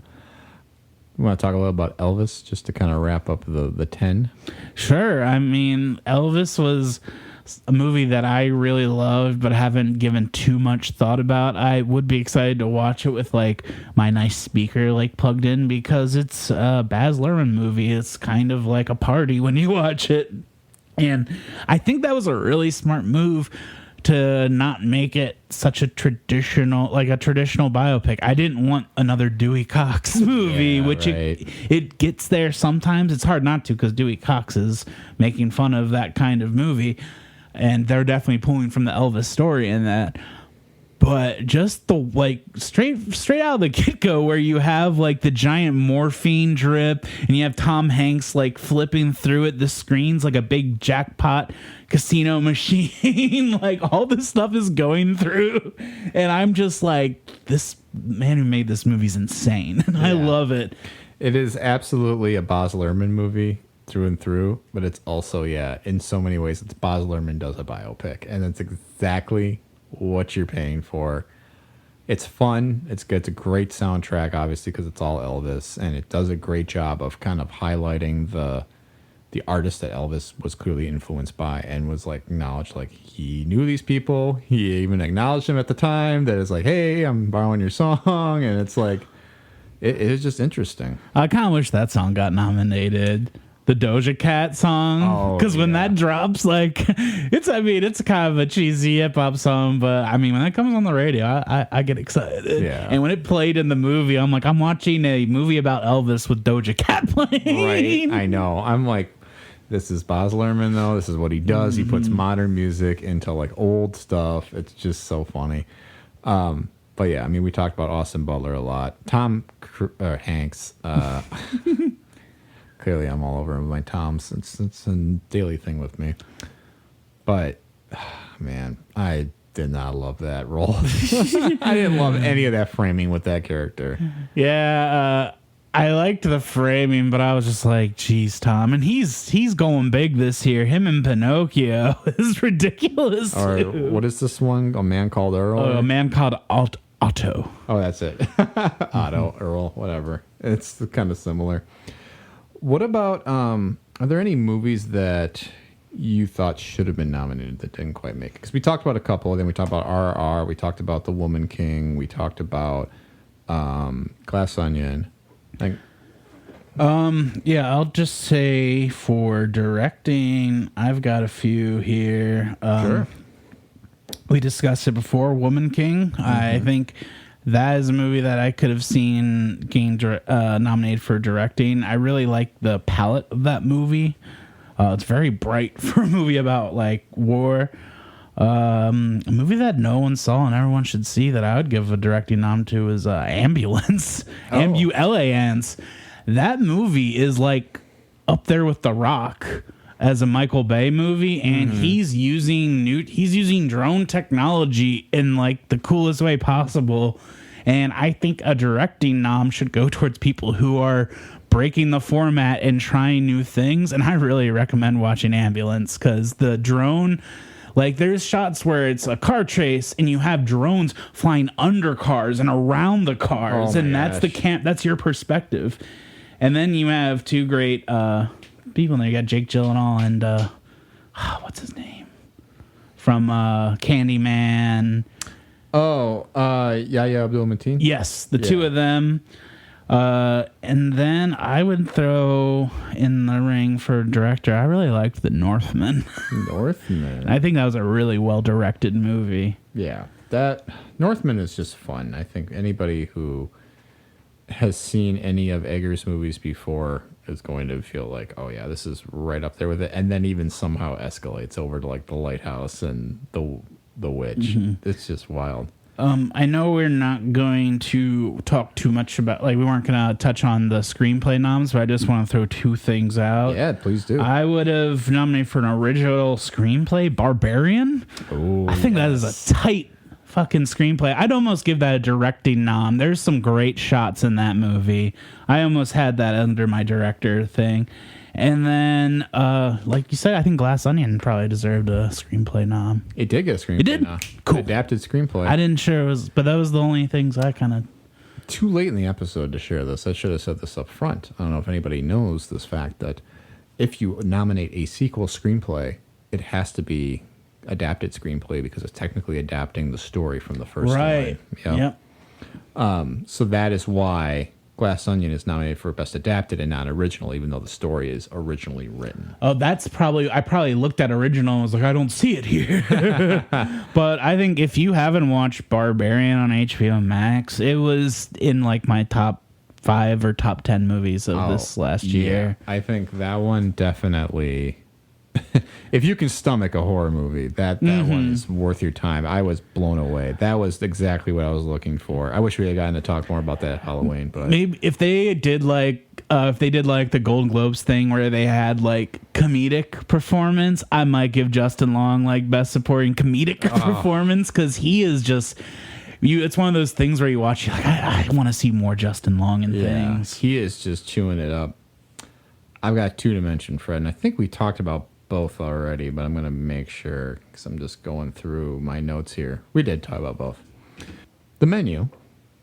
We want to talk a little about Elvis just to kind of wrap up the 10. Sure. I mean, Elvis was a movie that I really loved but haven't given too much thought about. I would be excited to watch it with like my nice speaker like plugged in, because it's a Baz Luhrmann movie. It's kind of like a party when you watch it. And I think that was a really smart move to not make it such a traditional biopic. I didn't want another Dewey Cox movie, which right. it gets there sometimes. It's hard not to, because Dewey Cox is making fun of that kind of movie, and they're definitely pulling from the Elvis story in that. But just the straight out of the get-go, where you have like the giant morphine drip and you have Tom Hanks like flipping through it, the screen's like a big jackpot casino machine. Like, all this stuff is going through, and I'm just like, this man who made this movie's insane, and I love it. It is absolutely a Baz Luhrmann movie through and through, but it's also, in so many ways, it's Baz Luhrmann does a biopic, and it's exactly what you're paying for. It's fun. It's good. It's a great soundtrack, obviously, because it's all Elvis, and it does a great job of kind of highlighting the artist that Elvis was clearly influenced by, and was like acknowledged, like he knew these people. He even acknowledged him at the time that it's like, hey, I'm borrowing your song, and it's like it is just interesting. I kind of wish that song got nominated. The Doja Cat song, because when that drops, like, it's kind of a cheesy hip hop song, but I mean, when that comes on the radio, I get excited. Yeah. And when it played in the movie, I'm like, I'm watching a movie about Elvis with Doja Cat playing. Right, I know. I'm like, this is Baz Luhrmann, though. This is what he does. He puts modern music into like old stuff. It's just so funny. But yeah, I mean, we talked about Austin Butler a lot. Hanks. Clearly, I'm all over my Toms. It's a daily thing with me. But, man, I did not love that role. I didn't love any of that framing with that character. Yeah, I liked the framing, but I was just like, geez, Tom. And he's going big this year. Him and Pinocchio is ridiculous. Or what is this one? A Man Called Earl? A Man Called Otto. Oh, that's it. Otto, Earl, whatever. It's kind of similar. What about, are there any movies that you thought should have been nominated that didn't quite make it? Because we talked about a couple. Then we talked about RRR. We talked about The Woman King. We talked about Glass Onion. Yeah, I'll just say for directing, I've got a few here. Sure. We discussed it before, Woman King. I think that is a movie that I could have seen getting nominated for directing. I really like the palette of that movie. It's very bright for a movie about like war. A movie that no one saw and everyone should see that I would give a directing nom to is Ambulance. Ambulance. That movie is like up there with The Rock as a Michael Bay movie, and he's using drone technology in like the coolest way possible. And I think a directing nom should go towards people who are breaking the format and trying new things. And I really recommend watching Ambulance, because the drone, like, there's shots where it's a car chase and you have drones flying under cars and around the cars, and that's that's your perspective. And then you have two great people in there. You got Jake Gyllenhaal and what's his name from Candyman. Yahya Abdul-Mateen. Yes, the two of them. And then I would throw in the ring for director. I really liked The Northman. Northman. I think that was a really well-directed movie. Yeah, that Northman is just fun. I think anybody who has seen any of Eggers' movies before is going to feel like, oh yeah, this is right up there with it. And then even somehow escalates over to like The Lighthouse and The Witch. It's just wild. I know we're not going to talk too much about, like, we weren't going to touch on the screenplay noms, but I just want to throw two things out. Yeah, please do. I would have nominated for an original screenplay, Barbarian. Oh, I think that is a tight fucking screenplay. I'd almost give that a directing nom. There's some great shots in that movie. I almost had that under my director thing. And then, like you said, I think Glass Onion probably deserved a screenplay nom. It did get a screenplay. It did? Nom. Cool. Adapted screenplay. I didn't share it was, but that was the only things I kind of... Too late in the episode to share this. I should have said this up front. I don't know if anybody knows this fact that if you nominate a sequel screenplay, it has to be adapted screenplay because it's technically adapting the story from the first Right. one. Yep. So that is why Glass Onion is nominated for Best Adapted and not Original, even though the story is originally written. Oh, that's probably... I probably looked at original and was like, I don't see it here. But I think if you haven't watched Barbarian on HBO Max, it was in like my top 5 or top 10 movies of this last year. I think that one definitely... if you can stomach a horror movie, that one is worth your time. I was blown away. That was exactly what I was looking for. I wish we had gotten to talk more about that at Halloween, but Maybe if they did like the Golden Globes thing where they had like comedic performance, I might give Justin Long like best supporting comedic performance because he is just it's one of those things where you watch, you're like, I want to see more Justin Long in things. he is just chewing it up. I've got two to mention, Fred, and I think we talked about both already, but I'm going to make sure because I'm just going through my notes here. We did talk about both. The Menu.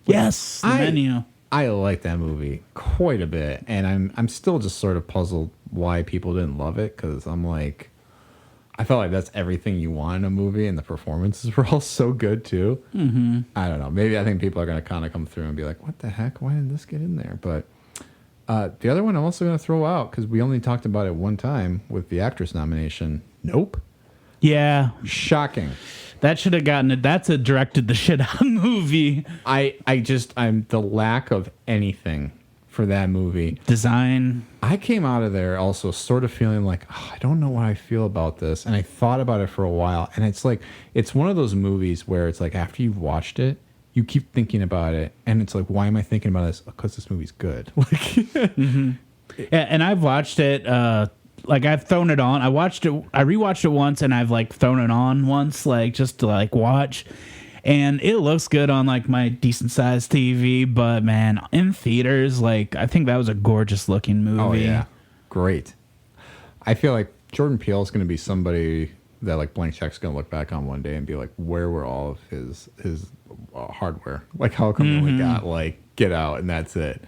Yes, The Menu. I like that movie quite a bit, and I'm still just sort of puzzled why people didn't love it because I'm like, I felt like that's everything you want in a movie, and the performances were all so good too. Mm-hmm. I don't know. Maybe I think people are going to kind of come through and be like, what the heck? Why didn't this get in there? But the other one I'm also going to throw out because we only talked about it one time with the actress nomination. Nope. Yeah. Shocking. That should have gotten it. That's a directed the shit out movie. I'm the lack of anything for that movie. Design. I came out of there also sort of feeling like, I don't know what I feel about this. And I thought about it for a while. And it's like, it's one of those movies where it's like after you've watched it, you keep thinking about it, and it's like, why am I thinking about this? Because this movie's good. Like, mm-hmm. Yeah, and I've watched it. Like I've thrown it on. I rewatched it once, and I've like thrown it on once, like just to like watch. And it looks good on like my decent sized TV, but man, in theaters, like I think that was a gorgeous looking movie. Oh yeah, great. I feel like Jordan Peele is going to be somebody that like Blank Check's going to look back on one day and be like, where were all of his hardware? Like, how come we only got like Get Out and that's it?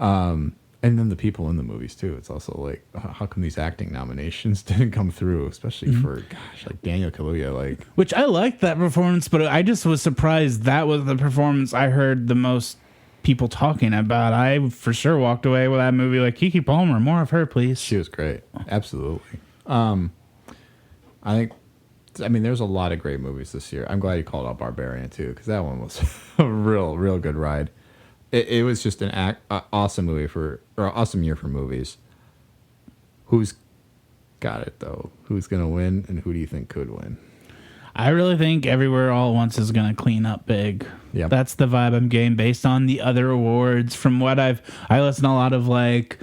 And then the people in the movies too. It's also like, how come these acting nominations didn't come through, especially for like Daniel Kaluuya? Like, which I liked that performance, but I just was surprised that was the performance I heard the most people talking about. I for sure walked away with that movie like, Keke Palmer, more of her, please. She was great, absolutely. I mean, there's a lot of great movies this year. I'm glad you called out Barbarian too, because that one was a real good ride. It was just an awesome awesome year for movies. Who's got it though? Who's gonna win, and who do you think could win? I really think Everywhere All at Once is gonna clean up big. Yep. That's the vibe I'm getting based on the other awards. From what I listen to a lot of like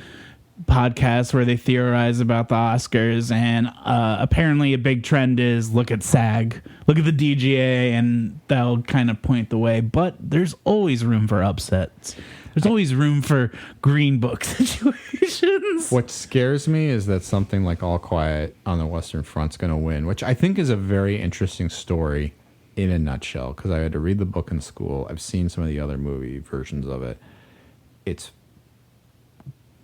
podcasts where they theorize about the Oscars, and apparently a big trend is look at SAG, look at the DGA, and that'll kind of point the way. But there's always room for upsets. There's always room for Green Book situations. What scares me is that something like All Quiet on the Western Front's going to win, which I think is a very interesting story in a nutshell, because I had to read the book in school. I've seen some of the other movie versions of it. It's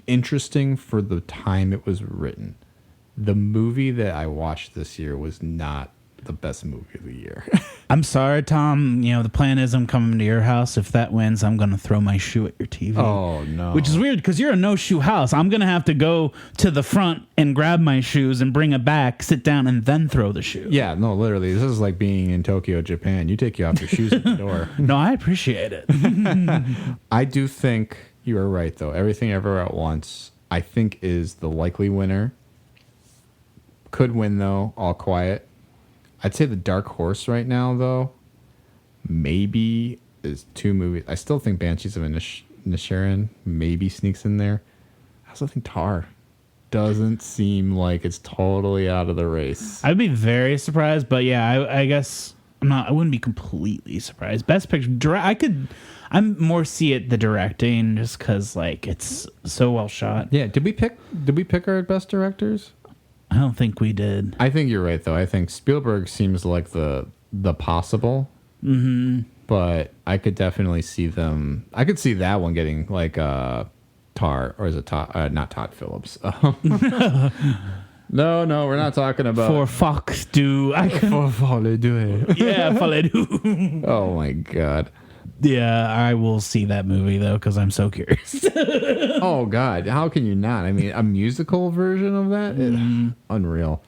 interesting for the time it was written. The movie that I watched this year was not the best movie of the year. I'm sorry, Tom. You know, the plan is I'm coming to your house. If that wins, I'm going to throw my shoe at your TV. Oh, no. Which is weird because you're a no-shoe house. I'm going to have to go to the front and grab my shoes and bring it back, sit down, and then throw the shoe. Yeah, no, literally. This is like being in Tokyo, Japan. You take you off your shoes at the door. No, I appreciate it. I do think you are right, though. Everything Everywhere at Once, I think, is the likely winner. Could win, though, All Quiet. I'd say the dark horse right now, though, maybe is 2 movies. I still think Banshees of Inisherin maybe sneaks in there. I also think Tar doesn't seem like it's totally out of the race. I'd be very surprised, but yeah, I guess I wouldn't be completely surprised. Best Picture, I'm more see it the directing just because like it's so well shot. Yeah, did we pick our best directors? I don't think we did. I think you're right though. I think Spielberg seems like the possible. Mm-hmm. But I could definitely see them. I could see that one getting like Tar, or is it Todd? Not Todd Phillips. No, we're not talking about. For Fox do I? For Follow do it. Yeah, Follow do. Oh my god. Yeah, I will see that movie though because I'm so curious. Oh god, how can you not? I mean, a musical version of that? Unreal.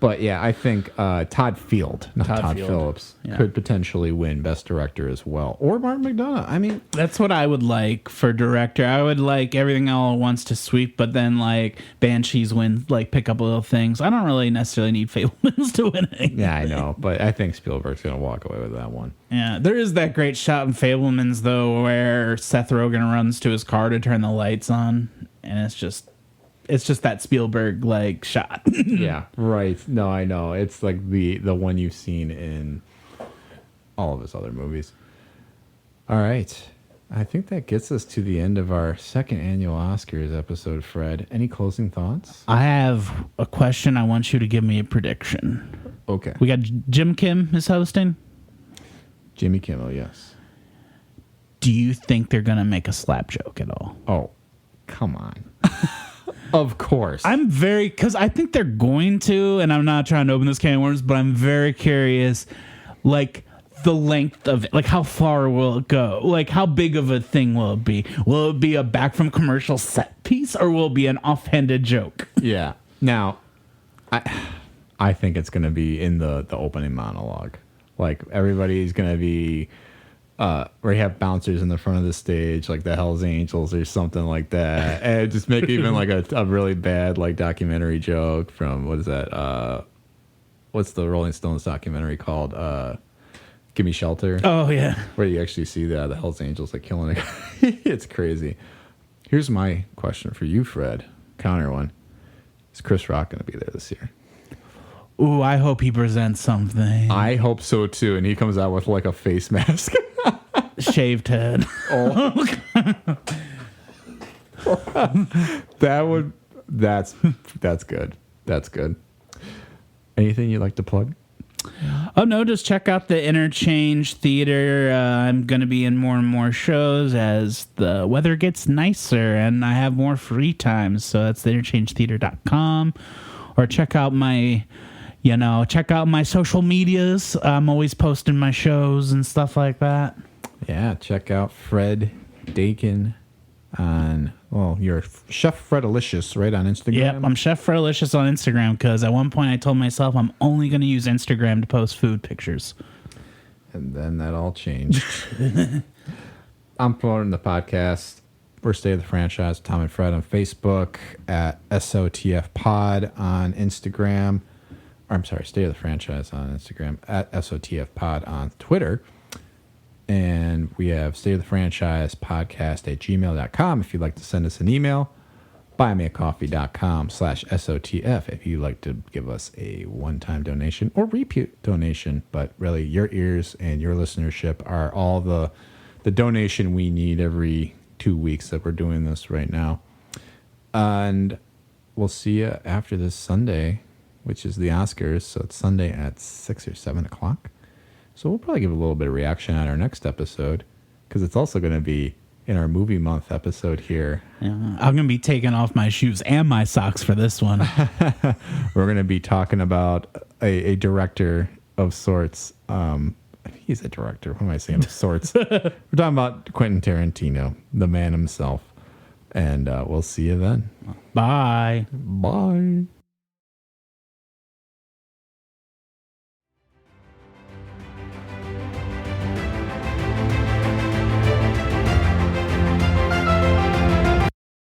But yeah, I think Todd Field, not Todd Phillips, could potentially win Best Director as well. Or Martin McDonagh. I mean, that's what I would like for director. I would like Everything All at Once to sweep, but then like Banshees win, like pick up little things. I don't really necessarily need Fablemans to win anything. Yeah, I know, but I think Spielberg's going to walk away with that one. Yeah, there is that great shot in Fablemans though, where Seth Rogen runs to his car to turn the lights on, and it's just that Spielberg like shot. Yeah, right. No, I know. It's like the one you've seen in all of his other movies. All right. I think that gets us to the end of our second annual Oscars episode, Fred. Any closing thoughts? I have a question. I want you to give me a prediction. Okay. We got Jim Kim is hosting. Jimmy Kimmel, yes. Do you think they're going to make a slap joke at all? Oh, come on. Of course. Because I think they're going to, and I'm not trying to open this can of worms, but I'm very curious, like, the length of it. Like, how far will it go? Like, how big of a thing will it be? Will it be a back from commercial set piece, or will it be an offhanded joke? Yeah. Now, I think it's going to be in the opening monologue. Like, everybody's going to be... where you have bouncers in the front of the stage, like the Hells Angels or something like that, and just make even like a really bad like documentary joke from what is that? What's the Rolling Stones documentary called? Give Me Shelter. Oh yeah, where you actually see the Hells Angels like killing a guy. It's crazy. Here's my question for you, Fred. Counter one: is Chris Rock going to be there this year? Ooh, I hope he presents something. I hope so too, and he comes out with like a face mask. Shaved head. Oh. That's good. That's good. Anything you'd like to plug? Oh no, just check out the Interchange Theater. I'm going to be in more and more shows as the weather gets nicer and I have more free time. So that's theinterchangetheater.com, or check out my social medias. I'm always posting my shows and stuff like that. Yeah, check out Fred Dakin on, you're Chef Fredalicious, right, on Instagram? Yep, I'm Chef Fredalicious on Instagram because at one point I told myself I'm only going to use Instagram to post food pictures. And then that all changed. I'm promoting the podcast. We're State of the Franchise, Tom and Fred on Facebook, at SOTF Pod on Instagram. I'm sorry, State of the Franchise on Instagram, at SOTF Pod on Twitter. And we have State of the Franchise podcast at gmail.com if you'd like to send us an email. buymeacoffee.com/SOTF if you'd like to give us a one-time donation or repeat donation. But really, your ears and your listenership are all the donation we need every 2 weeks that we're doing this right now. And we'll see you after this Sunday, which is the Oscars. So it's Sunday at 6 or 7 o'clock. So we'll probably give a little bit of reaction on our next episode because it's also going to be in our movie month episode here. Yeah, I'm going to be taking off my shoes and my socks for this one. We're going to be talking about a director of sorts. He's a director. What am I saying? Of sorts. We're talking about Quentin Tarantino, the man himself. And we'll see you then. Bye. Bye.